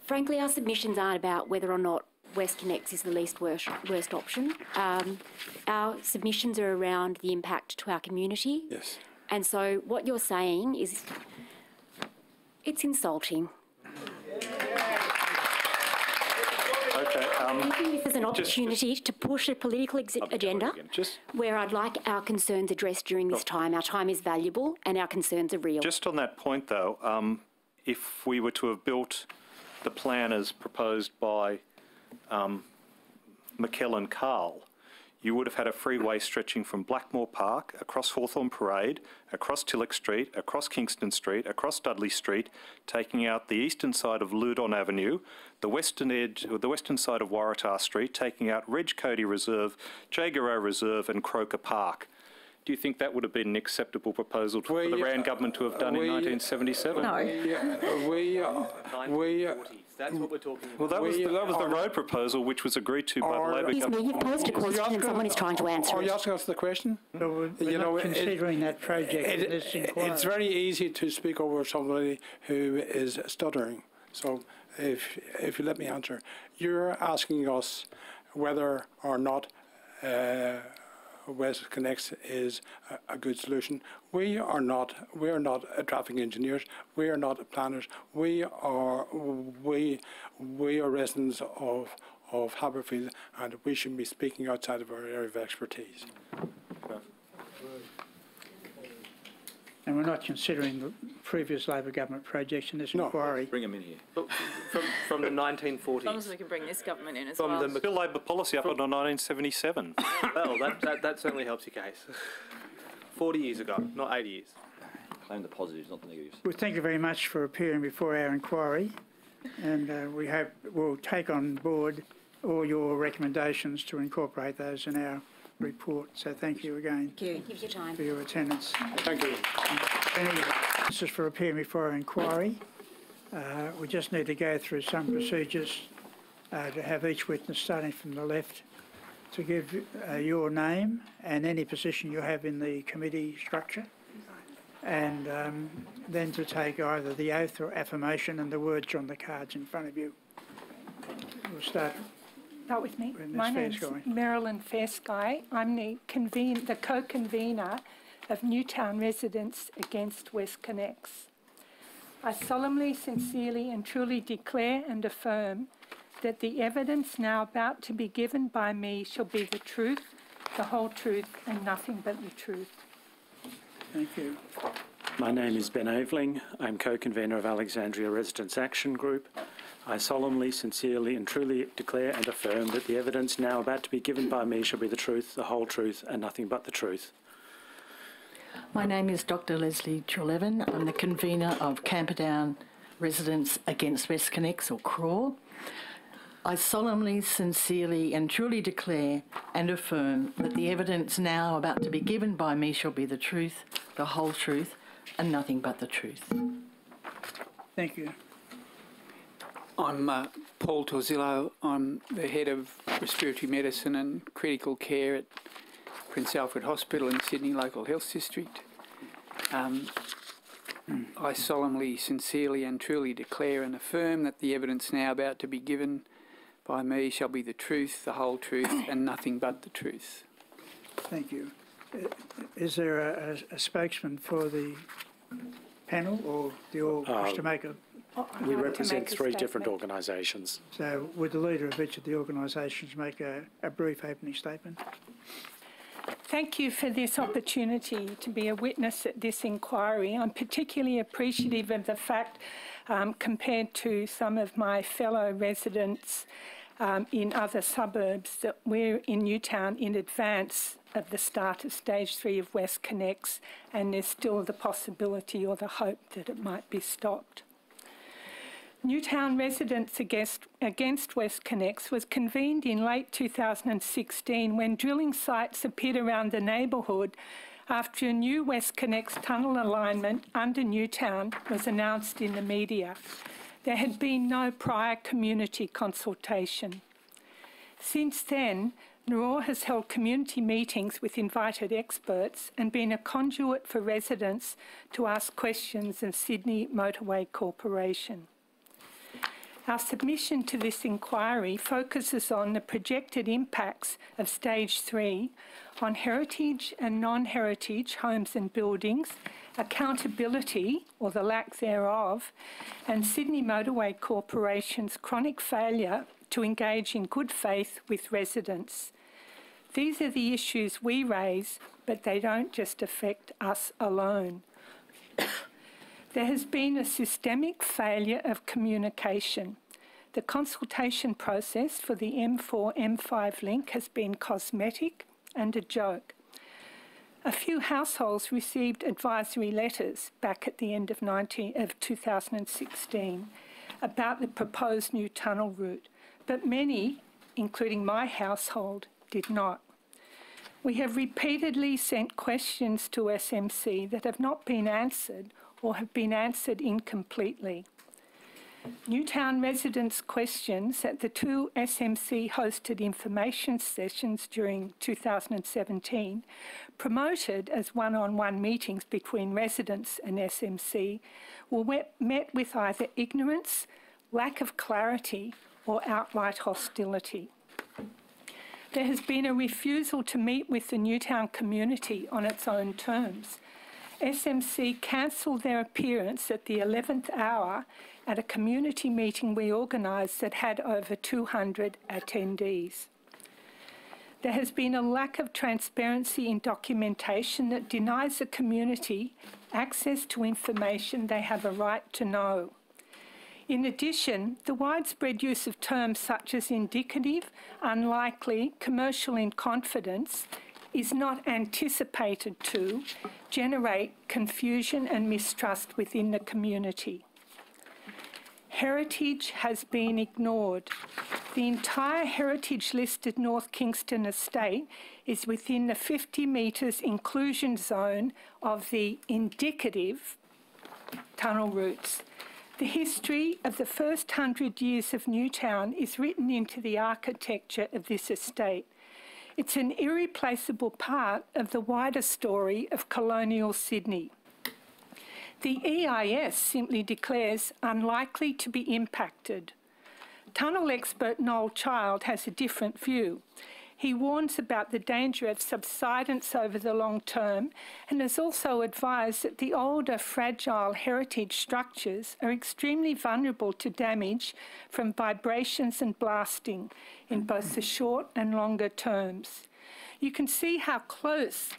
Frankly, our submissions aren't about whether or not WestConnex is the least worst option. Our submissions are around the impact to our community. Yes. And so what you're saying is It's insulting. Okay. Using this as an opportunity to push a political agenda where I'd like our concerns addressed during this time. Our time is valuable and our concerns are real. Just on that point, though, if we were to have built the plan as proposed by McKell and Carl, you would have had a freeway stretching from Blackmore Park, across Hawthorn Parade, across Tillock Street, across Kingston Street, across Dudley Street, taking out the eastern side of Loudon Avenue, the western side of Waratah Street, taking out Reg Cody Reserve, Jagarrow Reserve and Croker Park. Do you think that would have been an acceptable proposal for the Rand government to have done in 1977? No. That's what we're talking about. Well, that was the road proposal, which was agreed to by the Labor Excuse me, government. you've posed a question and someone is trying to answer Are it. you asking us the question? We're not considering that project in this inquiry. It's very easy to speak over somebody who is stuttering. So if you let me answer, you're asking us whether or not WestConnex is a good solution. We are not a traffic engineers. We are not planners. We are residents of Haberfield, and we should be speaking outside of our area of expertise. And we're not considering the previous Labor government projects in this inquiry. Bring them in here. From the 1940s. As long as we can bring this government in as From well. the Labor policy up until 1977. Well, that certainly helps your case. 40 years ago, not 80 years. Claim the positives, not the negatives. Well, thank you very much for appearing before our inquiry, and we hope we'll take on board all your recommendations to incorporate those in our report. So thank you again. Thank you. Give your time. For your attendance. Thank you. This is for appearing before our inquiry. We just need to go through some procedures to have each witness, starting from the left, to give your name and any position you have in the committee structure, and then to take either the oath or affirmation and the words on the cards in front of you. We'll start with me. My name's Marilyn Fairsky. I'm the co-convener of Newtown Residents Against WestConnex. I solemnly, sincerely and truly declare and affirm that the evidence now about to be given by me shall be the truth, the whole truth and nothing but the truth. Thank you. My name is Ben Aveling. I'm co-convener of Alexandria Residents Action Group. I solemnly, sincerely and truly declare and affirm that the evidence now about to be given by me shall be the truth, the whole truth and nothing but the truth. My name is Dr. Leslie Trelevan. I'm the convener of Camperdown Residents Against WestConnex, or CRAW. I solemnly, sincerely and truly declare and affirm that the evidence now about to be given by me shall be the truth, the whole truth and nothing but the truth. Thank you. I'm Paul Torzillo. I'm the head of respiratory medicine and critical care at Prince Alfred Hospital in Sydney Local Health District. I solemnly, sincerely and truly declare and affirm that the evidence now about to be given by me shall be the truth, the whole truth and nothing but the truth. Thank you. Is there a spokesman for the panel, or do you all wish to make a... We represent three different organisations. So would the leader of each of the organisations make a brief opening statement? Thank you for this opportunity to be a witness at this inquiry. I'm particularly appreciative of the fact, compared to some of my fellow residents in other suburbs, that we're in Newtown in advance of the start of stage 3 of WestConnex, and there's still the possibility or the hope that it might be stopped. Newtown Residents Against WestConnex was convened in late 2016 when drilling sites appeared around the neighbourhood after a new WestConnex tunnel alignment under Newtown was announced in the media. There had been no prior community consultation. Since then, NRAW has held community meetings with invited experts and been a conduit for residents to ask questions of Sydney Motorway Corporation. Our submission to this inquiry focuses on the projected impacts of Stage 3 on heritage and non-heritage homes and buildings, accountability, or the lack thereof, and Sydney Motorway Corporation's chronic failure to engage in good faith with residents. These are the issues we raise, but they don't just affect us alone. There has been a systemic failure of communication. The consultation process for the M4-M5 link has been cosmetic and a joke. A few households received advisory letters back at the end of 2016 about the proposed new tunnel route, but many, including my household, did not. We have repeatedly sent questions to SMC that have not been answered or have been answered incompletely. Newtown residents' questions at the 2 SMC-hosted information sessions during 2017, promoted as one-on-one meetings between residents and SMC, were met with either ignorance, lack of clarity, or outright hostility. There has been a refusal to meet with the Newtown community on its own terms. SMC cancelled their appearance at the 11th hour at a community meeting we organised that had over 200 attendees. There has been a lack of transparency in documentation that denies the community access to information they have a right to know. In addition, the widespread use of terms such as indicative, unlikely, commercial in confidence is not anticipated to generate confusion and mistrust within the community. Heritage has been ignored. The entire heritage-listed North Kingston estate is within the 50 metres inclusion zone of the indicative tunnel routes. The history of the first 100 years of Newtown is written into the architecture of this estate. It's an irreplaceable part of the wider story of colonial Sydney. The EIS simply declares unlikely to be impacted. Tunnel expert Noel Child has a different view. He warns about the danger of subsidence over the long term and has also advised that the older, fragile heritage structures are extremely vulnerable to damage from vibrations and blasting in both the short and longer terms. You can see how close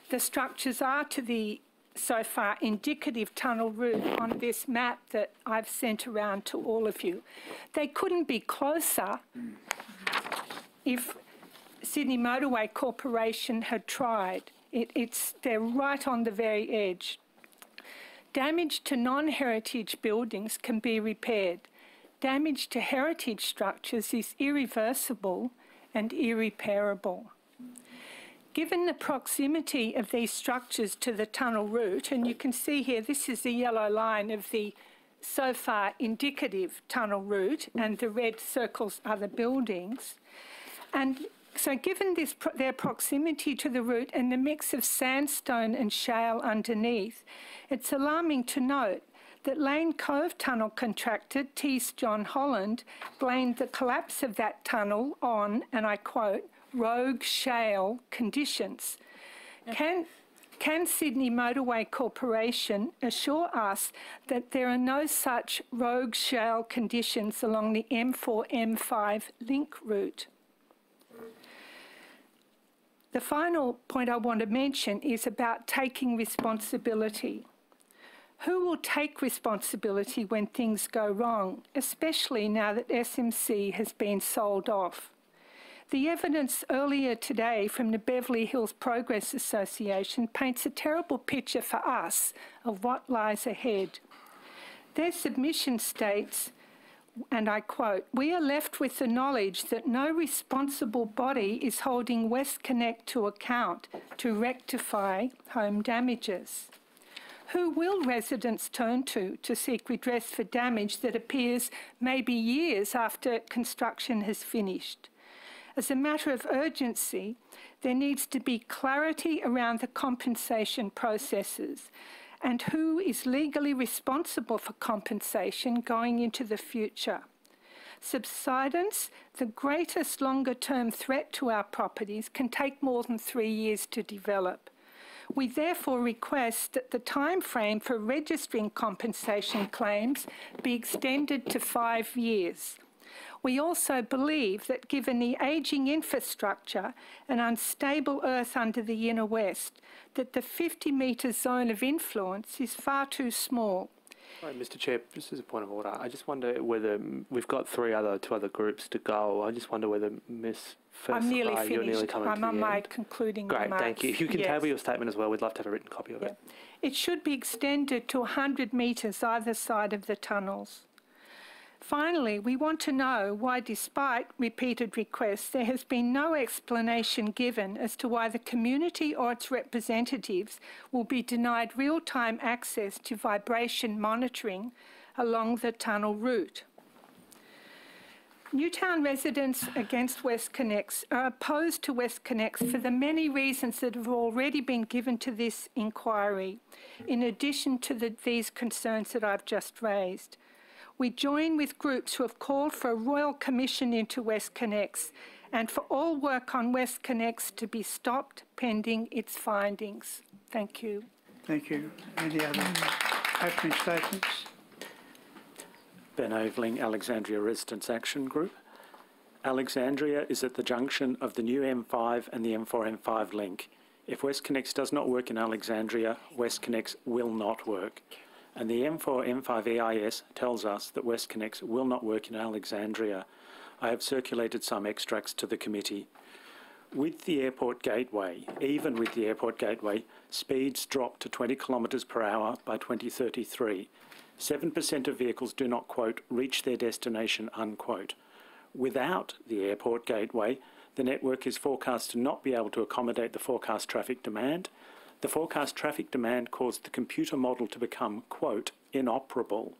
the structures are to the so far indicative tunnel route on this map that I've sent around to all of you. They couldn't be closer if Sydney Motorway Corporation had tried. They're right on the very edge. Damage to non-heritage buildings can be repaired. Damage to heritage structures is irreversible and irreparable. Given the proximity of these structures to the tunnel route, and you can see here, this is the yellow line of the so far indicative tunnel route, and the red circles are the buildings. And so given their proximity to the route and the mix of sandstone and shale underneath, it's alarming to note that Lane Cove Tunnel contractor Tees John Holland blamed the collapse of that tunnel on, and I quote, rogue shale conditions. Can Sydney Motorway Corporation assure us that there are no such rogue shale conditions along the M4-M5 link route? The final point I want to mention is about taking responsibility. Who will take responsibility when things go wrong, especially now that SMC has been sold off? The evidence earlier today from the Beverly Hills Progress Association paints a terrible picture for us of what lies ahead. Their submission states, and I quote, "We are left with the knowledge that no responsible body is holding WestConnex to account to rectify home damages. Who will residents turn to seek redress for damage that appears maybe years after construction has finished? As a matter of urgency, there needs to be clarity around the compensation processes and who is legally responsible for compensation going into the future. subsidence, the greatest longer-term threat to our properties, can take more than 3 years to develop. We therefore request that the time frame for registering compensation claims be extended to 5 years. We also believe that given the ageing infrastructure and unstable earth under the inner west, that the 50-metre zone of influence is far too small. Right, Mr. Chair, just as a point of order, I just wonder whether we've got two other groups to go. I just wonder whether Ms. I'm nearly finished. You're nearly coming I'm to on the my end. concluding Great, remarks. thank you. If you can Yes. table your statement as well, we'd love to have a written copy of it. It should be extended to 100 metres either side of the tunnels. Finally, we want to know why, despite repeated requests, there has been no explanation given as to why the community or its representatives will be denied real-time access to vibration monitoring along the tunnel route. Newtown residents against WestConnex are opposed to WestConnex for the many reasons that have already been given to this inquiry, in addition to these concerns that I've just raised. We join with groups who have called for a royal commission into WestConnex and for all work on WestConnex to be stopped pending its findings. Thank you. Thank you. Any other opening statements? Ben Aveling, Alexandria Residents Action Group. Alexandria is at the junction of the new M5 and the M4-M5 link. If WestConnex does not work in Alexandria, WestConnex will not work. And the M4-M5 EIS tells us that WestConnex will not work in Alexandria. I have circulated some extracts to the committee. With the airport gateway, even with the airport gateway, speeds drop to 20 kilometres per hour by 2033. 7% of vehicles do not, quote, reach their destination, unquote. Without the airport gateway, the network is forecast to not be able to accommodate the forecast traffic demand. The forecast traffic demand caused the computer model to become, quote, inoperable.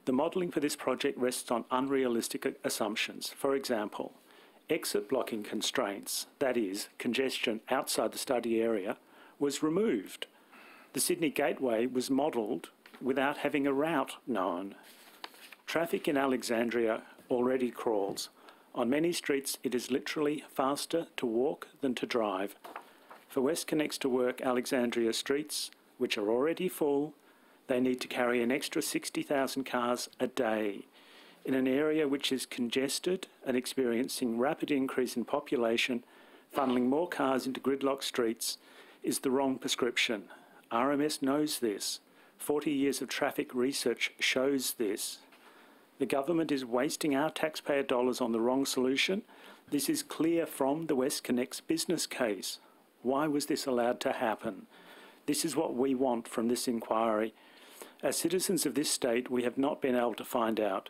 The modelling for this project rests on unrealistic assumptions. For example, exit blocking constraints, that is, congestion outside the study area, was removed. The Sydney Gateway was modelled without having a route known. Traffic in Alexandria already crawls. On many streets, it is literally faster to walk than to drive. For WestConnex to work Alexandria streets, which are already full, they need to carry an extra 60,000 cars a day. In an area which is congested and experiencing rapid increase in population, funneling more cars into gridlock streets is the wrong prescription. RMS knows this. 40 years of traffic research shows this. The government is wasting our taxpayer dollars on the wrong solution. This is clear from the WestConnex business case. Why was this allowed to happen? This is what we want from this inquiry. As citizens of this state, we have not been able to find out.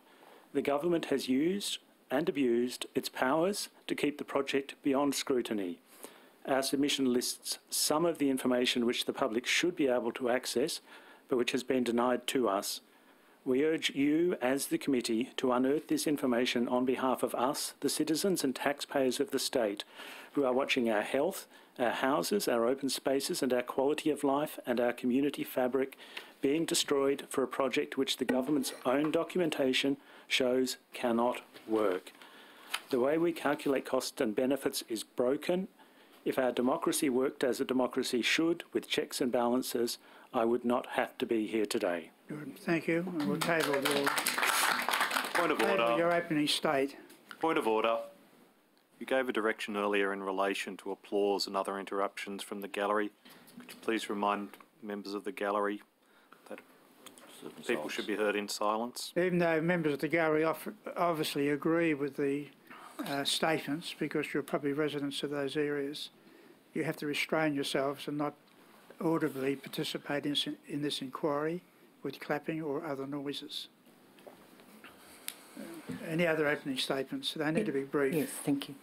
The government has used and abused its powers to keep the project beyond scrutiny. Our submission lists some of the information which the public should be able to access, but which has been denied to us. We urge you, as the committee, to unearth this information on behalf of us, the citizens and taxpayers of the state, who are watching our health, our houses, our open spaces and our quality of life and our community fabric being destroyed for a project which the government's own documentation shows cannot work. The way we calculate costs and benefits is broken. If our democracy worked as a democracy should, with checks and balances, I would not have to be here today. Good. Thank you. And we'll table your, Point of order. your opening state. Point of order. You gave a direction earlier in relation to applause and other interruptions from the gallery. Could you please remind members of the gallery that people should be heard in silence? Even though members of the gallery obviously agree with the statements, because you're probably residents of those areas, you have to restrain yourselves and not audibly participate in this inquiry with clapping or other noises. Any other opening statements? They need to be brief. Yes, thank you.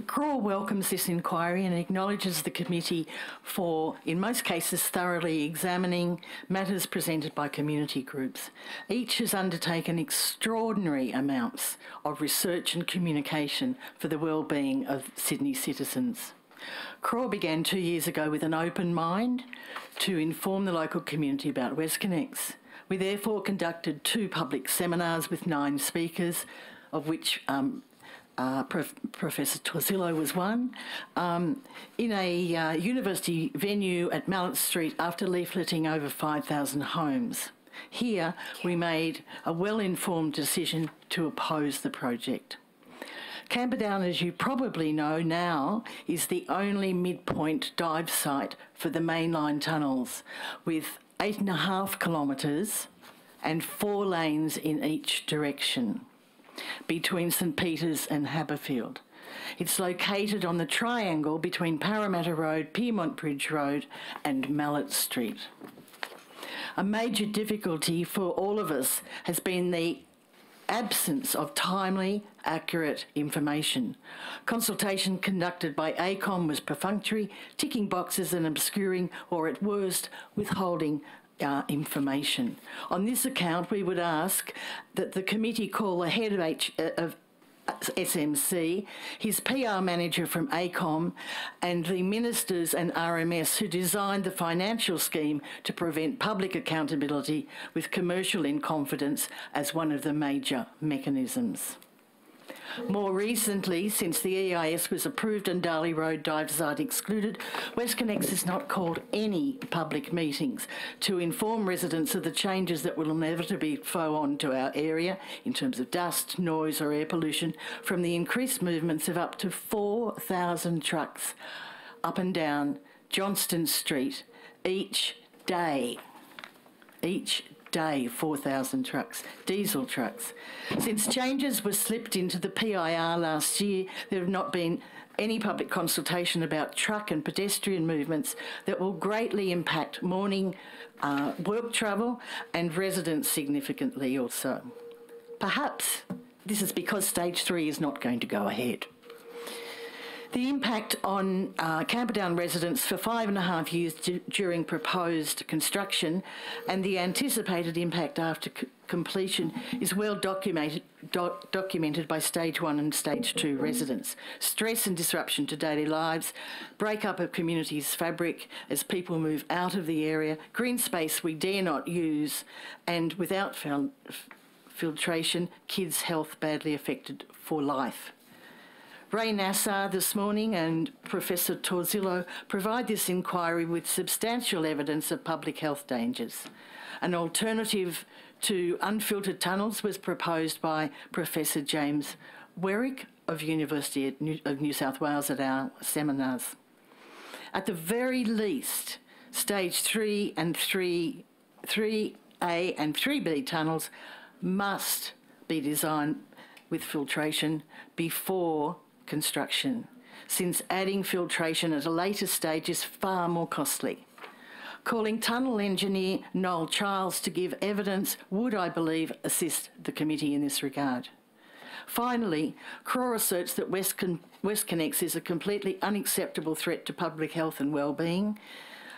CRAW welcomes this inquiry and acknowledges the committee for, in most cases, thoroughly examining matters presented by community groups. Each has undertaken extraordinary amounts of research and communication for the well-being of Sydney citizens. CRAW began 2 years ago with an open mind to inform the local community about WestConnex. We therefore conducted 2 public seminars with 9 speakers, of which Professor Torzillo was one, in a university venue at Mallet Street after leafleting over 5,000 homes. Here, we made a well-informed decision to oppose the project. Camperdown, as you probably know now, is the only midpoint dive site for the mainline tunnels, with 8.5 kilometres and 4 lanes in each direction between St Peters and Haberfield. It's located on the triangle between Parramatta Road, Pyrmont Bridge Road and Mallet Street. A major difficulty for all of us has been the absence of timely, accurate information. Consultation conducted by ACOM was perfunctory, ticking boxes and obscuring, or at worst, withholding information. On this account, we would ask that the committee call the head of SMC, his PR manager from ACOM, and the ministers and RMS who designed the financial scheme to prevent public accountability with commercial in confidence as one of the major mechanisms. More recently, since the EIS was approved and Darley Road dive site excluded, WestConnex has not called any public meetings to inform residents of the changes that will inevitably flow on to our area in terms of dust, noise or air pollution from the increased movements of up to 4,000 trucks up and down Johnston Street each day. 4,000 trucks, diesel trucks. Since changes were slipped into the PIR last year, there have not been any public consultation about truck and pedestrian movements that will greatly impact morning work travel and residents significantly also. Perhaps this is because stage 3 is not going to go ahead. The impact on Camperdown residents for 5.5 years during proposed construction and the anticipated impact after completion is well documented by stage 1 and stage 2 residents. Stress and disruption to daily lives, break-up of communities' fabric as people move out of the area, green space we dare not use, and without filtration, kids' health badly affected for life. Ray Nassar this morning and Professor Torzillo provide this inquiry with substantial evidence of public health dangers. An alternative to unfiltered tunnels was proposed by Professor James Werrick of University of New South Wales at our seminars. At the very least, stage 3 and 3A and 3B tunnels must be designed with filtration before construction, since adding filtration at a later stage is far more costly. Calling tunnel engineer Noel Charles to give evidence would, I believe, assist the committee in this regard. Finally, CRAW asserts that WestConnex is a completely unacceptable threat to public health and wellbeing,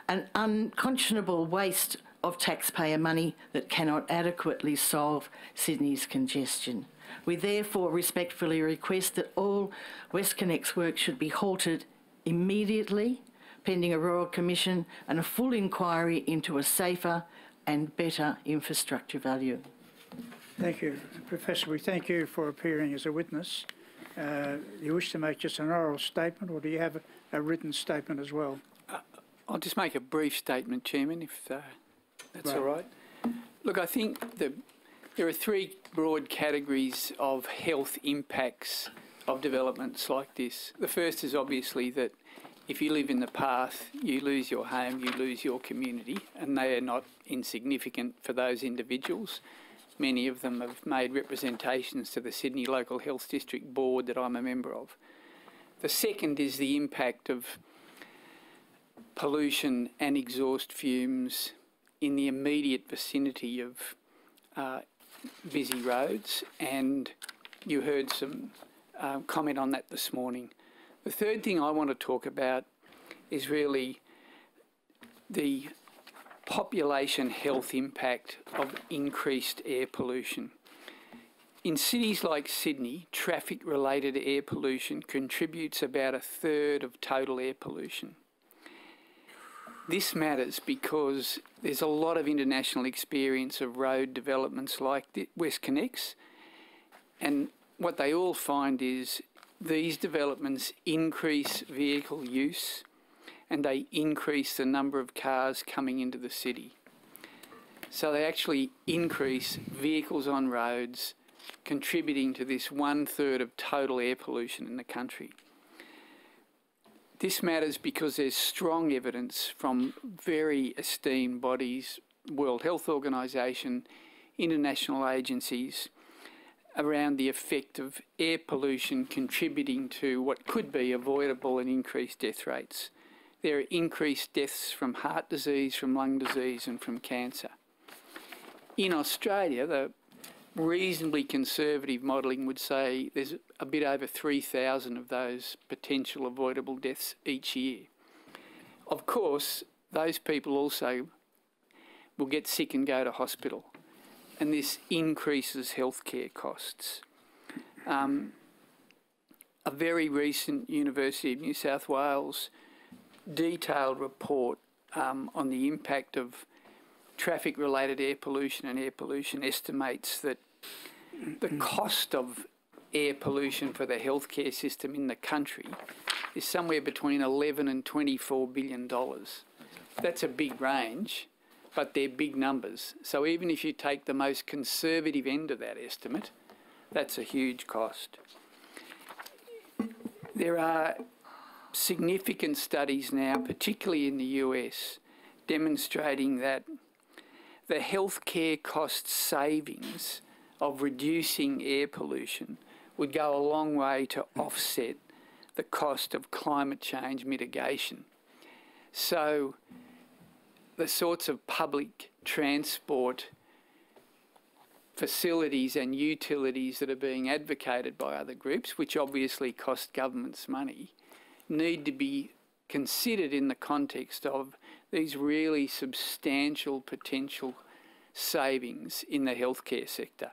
an unconscionable waste of taxpayer money that cannot adequately solve Sydney's congestion. We therefore respectfully request that all WestConnex work should be halted immediately, pending a Royal Commission and a full inquiry into a safer and better infrastructure value. Thank you. Professor, we thank you for appearing as a witness. You wish to make just an oral statement, or do you have a written statement as well? I'll just make a brief statement, Chairman, if that's all right. Look, I think there are 3 broad categories of health impacts of developments like this. The first is obviously that if you live in the path, you lose your home, you lose your community, and they are not insignificant for those individuals. Many of them have made representations to the Sydney Local Health District Board that I'm a member of. The second is the impact of pollution and exhaust fumes in the immediate vicinity of busy roads, and you heard some comment on that this morning. The third thing I want to talk about is really the population health impact of increased air pollution. In cities like Sydney, traffic-related air pollution contributes about 1/3 of total air pollution. This matters because there's a lot of international experience of road developments like the WestConnex, and what they all find is these developments increase vehicle use and they increase the number of cars coming into the city. So they actually increase vehicles on roads, contributing to this 1/3 of total air pollution in the country. This matters because there's strong evidence from very esteemed bodies, World Health Organization, international agencies, around the effect of air pollution contributing to what could be avoidable and increased death rates. There are increased deaths from heart disease, from lung disease and from cancer. In Australia, the reasonably conservative modelling would say there's a bit over 3,000 of those potential avoidable deaths each year. Of course, those people also will get sick and go to hospital, and this increases healthcare costs. A very recent University of New South Wales detailed report on the impact of traffic-related air pollution and air pollution estimates that the cost of air pollution for the healthcare system in the country is somewhere between $11 and $24 billion. That's a big range, but they're big numbers. So even if you take the most conservative end of that estimate, that's a huge cost. There are significant studies now, particularly in the US, demonstrating that the healthcare cost savings of reducing air pollution would go a long way to offset the cost of climate change mitigation. So the sorts of public transport facilities and utilities that are being advocated by other groups, which obviously cost governments money, need to be considered in the context of these really substantial potential savings in the healthcare sector,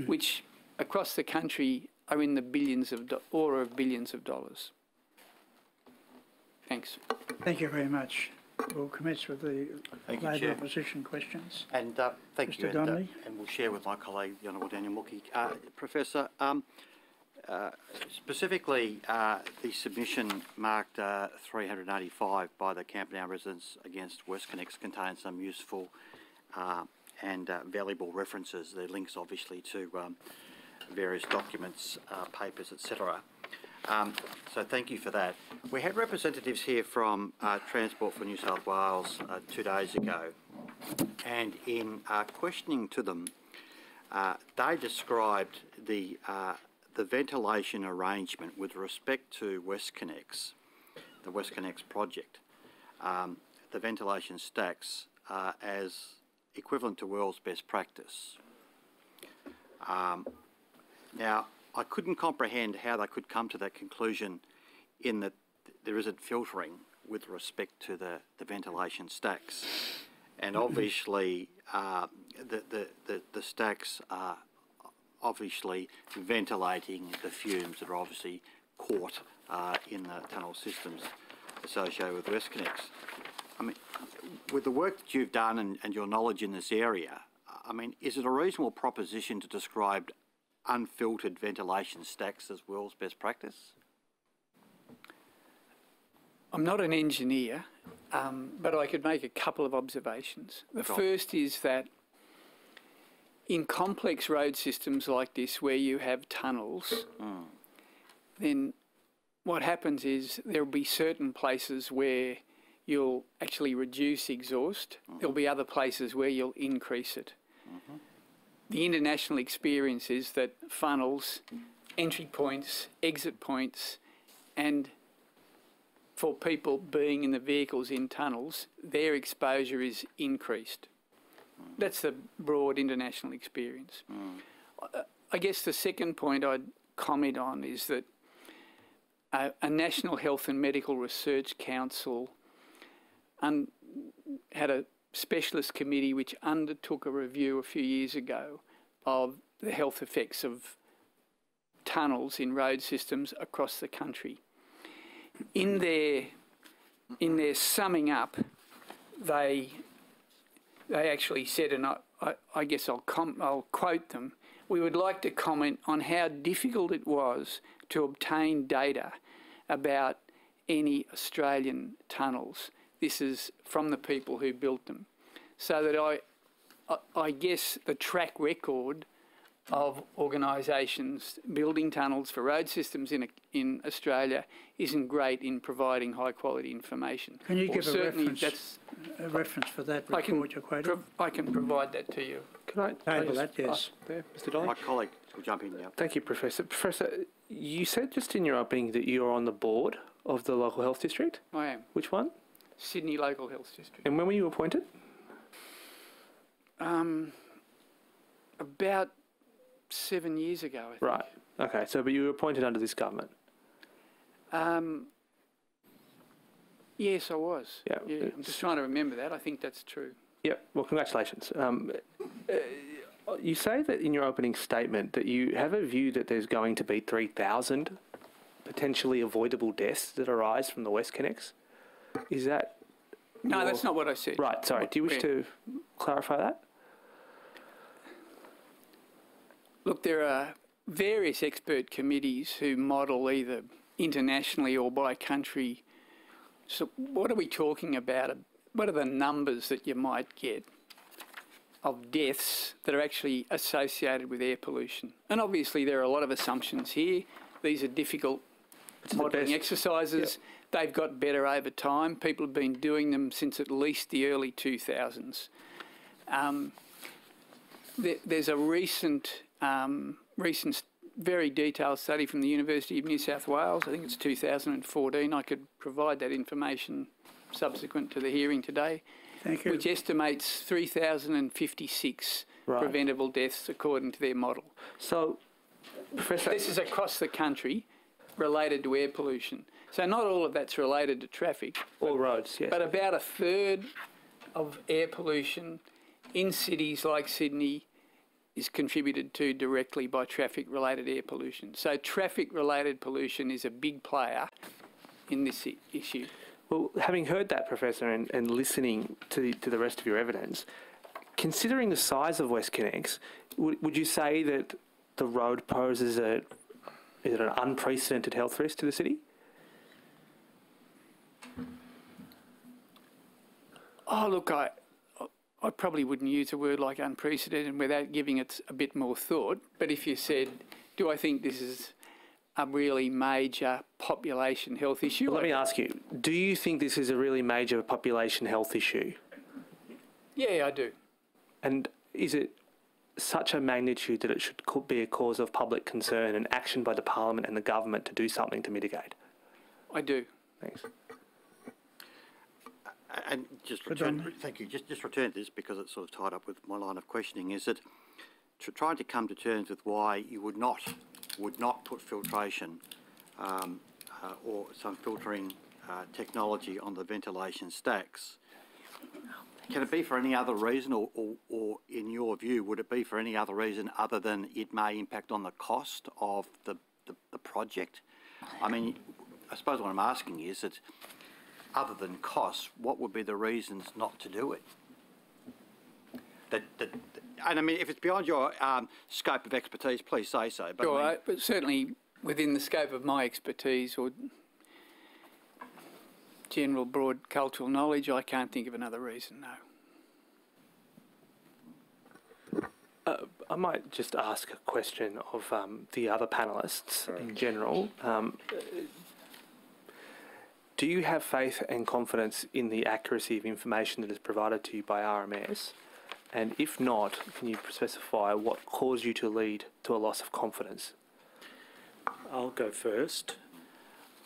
which across the country are in the order of billions of dollars. Thanks. Thank you very much. We'll commence with the Labor opposition questions. And thank you, Mr. Donnelly. And we'll share with my colleague, the Honourable Daniel Mookhey. Professor, specifically the submission marked 385 by the Camperdown residents against WestConnex contains some useful and valuable references. They're links, obviously, to various documents, papers, etc. So thank you for that. We had representatives here from Transport for New South Wales 2 days ago, and in questioning to them, they described the ventilation arrangement with respect to WestConnex, the WestConnex project, the ventilation stacks as equivalent to world's best practice. Now, I couldn't comprehend how they could come to that conclusion in that there isn't filtering with respect to the ventilation stacks. And obviously, the stacks are obviously ventilating the fumes that are obviously caught in the tunnel systems associated with WestConnex. I mean, with the work that you've done and your knowledge in this area, I mean, is it a reasonable proposition to describe unfiltered ventilation stacks as world's best practice? I'm not an engineer, but I could make a couple of observations. The first is that in complex road systems like this, where you have tunnels, then what happens is there'll be certain places where you'll actually reduce exhaust. There'll be other places where you'll increase it. The international experience is that funnels, entry points, exit points, and for people being in the vehicles in tunnels, their exposure is increased. That's the broad international experience. I guess the second point I'd comment on is that a National Health and Medical Research Council had a specialist committee which undertook a review a few years ago of the health effects of tunnels in road systems across the country. In their summing up, they actually said, and I guess I'll quote them, "We would like to comment on how difficult it was to obtain data about any Australian tunnels." This is from the people who built them. So that I guess the track record of organisations building tunnels for road systems in Australia isn't great in providing high quality information. Can you give a reference for that report you're quoting? I can provide that to you. Can I Table that, yes. There, Mr. Dolly? My colleague will jump in now. Thank you, Professor. Professor, you said just in your opening that you're on the board of the local health district? I am. Which one? Sydney Local Health District. And when were you appointed? About 7 years ago, I think. Right. Okay. So, but you were appointed under this government? Yes, I was. Yeah. I'm just trying to remember that. I think that's true. Yep. Well, congratulations. You say that in your opening statement that you have a view that there's going to be 3,000 potentially avoidable deaths that arise from the WestConnex. Is that... No, that's not what I said. Right. Sorry. Do you wish to clarify that? Look, there are various expert committees who model either internationally or by country. So what are we talking about? What are the numbers that you might get of deaths that are actually associated with air pollution? And obviously there are a lot of assumptions here. These are difficult modelling exercises. Yep. They've got better over time. People have been doing them since at least the early 2000s. There's a recent very detailed study from the University of New South Wales. I think it's 2014. I could provide that information subsequent to the hearing today. Thank you. Which estimates 3,056 preventable deaths according to their model. So, Professor... This is across the country related to air pollution. So not all of that's related to traffic. Or roads, yes. But about a third of air pollution in cities like Sydney is contributed to directly by traffic-related air pollution. So traffic-related pollution is a big player in this issue. Well, having heard that, Professor, and listening to the rest of your evidence, considering the size of WestConnex, would you say that the road poses an unprecedented health risk to the city? Oh, look, I probably wouldn't use a word like unprecedented without giving it a bit more thought. But if you said, do I think this is a really major population health issue? Well, let me ask you, do you think this is a really major population health issue? Yeah, I do. And is it such a magnitude that it should be a cause of public concern and action by the Parliament and the government to do something to mitigate? I do. Thanks. And just return, thank you. Just return to this because it's sort of tied up with my line of questioning. Is that trying to come to terms with why you would not put filtration or some filtering technology on the ventilation stacks? Can it be for any other reason, or in your view, would it be for any other reason other than it may impact on the cost of the project? I mean, I suppose what I'm asking is that, other than costs, what would be the reasons not to do it? And I mean, if it's beyond your scope of expertise, please say so. But, sure, but certainly within the scope of my expertise or general broad cultural knowledge, I can't think of another reason, no. I might just ask a question of the other panellists in general. Do you have faith and confidence in the accuracy of information that is provided to you by RMS? And if not, can you specify what caused you to lead to a loss of confidence? I'll go first.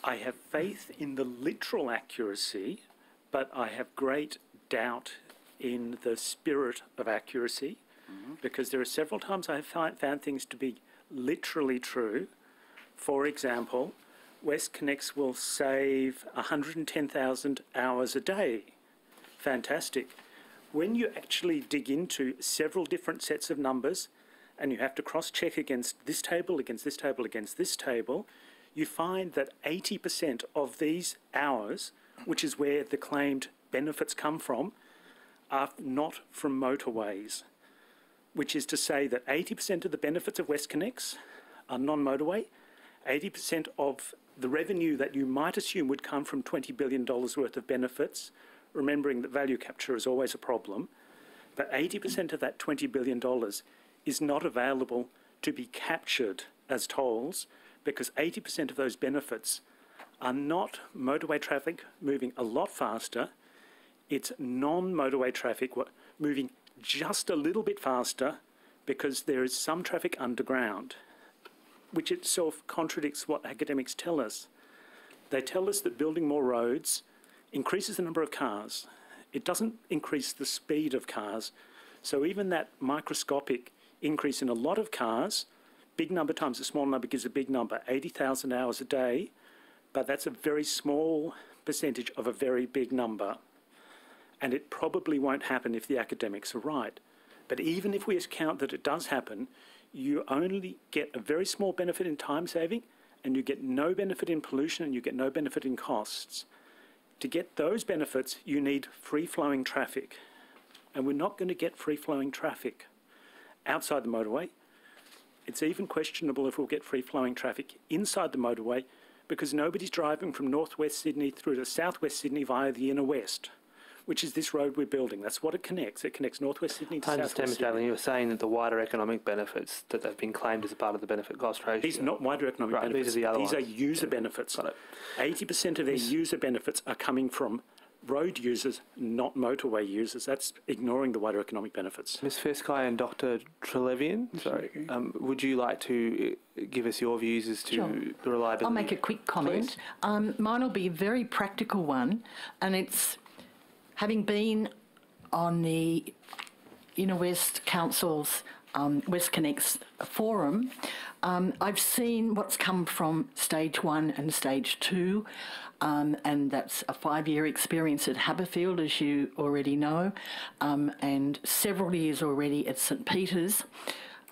I have faith in the literal accuracy, but I have great doubt in the spirit of accuracy, because there are several times I have found things to be literally true. For example, WestConnex will save 110,000 hours a day. Fantastic. When you actually dig into several different sets of numbers and you have to cross-check against this table, against this table, against this table, you find that 80% of these hours, which is where the claimed benefits come from, are not from motorways, which is to say that 80% of the benefits of WestConnex are non-motorway. 80% of the revenue that you might assume would come from $20 billion worth of benefits, remembering that value capture is always a problem, but 80% of that $20 billion is not available to be captured as tolls, because 80% of those benefits are not motorway traffic moving a lot faster. It's non-motorway traffic moving just a little bit faster because there is some traffic underground, which itself contradicts what academics tell us. They tell us that building more roads increases the number of cars. It doesn't increase the speed of cars. So even that microscopic increase in a lot of cars, big number times a small number gives a big number, 80,000 hours a day, but that's a very small percentage of a very big number. And it probably won't happen if the academics are right. But even if we account that it does happen, you only get a very small benefit in time saving, and you get no benefit in pollution, and you get no benefit in costs. To get those benefits, you need free-flowing traffic. And we're not going to get free-flowing traffic outside the motorway. It's even questionable if we'll get free-flowing traffic inside the motorway, because nobody's driving from northwest Sydney through to southwest Sydney via the inner west, which is this road we're building. That's what it connects. It connects northwest Sydney to southwest Sydney. I understand, Mr. Allen, you were saying that the wider economic benefits that have been claimed as a part of the benefit cost ratio. These are not wider economic benefits. These are the other ones. These are user benefits. 80% of their user benefits are coming from road users, not motorway users. That's ignoring the wider economic benefits. Ms. Feskai and Dr. Trelevian, would you like to give us your views as to the reliability? I'll make a quick comment. Mine will be a very practical one, and it's having been on the Inner West Council's WestConnex forum, I've seen what's come from stage 1 and stage 2, and that's a 5-year experience at Haberfield, as you already know, and several years already at St Peter's.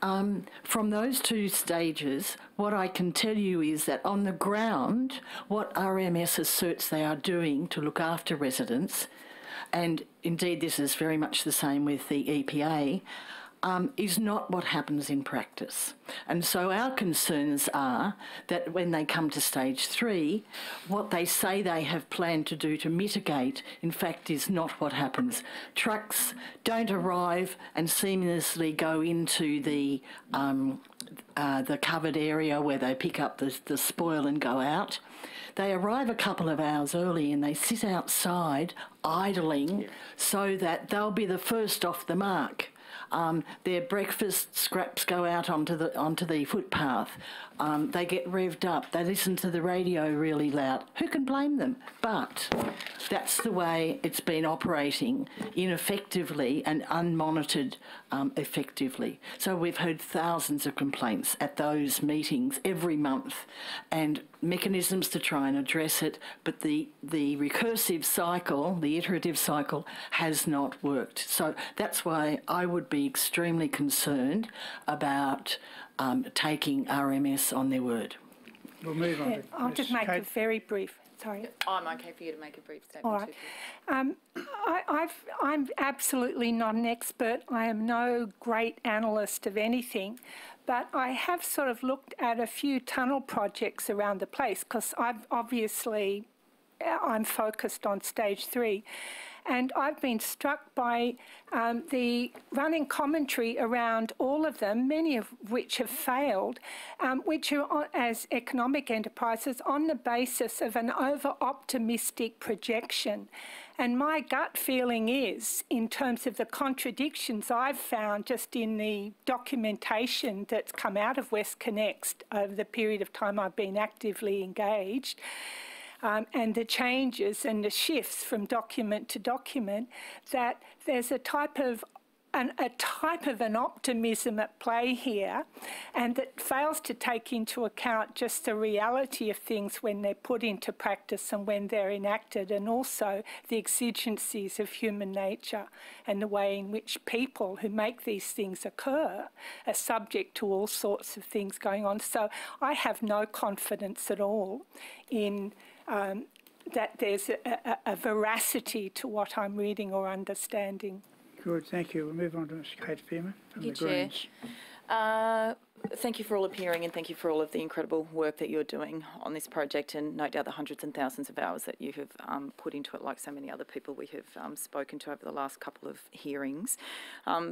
From those 2 stages, what I can tell you is that on the ground, what RMS asserts they are doing to look after residents, and indeed this is very much the same with the EPA, is not what happens in practice. And so our concerns are that when they come to stage 3, what they say they have planned to do to mitigate, in fact, is not what happens. Trucks don't arrive and seamlessly go into the covered area where they pick up the spoil and go out. They arrive a couple of hours early and they sit outside idling so that they'll be the first off the mark. Their breakfast scraps go out onto the footpath. They get revved up. They listen to the radio really loud. Who can blame them? But that's the way it's been operating ineffectively and unmonitored effectively. So we've heard thousands of complaints at those meetings every month, and mechanisms to try and address it, but the recursive cycle, the iterative cycle, has not worked. So that's why I would be extremely concerned about taking RMS on their word. We'll move on. I'll just make a very brief. Sorry. I'm okay for you to make a brief statement. All right. I'm absolutely not an expert. I am no great analyst of anything, but I have sort of looked at a few tunnel projects around the place because I'm focused on stage 3. And I've been struck by the running commentary around all of them, many of which have failed, which are as economic enterprises on the basis of an over-optimistic projection. And my gut feeling is, in terms of the contradictions I've found just in the documentation that's come out of WestConnex over the period of time I've been actively engaged, and the changes and the shifts from document to document, that there's a type of an optimism at play here, and that fails to take into account just the reality of things when they're put into practice and when they're enacted, and also the exigencies of human nature and the way in which people who make these things occur are subject to all sorts of things going on. So I have no confidence at all in that there's a veracity to what I'm reading or understanding. Good, thank you. We'll move on to Ms Kate Fearman from the Chair. Greens. Thank you for all appearing and thank you for all of the incredible work that you're doing on this project, and no doubt the hundreds and thousands of hours that you have put into it, like so many other people we have spoken to over the last couple of hearings.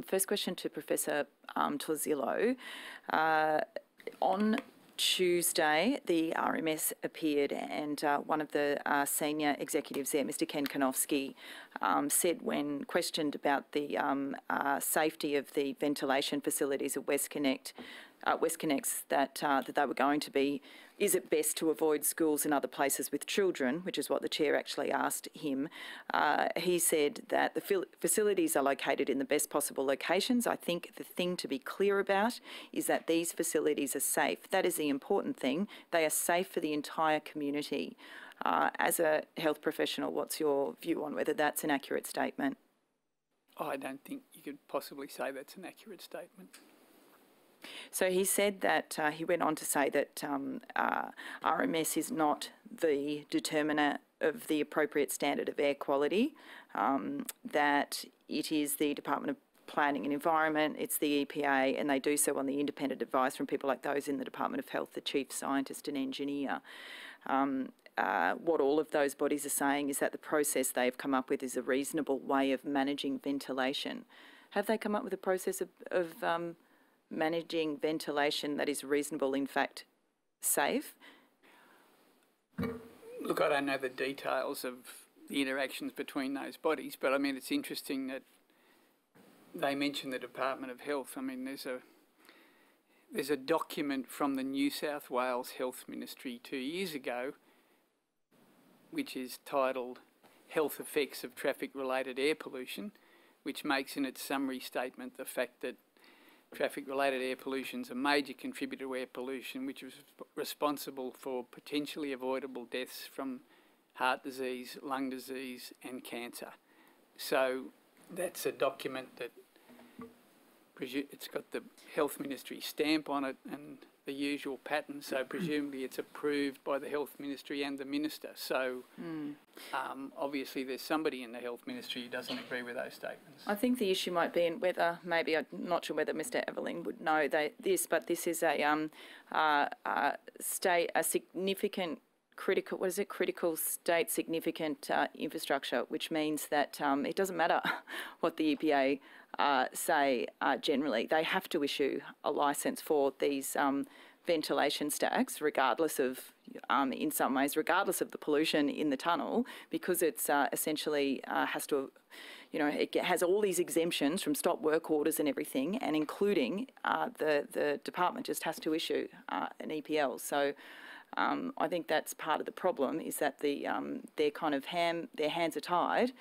First question to Professor Torzillo. On Tuesday, the RMS appeared, and one of the senior executives there, Mr. Ken Konofsky, said when questioned about the safety of the ventilation facilities at WestConnex that they were going to be, is it best to avoid schools and other places with children, which is what the chair actually asked him. He said that the facilities are located in the best possible locations. I think the thing to be clear about is that these facilities are safe. That is the important thing. They are safe for the entire community. As a health professional, what's your view on whether that's an accurate statement? I don't think you could possibly say that's an accurate statement. So he said that, he went on to say that RMS is not the determiner of the appropriate standard of air quality, that it is the Department of Planning and Environment, it's the EPA, and they do so on the independent advice from people like those in the Department of Health, the chief scientist and engineer. What all of those bodies are saying is that the process they've come up with is a reasonable way of managing ventilation. Have they come up with a process of managing ventilation that is reasonable, in fact, safe? Look, I don't know the details of the interactions between those bodies, but I mean, it's interesting that they mention the Department of Health. I mean, there's a document from the New South Wales Health Ministry 2 years ago, which is titled Health Effects of Traffic-Related Air Pollution, which makes in its summary statement the fact that traffic-related air pollution is a major contributor to air pollution, which is responsible for potentially avoidable deaths from heart disease, lung disease and cancer. So that's a document that it's got the Health Ministry stamp on it and the usual pattern, so presumably it's approved by the Health Ministry and the Minister. So obviously there's somebody in the Health Ministry who doesn't agree with those statements. I think the issue might be in whether, maybe I'm not sure whether Mr. Everling would know this, but this is a significant critical, what is it, critical state significant infrastructure, which means that it doesn't matter what the EPA say generally. They have to issue a licence for these ventilation stacks, regardless of, in some ways, regardless of the pollution in the tunnel, because it's essentially has to, you know, it has all these exemptions from stop work orders and everything, and including the department just has to issue an EPL. So I think that's part of the problem, is that their kind of their hands are tied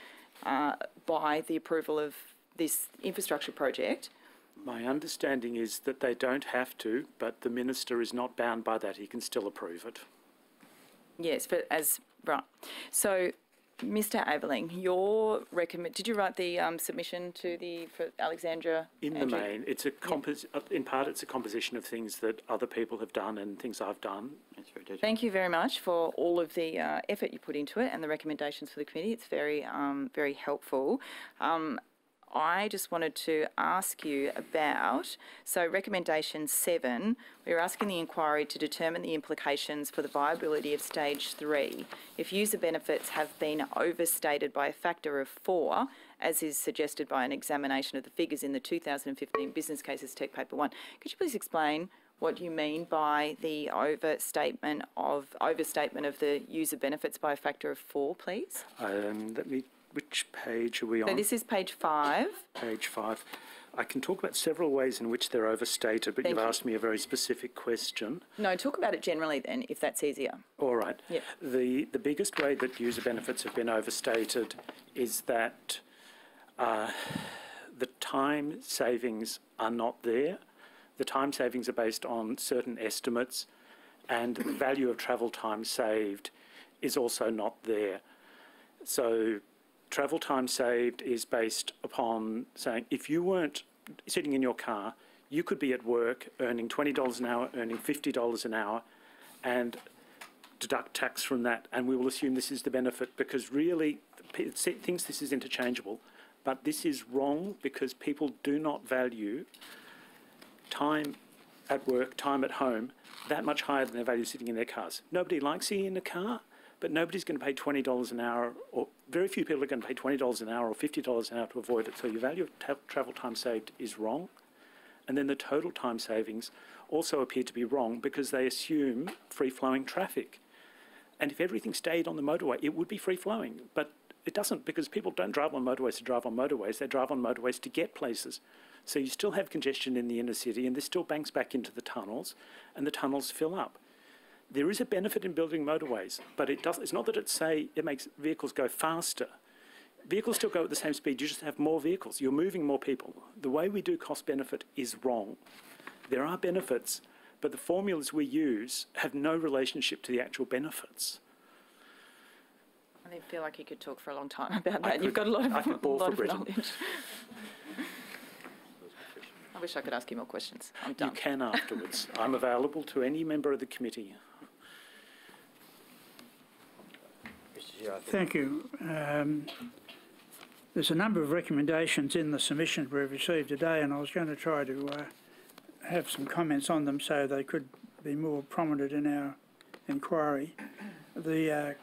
by the approval of this infrastructure project. My understanding is that they don't have to, but the Minister is not bound by that. He can still approve it. Yes, but right. So, Mr. Aveling, your did you write the submission to for Alexandra? In the main, it's in part it's a composition of things that other people have done and things I've done. Thank you very much for all of the effort you put into it and the recommendations for the committee. It's very, very helpful. I just wanted to ask you about, so recommendation 7, we're asking the inquiry to determine the implications for the viability of stage 3 if user benefits have been overstated by a factor of 4, as is suggested by an examination of the figures in the 2015 Business Cases Tech Paper 1. Could you please explain what you mean by the overstatement of the user benefits by a factor of 4, please? Which page are we on? So this is page 5. Page 5. I can talk about several ways in which they're overstated, but you've asked me a very specific question. No, talk about it generally then, if that's easier. All right. Yep. The biggest way that user benefits have been overstated is that the time savings are not there. The time savings are based on certain estimates, and the value of travel time saved is also not there. So travel time saved is based upon saying if you weren't sitting in your car, you could be at work earning $20 an hour, earning $50 an hour, and deduct tax from that, and we will assume this is the benefit, because really it thinks this is interchangeable. But this is wrong because people do not value time at work, time at home, that much higher than they value sitting in their cars. Nobody likes sitting in a car, but nobody's going to pay $20 an hour, or very few people are going to pay $20 an hour or $50 an hour to avoid it. So your value of travel time saved is wrong. And then the total time savings also appear to be wrong because they assume free-flowing traffic. And if everything stayed on the motorway, it would be free-flowing. But it doesn't, because people don't drive on motorways to drive on motorways. They drive on motorways to get places. So you still have congestion in the inner city, and this still banks back into the tunnels, and the tunnels fill up. There is a benefit in building motorways, but it's not that it makes vehicles go faster. Vehicles still go at the same speed, you just have more vehicles. You're moving more people. The way we do cost-benefit is wrong. There are benefits, but the formulas we use have no relationship to the actual benefits. I feel like you could talk for a long time about that. You've got a lot of knowledge. I wish I could ask you more questions. I'm done. You can afterwards. I'm available to any member of the committee. Thank you. There's a number of recommendations in the submissions we've received today, and I was going to try to have some comments on them so they could be more prominent in our inquiry. The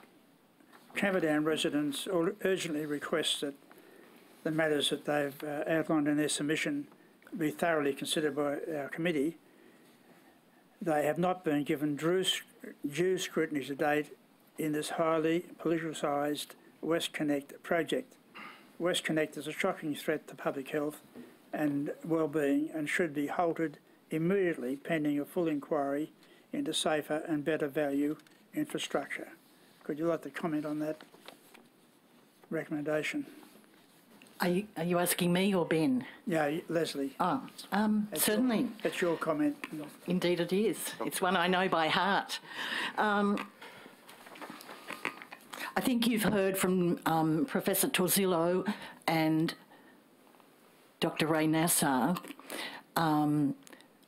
Camperdown residents urgently request that the matters that they've outlined in their submission be thoroughly considered by our committee. They have not been given due scrutiny to date in this highly politicised WestConnex project. WestConnex is a shocking threat to public health and well-being and should be halted immediately pending a full inquiry into safer and better value infrastructure. Could you like to comment on that recommendation? Are you asking me or Ben? Yeah, Leslie. Oh, certainly. That's your comment. Indeed it is. It's one I know by heart. I think you've heard from Professor Torzillo and Dr. Ray Nassar,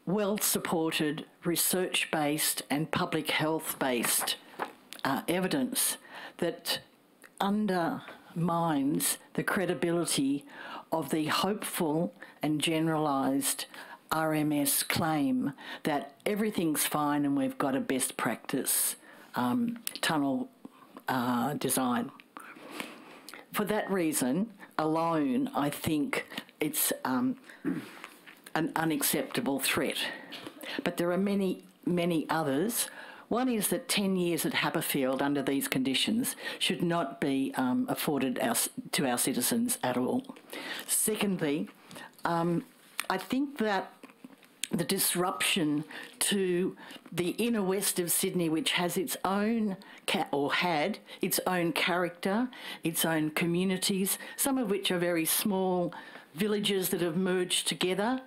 well-supported, research-based and public health-based evidence that undermines the credibility of the hopeful and generalised RMS claim that everything's fine and we've got a best practice tunnel design. For that reason alone, I think it's an unacceptable threat. But there are many, many others. One is that 10 years at Haberfield under these conditions should not be afforded to our citizens at all. Secondly, I think that the disruption to the inner west of Sydney, which has its own, or had its own character, its own communities, some of which are very small villages that have merged together,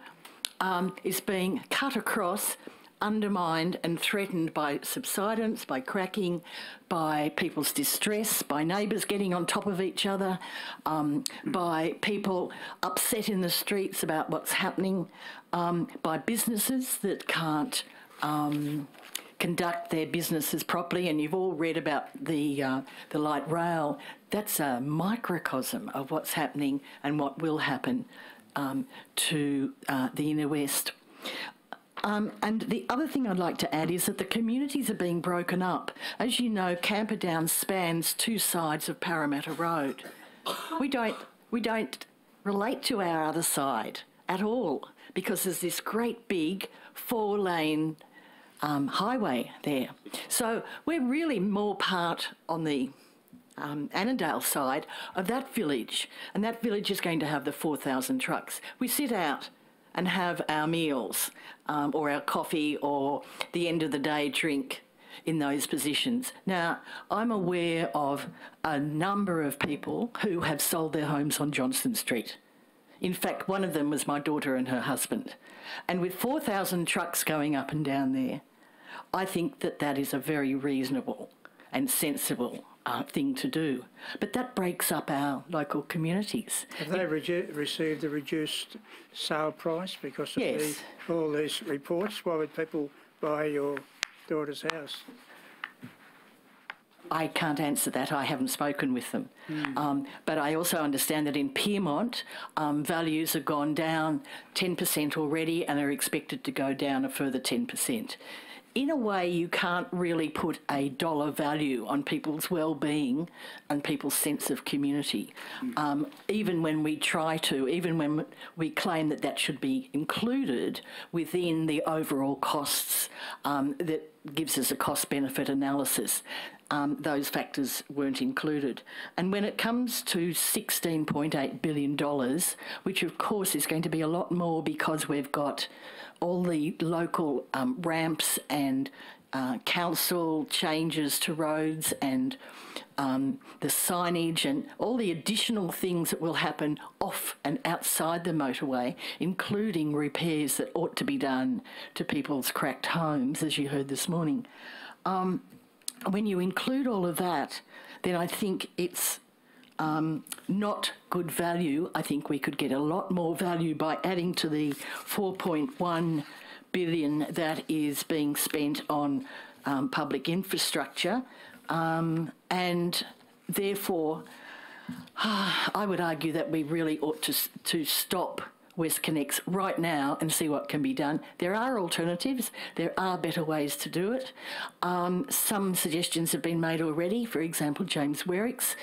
is being cut across, undermined and threatened by subsidence, by cracking, by people's distress, by neighbours getting on top of each other, by people upset in the streets about what's happening, by businesses that can't conduct their businesses properly. And you've all read about the light rail. That's a microcosm of what's happening and what will happen to the inner west. And the other thing I'd like to add is that the communities are being broken up. As you know, Camperdown spans two sides of Parramatta Road. We don't relate to our other side at all because there's this great big 4-lane highway there. So we're really more part on the Annandale side of that village, and that village is going to have the 4,000 trucks. We sit out and have our meals or our coffee or the end of the day drink in those positions. Now, I'm aware of a number of people who have sold their homes on Johnston Street. In fact, one of them was my daughter and her husband. And with 4,000 trucks going up and down there, I think that that is a very reasonable and sensible thing to do. But that breaks up our local communities. Have they received a reduced sale price because of all these reports? Why would people buy your daughter's house? I can't answer that. I haven't spoken with them. But I also understand that in Pyrmont, values have gone down 10% already and are expected to go down a further 10%. In a way, you can't really put a dollar value on people's well-being and people's sense of community. Even when we try to, even when we claim that that should be included within the overall costs that gives us a cost-benefit analysis, those factors weren't included. And when it comes to $16.8 billion, which of course is going to be a lot more because we've got all the local ramps and council changes to roads and the signage and all the additional things that will happen off and outside the motorway, including repairs that ought to be done to people's cracked homes, as you heard this morning. When you include all of that, then I think it's not good value. I think we could get a lot more value by adding to the $4.1 billion that is being spent on public infrastructure, and therefore I would argue that we really ought to stop WestConnex right now and see what can be done. There are alternatives. There are better ways to do it. Some suggestions have been made already. For example, James Werrick's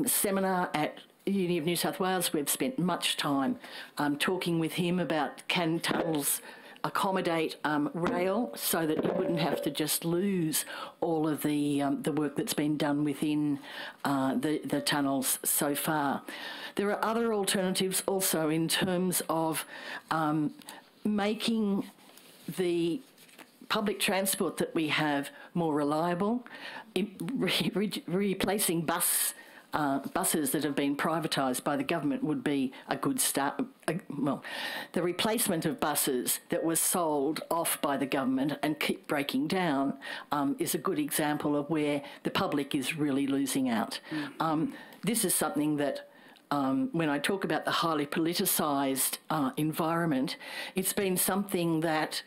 seminar at Uni of New South Wales, we've spent much time talking with him about can tunnels accommodate rail so that you wouldn't have to just lose all of the work that's been done within the tunnels so far. There are other alternatives also in terms of making the public transport that we have more reliable, replacing buses that have been privatised by the government would be a good start. Well, the replacement of buses that were sold off by the government and keep breaking down is a good example of where the public is really losing out. This is something that when I talk about the highly politicised environment, it's been something that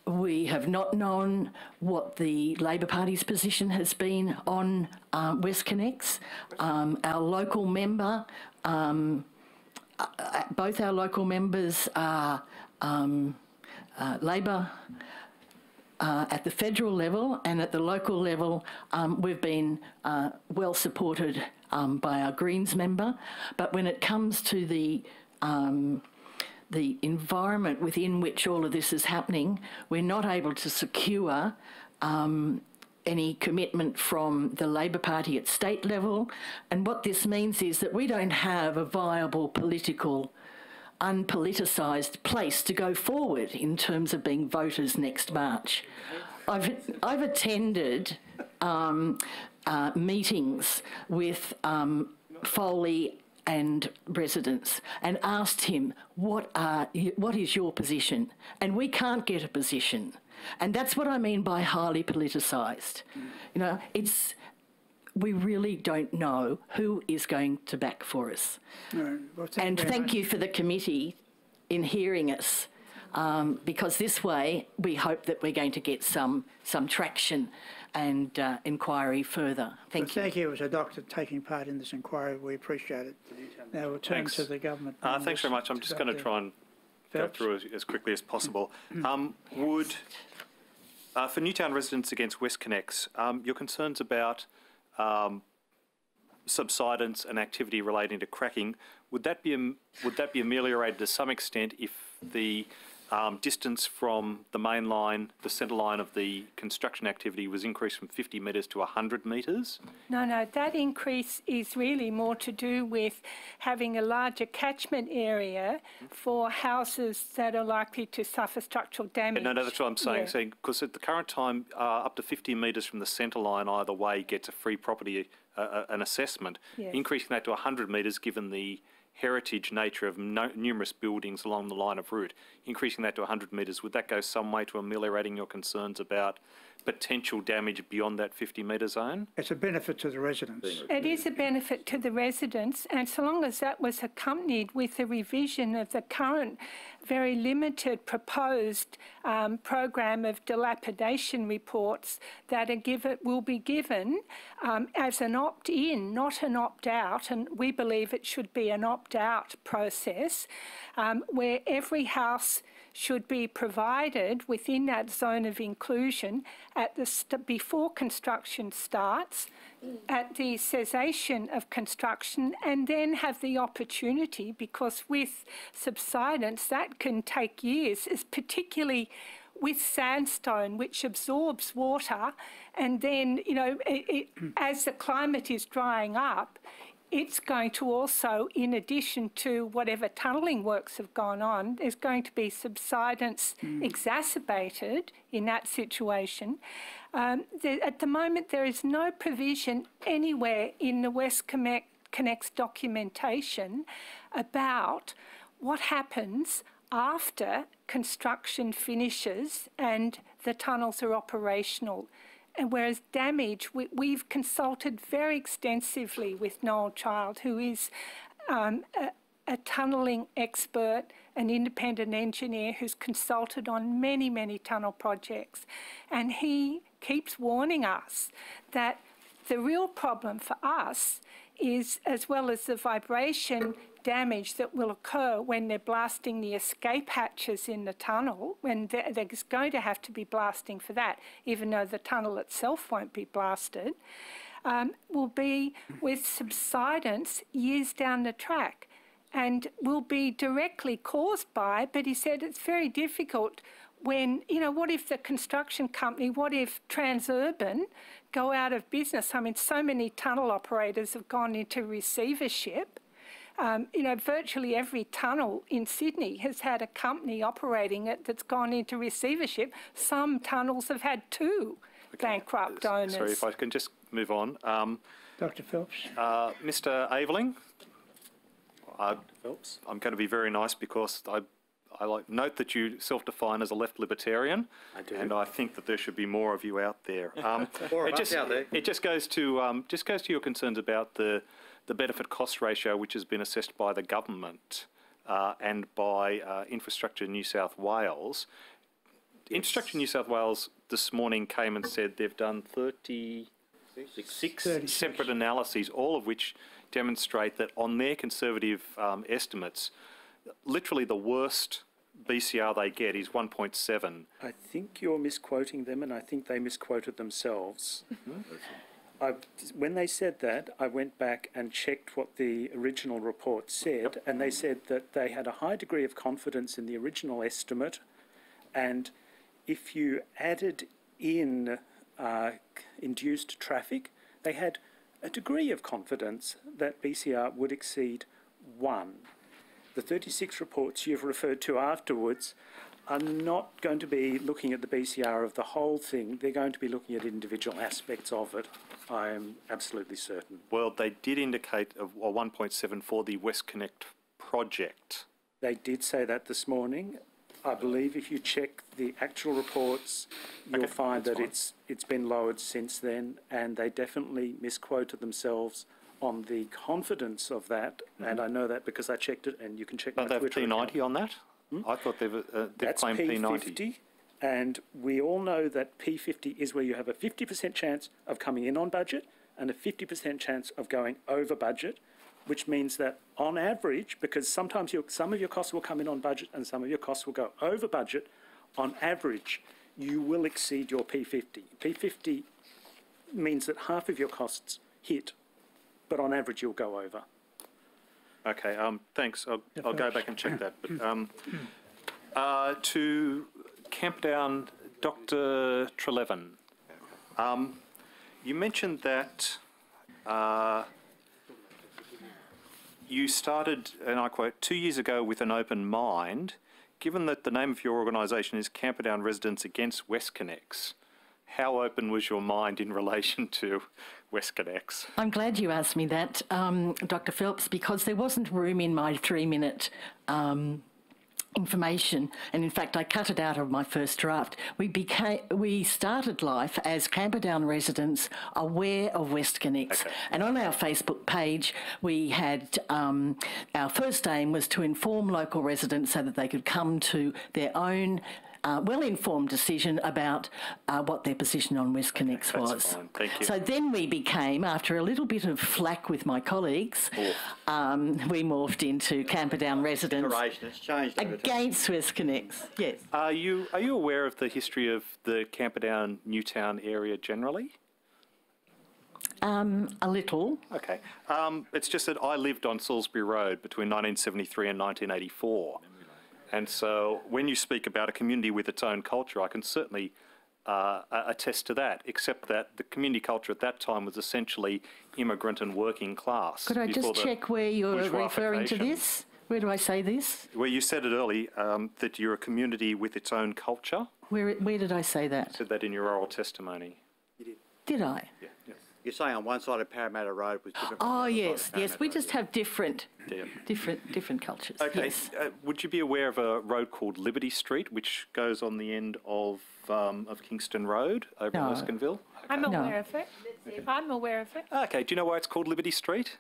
we have not known what the Labor Party's position has been on WestConnex. Our local member, both our local members are Labor at the federal level, and at the local level we've been well supported by our Greens member. But when it comes to the environment within which all of this is happening, we're not able to secure any commitment from the Labor Party at state level. And what this means is that we don't have a viable political, unpoliticised place to go forward in terms of being voters next March. I've attended meetings with Foley and residents and asked him, what is your position? And we can't get a position. And that's what I mean by highly politicised. You know, we really don't know who is going to back for us. No, well, thank you for the committee in hearing us, because this way we hope that we're going to get some traction and inquiry further. Thank you. Thank you as a doctor taking part in this inquiry. We appreciate it. Now we'll turn to the government. Thanks very much. I'm just going to try and go through as quickly as possible. For Newtown residents against WestConnex, your concerns about subsidence and activity relating to cracking, would that be ameliorated to some extent if the distance from the main line, the centre line of the construction activity was increased from 50 metres to 100 metres? No, that increase is really more to do with having a larger catchment area for houses that are likely to suffer structural damage. No, that's what I'm saying. Because at the current time, up to 50 metres from the centre line either way gets a free property, an assessment. Yes. Increasing that to 100 metres, given the heritage nature of numerous buildings along the line of route, increasing that to 100 metres, would that go some way to ameliorating your concerns about potential damage beyond that 50-metre zone? It's a benefit to the residents. It is a benefit to the residents, and so long as that was accompanied with a revision of the current very limited proposed program of dilapidation reports that will be given as an opt-in, not an opt-out, and we believe it should be an opt-out process where every house should be provided within that zone of inclusion at before construction starts, at the cessation of construction, and then have the opportunity, because with subsidence that can take years, is particularly with sandstone, which absorbs water, and then, you know, as the climate is drying up, it's going to also, in addition to whatever tunnelling works have gone on, there's going to be subsidence exacerbated in that situation. At the moment, there is no provision anywhere in the WestConnex documentation about what happens after construction finishes and the tunnels are operational. And whereas damage, we've consulted very extensively with Noel Child, who is a tunnelling expert, an independent engineer who's consulted on many, many tunnel projects. And he keeps warning us that the real problem for us is, as well as the vibration damage that will occur when they're blasting the escape hatches in the tunnel, when there's going to have to be blasting for that, even though the tunnel itself won't be blasted, will be with subsidence years down the track, and will be directly caused by, but he said it's very difficult when, you know, what if the construction company, what if Transurban go out of business? I mean, so many tunnel operators have gone into receivership. You know, virtually every tunnel in Sydney has had a company operating it that's gone into receivership. Some tunnels have had two bankrupt owners. Sorry, if I can just move on. Dr. Phelps. Mr. Aveling, Phelps. I'm going to be very nice because I like note that you self-define as a left libertarian. I do. And I think that there should be more of you out there. More of us out there. It just goes to your concerns about the benefit cost ratio, which has been assessed by the government and by Infrastructure New South Wales. Infrastructure New South Wales this morning came and said they've done 36 separate analyses, all of which demonstrate that on their conservative estimates, literally the worst BCR they get is 1.7. I think you're misquoting them, and I think they misquoted themselves. When they said that, I went back and checked what the original report said, and they said that they had a high degree of confidence in the original estimate, and if you added in induced traffic, they had a degree of confidence that BCR would exceed 1. The 36 reports you've referred to afterwards are not going to be looking at the BCR of the whole thing. They're going to be looking at individual aspects of it. I am absolutely certain. Well, they did indicate a 1.7 for the WestConnex project. They did say that this morning. I believe if you check the actual reports, you'll find that it's been lowered since then, and they definitely misquoted themselves on the confidence of that, and I know that because I checked it, and you can check my Twitter account. P90 on that? I thought they've claimed P90. P50, and we all know that P50 is where you have a 50% chance of coming in on budget and a 50% chance of going over budget, which means that on average, because sometimes some of your costs will come in on budget and some of your costs will go over budget, on average, you will exceed your P50. P50 means that half of your costs hit, but on average you'll go over. Okay, thanks. I'll go back and check that. But, to Campdown, Dr. Trelevin, you mentioned that you started, and I quote, 2 years ago with an open mind. Given that the name of your organisation is Camperdown Residents Against WestConnex, how open was your mind in relation to WestConnex? I'm glad you asked me that, Dr. Phelps, because there wasn't room in my 3-minute information, and in fact I cut it out of my first draft. We started life as Camperdown residents aware of WestConnex, and on our Facebook page we had our first aim was to inform local residents so that they could come to their own well-informed decision about what their position on WestConnex was. Fine. Thank you. So then we became, after a little bit of flack with my colleagues, we morphed into Camperdown residents It's changed over time. against WestConnex. Yes. Are you aware of the history of the Camperdown Newtown area generally? A little. Okay. It's just that I lived on Salisbury Road between 1973 and 1984. And so when you speak about a community with its own culture, I can certainly attest to that, except that the community culture at that time was essentially immigrant and working class. Could I just check where you're referring to this? Where do I say this? Well, you said it early, that you're a community with its own culture. Where did I say that? You said that in your oral testimony. Did I? Yeah. You're saying on one side of Parramatta Road was different. Oh, yes. We just have different cultures. Okay. Yes. Would you be aware of a road called Liberty Street, which goes on the end of Kingston Road over in Erskineville? I'm aware of it. I'm aware of it. Okay. Do you know why it's called Liberty Street?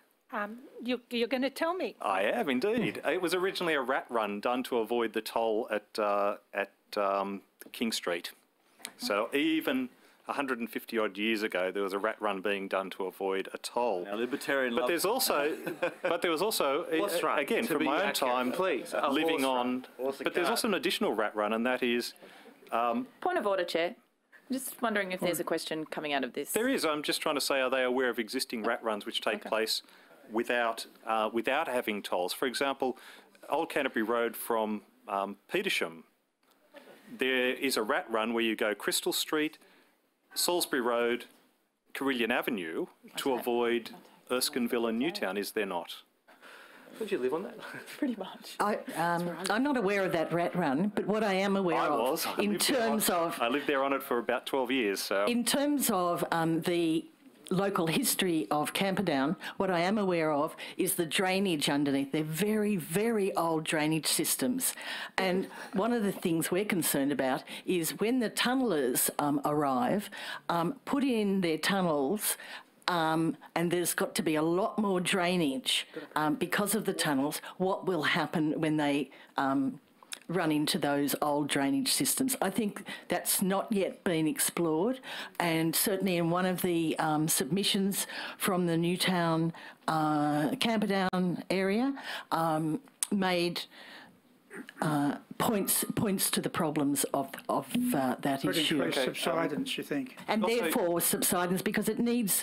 You're going to tell me. I am indeed. It was originally a rat run done to avoid the toll at King Street. So even 150 odd years ago, there was a rat run being done to avoid a toll. Now, libertarian. But there was also, again, from my own time, living on. But there's also an additional rat run, and that is. Point of order, Chair. I'm just wondering if there's a question coming out of this. There is. I'm just trying to say, are they aware of existing rat runs which take place without having tolls? For example, Old Canterbury Road from Petersham. There is a rat run where you go Crystal Street, Salisbury Road, Carillion Avenue to avoid Erskineville and Newtown, is there not? Would you live on that? Pretty much. I'm not aware of that rat run, but what I am aware of in terms of... I lived there on it for about 12 years, so... In terms of the local history of Camperdown, what I am aware of is the drainage underneath. They're very, very old drainage systems. And one of the things we're concerned about is when the tunnellers arrive, put in their tunnels, and there's got to be a lot more drainage because of the tunnels. What will happen when they run into those old drainage systems? I think that's not yet been explored, and certainly in one of the submissions from the Newtown Camperdown area made points to the problems of that issue. Increase subsidence, you think? And therefore subsidence, because it needs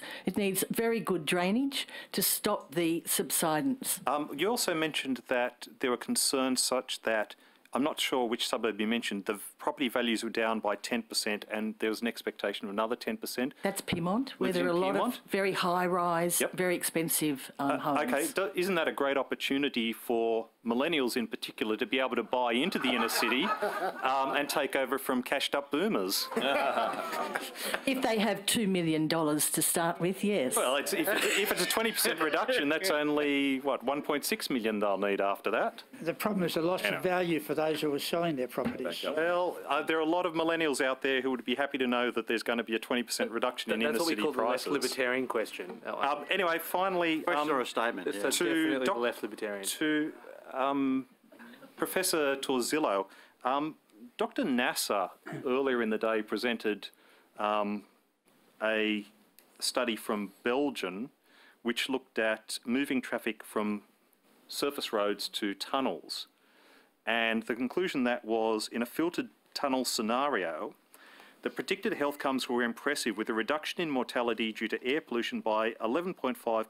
very good drainage to stop the subsidence. You also mentioned that there were concerns such that, I'm not sure which suburb you mentioned, the property values were down by 10% and there was an expectation of another 10%. That's Piedmont, where there are a lot of very high-rise, very expensive homes. Okay, isn't that a great opportunity for millennials in particular to be able to buy into the inner city and take over from cashed-up boomers? If they have $2 million to start with, yes. Well, if it's a 20% reduction, that's only, what, $1.6 million they'll need after that? The problem is the loss of value for those who are selling their properties. Well, there are a lot of millennials out there who would be happy to know that there's going to be a 20% reduction in inner city prices. That's what we call the left libertarian question. Anyway, finally... Question or a statement? That's definitely the left libertarian. To Professor Torzillo, Dr Nasser earlier in the day presented a study from Belgium which looked at moving traffic from surface roads to tunnels. And the conclusion that was, in a filtered tunnel scenario, the predicted health outcomes were impressive, with a reduction in mortality due to air pollution by 11.5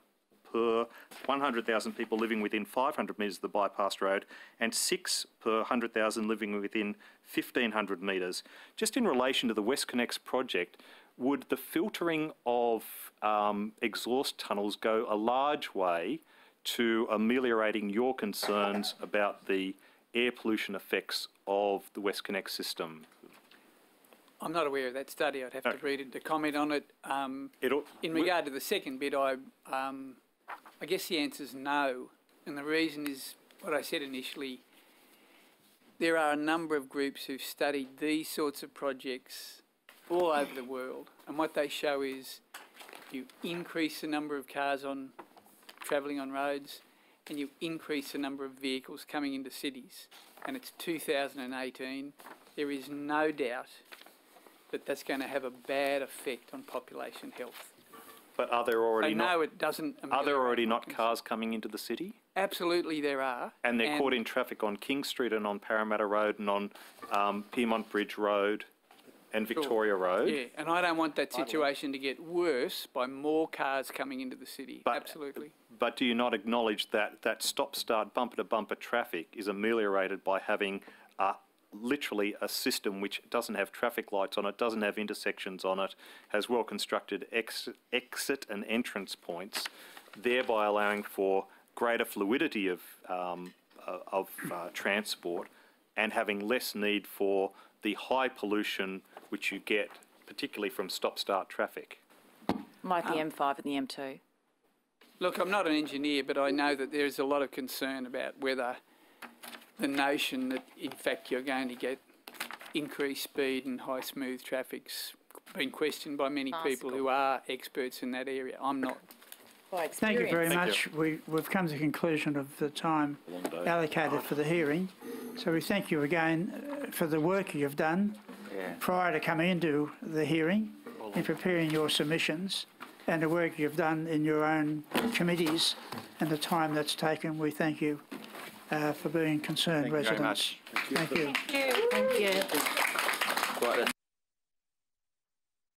per 100,000 people living within 500 metres of the bypass road and 6 per 100,000 living within 1,500 metres. Just in relation to the WestConnex project, would the filtering of exhaust tunnels go a large way to ameliorating your concerns about the air pollution effects of the WestConnex system? I'm not aware of that study. I'd have to read it to comment on it. In regard to the second bit, I guess the answer is no. And the reason is what I said initially. there are a number of groups who've studied these sorts of projects all over the world, and what they show is you increase the number of cars travelling on roads, and you increase the number of vehicles coming into cities. And it's 2018. There is no doubt that that's going to have a bad effect on population health. But are there already I know it doesn't. Are there already not cars coming into the city? Absolutely, there are. And they're caught in traffic on King Street and on Parramatta Road and on Piedmont Bridge Road and Victoria Road. Yeah, and I don't want that situation to get worse by more cars coming into the city. Absolutely. But do you not acknowledge that that stop-start bumper-to-bumper traffic is ameliorated by having literally a system which doesn't have traffic lights on it, doesn't have intersections on it, has well-constructed exit and entrance points, thereby allowing for greater fluidity of transport and having less need for the high pollution which you get, particularly from stop-start traffic? Like the M5 and the M2. Look, I'm not an engineer, but I know that there's a lot of concern about whether the notion that, in fact, you're going to get increased speed and high smooth traffic's been questioned by many people who are experts in that area. I'm not. Thank you very much. We've come to the conclusion of the time allocated for the hearing. So we thank you again for the work you've done prior to coming into the hearing in preparing your submissions and the work you've done in your own committees and the time that's taken. We thank you for being concerned residents. Thank you. Right,